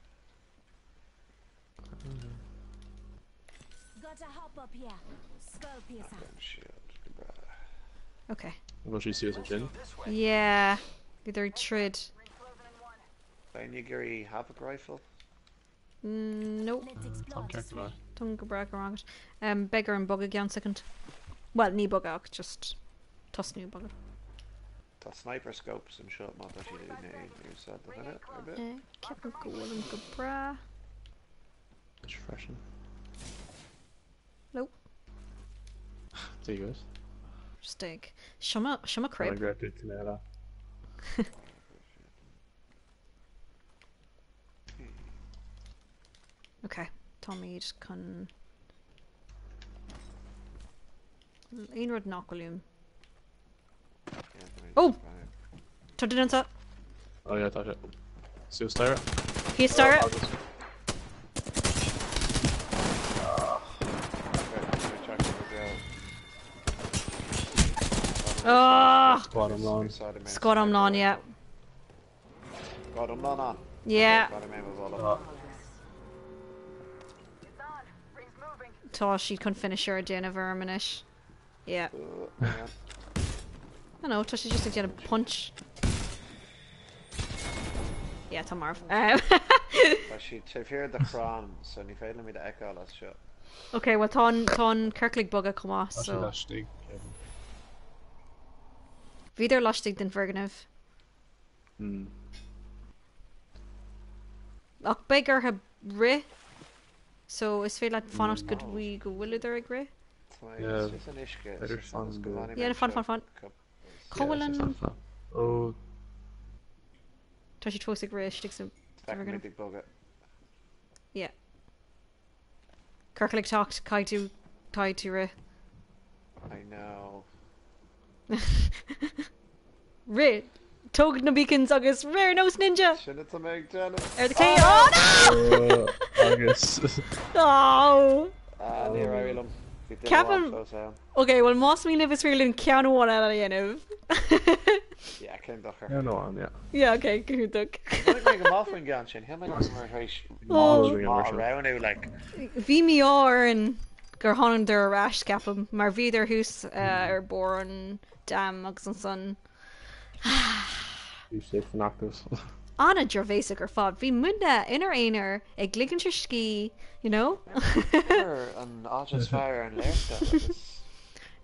Gotta hop up here. Skull piercer. Shield. Bra. Okay. Will she see us again? Yeah. Either trid. Gary Havoc rifle. Nope. Let's explore Okay, this way. Don't go brag around it. Beggar and bug again second. Well, ní bug out, just toss new bug. The sniper scopes and shot mod that you did you said the minute a bit. Keep going, go bra. It's freshen. Nope. There you goes. Just dig. Shama I crib. grabbed it to Nella. Okay. Tommy just can. Einrod Knockvolume. Oh! Turned it into. Oh yeah, touch it. Seal Styra. He start it. Oh! Bottom line. Scott on non, yeah. Got him on. Yeah. Got him in with all of Tá she can finish her down of her minute. Yeah. I know, tá she just get a punch. Yeah, tá Marv. actually, I've heard the cron, so ni failing me the echo last shot. Okay, well tá Kirklig bugga comá, so Lastig. Viidir lastig den Ferganibh. Ach begur ha ri, so is fé le fannacht go bhí go bhfuil idir ag ri? Yeah, It's just an ishke. better It's just fun, an Yeah, fan. Colan, Oh, tá si tfós ag ri stig sa Ferganibh. big bugger. Yeah. Kirklig talked Kaitu ri. I know. Ri. Tog na beacons agus rare nose ninja. Shouldn't have made Janet. Er the K. Oh Agus. no! Oh. Near Ireland. Captain. Okay, well, most me live is really in Keanu one out of the end. Yeah, I came back. Yeah, no one, yeah. Yeah, okay, good duck. I make a muffin ganchin. How many around now, like. Bhí mí áir gur tháinig der rash capam, mar bhíidir hús born dam agus an son. You say Fanactus. Anna Gervais gur fad. Bhí munda inar éonar ag gligan tir ski, you know? An August fire and Lairta.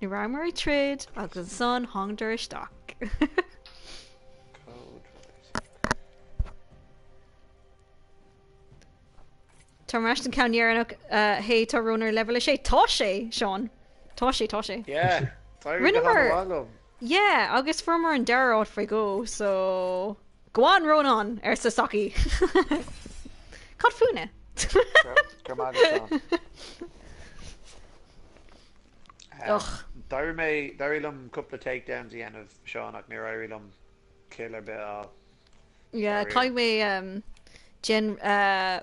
Ní raimar trid agus an son hang der stock. Tá marist an ceannéarnach hé tá runnar level sé tá sé Seán tá sé Yeah. Rinnemer. Yeah, agus formar an deráid fé go, so go on Ronan sa saki. Cad fúna. Darilum couple of takedowns the end of Sean near Irilum killer bit of. Yeah, caiig mé Jen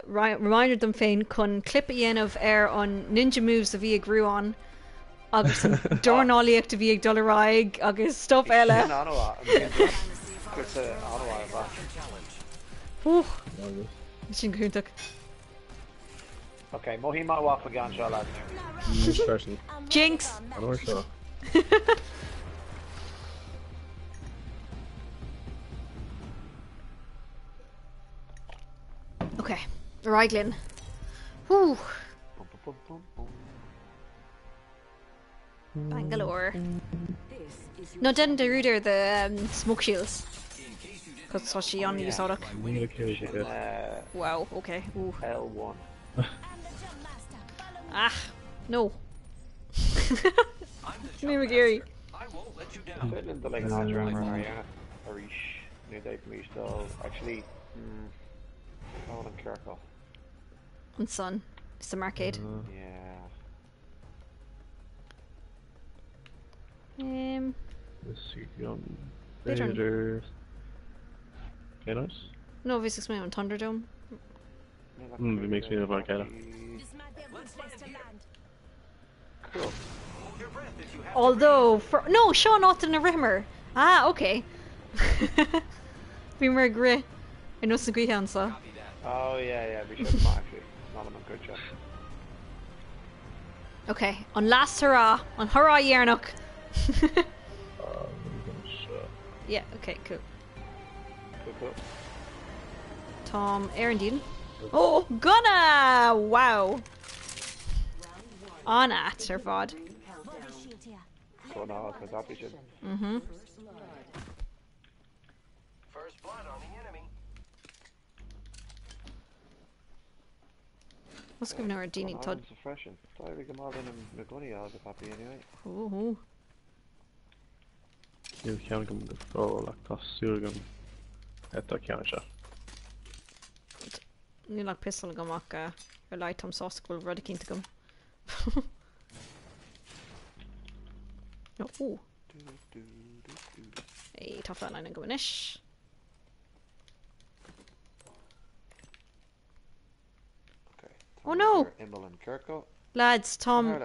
reminder them féin chun clip a dhéanamh an ninja moves a bhí ag grú an agus an dornáíocht a bhí ag doraig agus stop eile. Sin cúntaach. Okay, Mohí má walk a gan lad. Jinx. Okay, Reiglin. Whew. Bangalore. No, didn't the Ruder the smoke shields? Because was she on you saw that? Wow. Okay. Ooh. L1. Ah, no. Never Gary. Actually, Colin Kirkhoff. And son, it's the arcade. Let's see, young Later. Vader. Nice. No, this is my own Thunderdome. It makes me look like Ada. Cool. Although, no, Sean Otton a Rimmer. Ah, okay. Rimmer Gray. I know some great answer. Oh yeah, we should actually. Not a good job. Okay, on last hurrah, on hurrah Yarnock. Yeah, okay, cool. Cool. Tom Arendine. Oh, Gunna! Wow. On at her vod. Mm-hmm. First blood on the enemy. What's giving her a Dini Todd? Suppression. Sorry, we come out in the gunny out of the puppy anyway. Oh. You can't come to throw like toss surgan. Etta can't. You like pistol go mock a light Tom sauce will ruddy keen to come. Oh. Hey, tough that line and going ish. Okay. Oh no! Imbal and Kirko. Lads, Tom.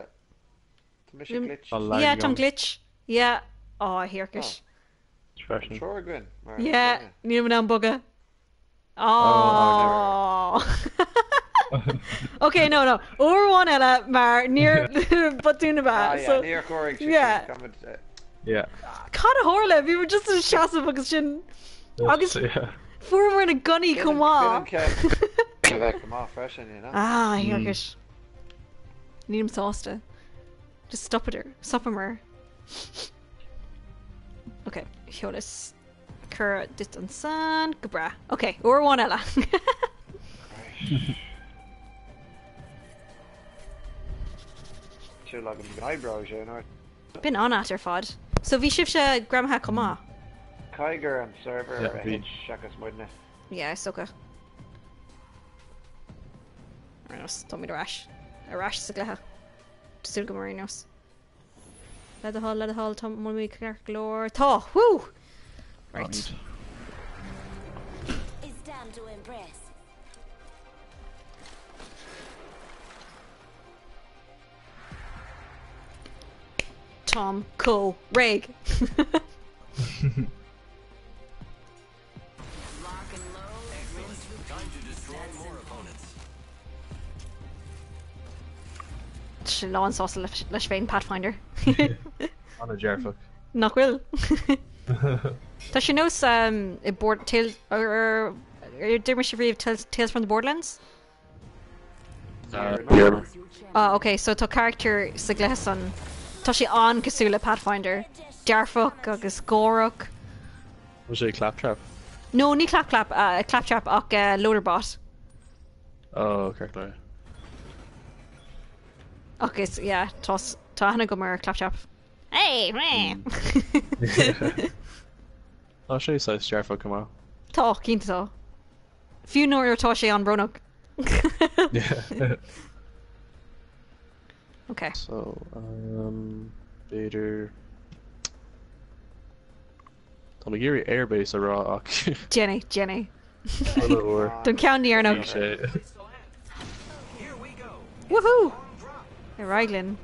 Glitch. Yeah, Tom Glitch. Yeah. Oh, I hear Kish. Sure, Gwyn. Yeah, Neil down bugger. Oh. Okay, no. Over one Ella, maar near Batuna ba. Yeah, near Corey. Yeah. Yeah. Cad a horle, we were just a shasa because shin. August. Yeah. Four in a gunny, come on. bheith come off freshen, you know? Ah, I hear it. Need him sauced. Just stop it. Stop him. Okay, Hiolis. Cur distance and Gabra. Okay, or one Ella. Too like an eyebrows, you know? Been on at her fod. So vi shifsha Gramha Kama. Kiger and server Yeah, a we- hitch shakas mudna. Yeah, soka. Marinos, Tommy the Rash. A rash Siglaha. Still go Marinos. Let the hall, Tom Mulmy Glor. Thaw! Woo! Right. It's time to impress. Tom, Co, Reg. Lock and load. Time to destroy more opponents. Lawn sauce leis féin Pathfinder. On a Jarfuck. Nach will. Tá sé nós I board Tales or Dimmer Shivri Tales from the Borderlands? Yeah. Oh, okay, so tá character sa glesan. Tá sé an Cthulhu Pathfinder. Darfuk agus Gorok. Was it a claptrap? No, ní claptrap ach loaderbot. Oh, correct. Okay, so yeah, tá hana go mar claptrap. Hey, man. I'll show you size Jarfuck come out. Tá, cínta tá. Fiú nóir tá sé an Bronach. Yeah. Okay. So, Vader. Tonagiri Airbase a raw. Jenny. Or. Don't count the Arno. Shit. Here we go. Woohoo! Raglan.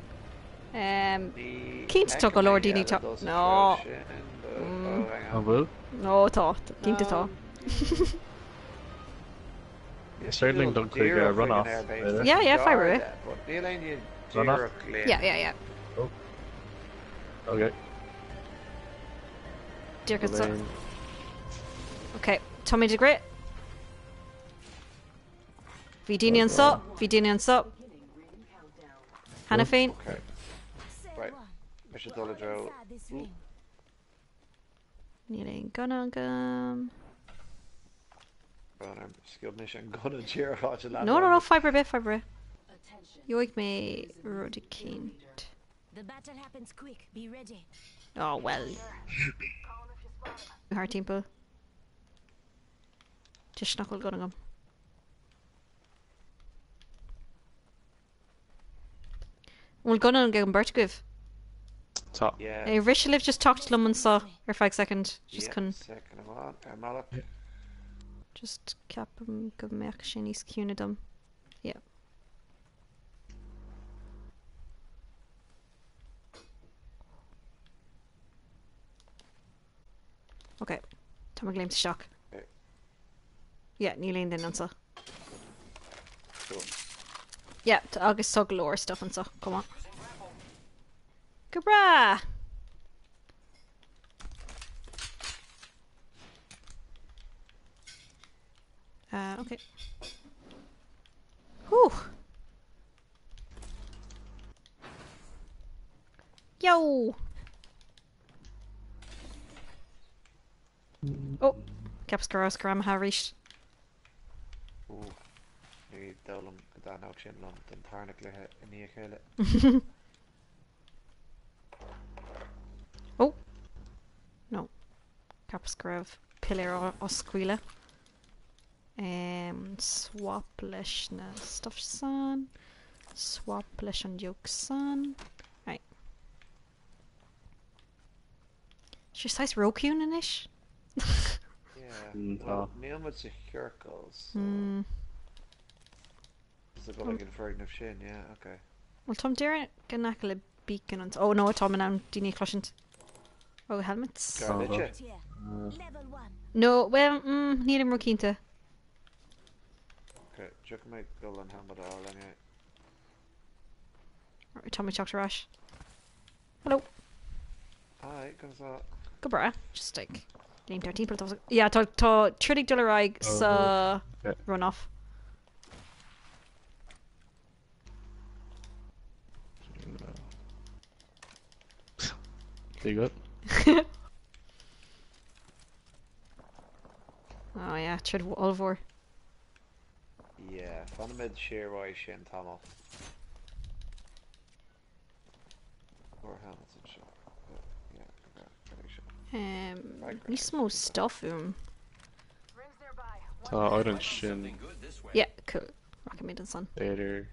Keen to talk a Lord Dini talk. No. Oh, well. No, tá. Keen to talk. Sterling don't click run off. Yeah, fibre it. Run off? Yeah. Okay. Dear good stuff. Lane. Okay, Tommy de Great. Vidini and Sup. Hannah Fain. Okay. Right. I should dollar draw. Kneeling Gunagum. Skilled mission gonna cheer watch that. No, fibre bit. Yoik me Rodikint. The battle happens quick. Be ready. Oh well. Hard tempo. Just knuckle Gunagum. Well, Gunagum get Bertgiv. Top. Yeah. Rishaliv just talked to them and saw her 5 seconds. Just Yeah, couldn't. second of all, Malak. Just cap him, go merk sin is cunadum. Yeah. Okay. Tá gleim shock. Okay. Yeah, Níl then answer. Cool. Yeah, August tug lore stuff and so. Come on. Gabra! Okay. Whew. Yo! Oh, Capscaros Gram Harish. Ooh. Ní dólam go dáná sin lom den tarnach lethe in ní chéile. Oh! No. Capscrav Pillar Osquila. Swap leis na stuff san. Swap leis an yoke san. Right. Is your size Roku in ish? Yeah. Well, níl muid sa circles. Is it going to get frightened of shin? Yeah, okay. Well, Tom Darren can knackle a beacon on. Oh no, Tom and I'm Dini Clushant. Oh, helmets. Garbage. Here. Level 1. No, well, need him Rokinta. Okay, chuck my gull and hammer all anyway. Tommy Choctor Rash. Hello. Hi, comes out. Goodbye. Just like name 13 but yeah, tá $30 sa Okay. run off. Be good. Oh yeah, trid Olvor. Yeah, fan mid sheer roy shin tamil. Or Hamilton shot. Yeah, Níos mó stuff Rings nearby. Tá orange sin Yeah, cool. Rocket and son. Vader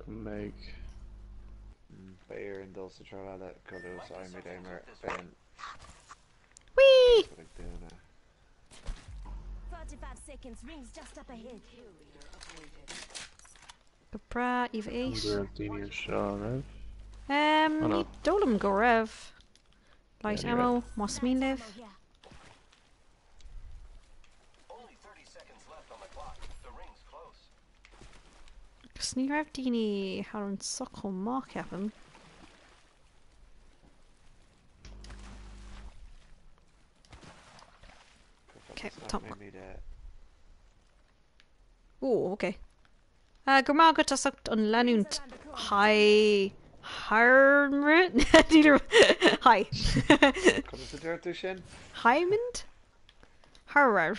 Meg. Bayer and Dulce Trolala Colors I made Aimer Ben Whee! 45 seconds, rings just up ahead. Capra, Eva 8. Dini and Shaw, right? Ní Dolam go raibh. Light Yeah, ammo, más mín live. Ammo here. Only 30 seconds left on the clock. The ring's close. Gus ní raibh Dini har an soch ó má ceapan. Okay, Tom. Oh, okay. Gur má go tasach an leanúnt Hi Harmrit? Hi. Come to Dirtu Shin? Hymond? Harrar.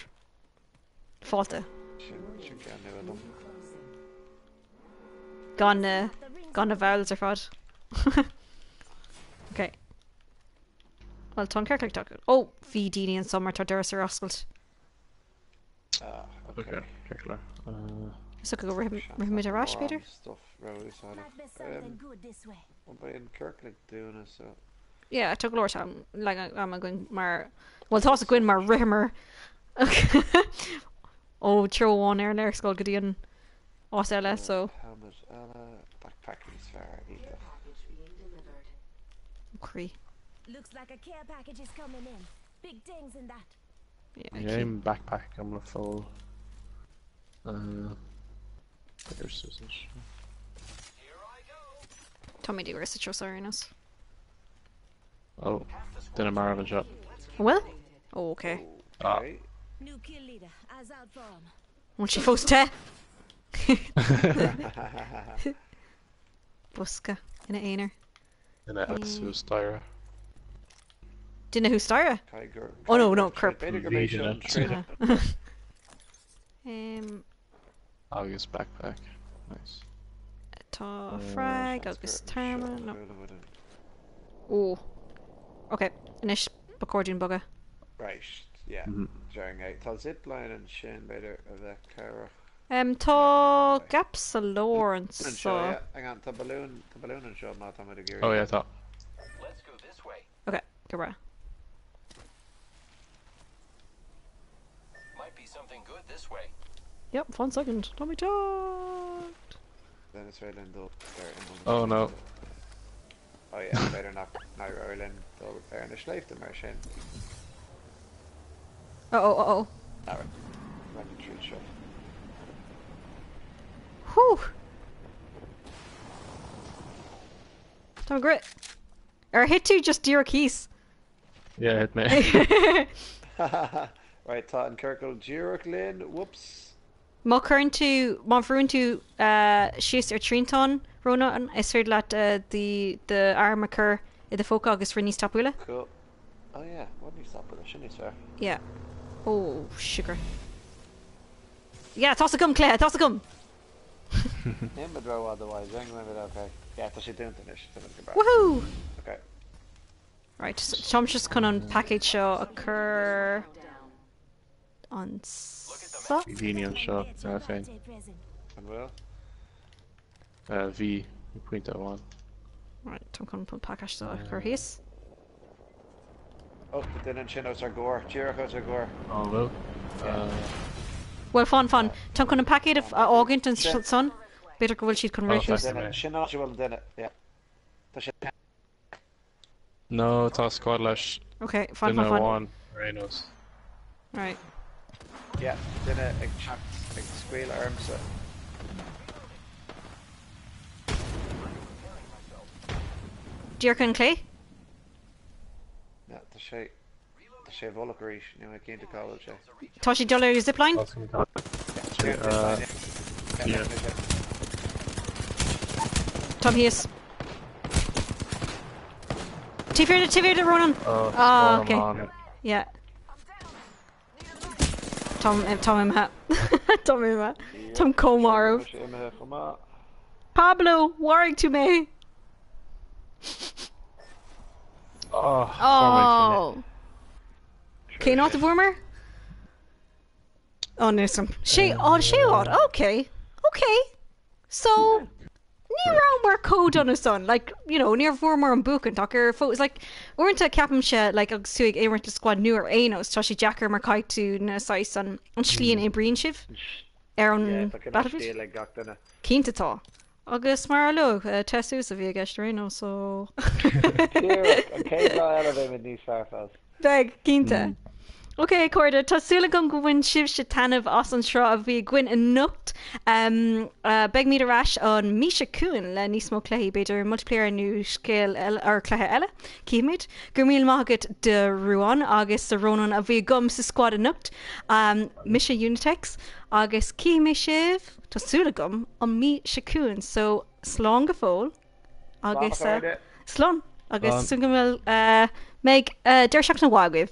Fáte. Shin can do them. Gone vowels ar fad. Okay. Well, Tom Kirklick talk. Oh, Bhí Dini and Summer tá duras ar oscailt. Ah, Okay, Kirkler. So go rihimid a rash, Peter? Stuff Rowley side Might be of. something good this way. What about in Kirkland doing it so? Yeah, I took Lord time. Like, I'm going mar. Well, toss a gwyn mar rihimmer. Oh, throw one air next goal Gideon. Osella, so. Helmet, backpacking is fair either. Cree. Looks like a care package is coming in. Big things in that. Yeah, I'm backpack, I'm gonna full. There's scissors. Here I go. Tommy D. Where's the Trosarinus? Oh, didn't Marlon shot. Well? Oh, okay. Okay. New kill leader, eyes out for him. Won't she force te? Buska. In a einer. And that's who's Tyra. Do you know who's Styra? Tiger. Oh, no, Kerp. Better go Legion, make that's sure. August backpack. Nice. Tá frag, agus tarma. No. Oh. Oh. Okay. Inis accordion bugger. Right, yeah. During a tá zipline and shin better of that Cara. Tá gaps a Lawrence. And show, yeah. Hang on, the balloon and show not on the gear. Oh yeah, I thought. Let's go this way. Okay, go right. Might be something good this way. Yep, 1 second. Tommy talked. Then it's right in the Oh no. Oh yeah, better not Ireland though there in the schleif the mar shin. Uh-oh. Alright. Run the tree shot. Whew. Tommy grit. Or hit two just dear keys. Yeah, hit me. Right, tá an Kirkle Jirach Lynn, whoops. Má churn tú, má bhrún tú síos ar Trinton, Rona, an is féad leat the arm a chur I the folk agus for níos tapúla. Cool. Oh yeah, what do you stop with a shinny sir? Yeah. Oh, sugar. Yeah, toss a gum, Claire, toss a gum. Him would row otherwise, I remember okay. Yeah, that's she doing finish. Woohoo! Okay. Right, so Tom's just gonna on package show occur on Convenient shot, fine. And well? V, point that one. Right, Tom gonna put package show occur his. Oh, but then in Chinos are gore. Jericho's are gore. Oh well. Well, fun. Tom gonna package of August and son. Better go will she'd come right that's close. right. Chinos will then it, yeah. No, tá squad lash. Okay, fun. One. Rhinos. Right. Yeah, then a chat, a squeal arms. Dirk and Clay? Yeah, the shape Volokarish, you know, I came to college. Toshi Dollar zipline? Yeah. Tom Hughes. TV the Ronan. Oh, okay. man. Yeah. Tom imha. Tom imha. Tom Comaro. Pablo, worrying to me. Oh. Okay, not the Vormer. Oh, no, some. She odd. Okay. So, near more code on his son. Like, near Vormer and Book and Tucker. It's like, we're into Captain Shed, like, Suig, Airent the squad newer Anos, Tashi Jacker, Markai to Nasais and Schlian a Breen Shiv. Aaron Battlefield. Keen agus mar lo testús a bhí gceiste nó so Beg cínta. Ok, Corda, tásúla gom go bhain sibh se tanmh as an seo a bhí gcuin in nucht beg míad arás an míse cuain le níos mó cléí beidir multiplayer nu scéal ar cléthe eile cíimiid gur míl mágad de ruán agus sa Ronan a bhí gom sa squad in nucht mise Unitex agus cíimi sibh tásúla gom an míse cuain so slán go fóil agus slán agus sun go bhfuil méid deir seach na bhágah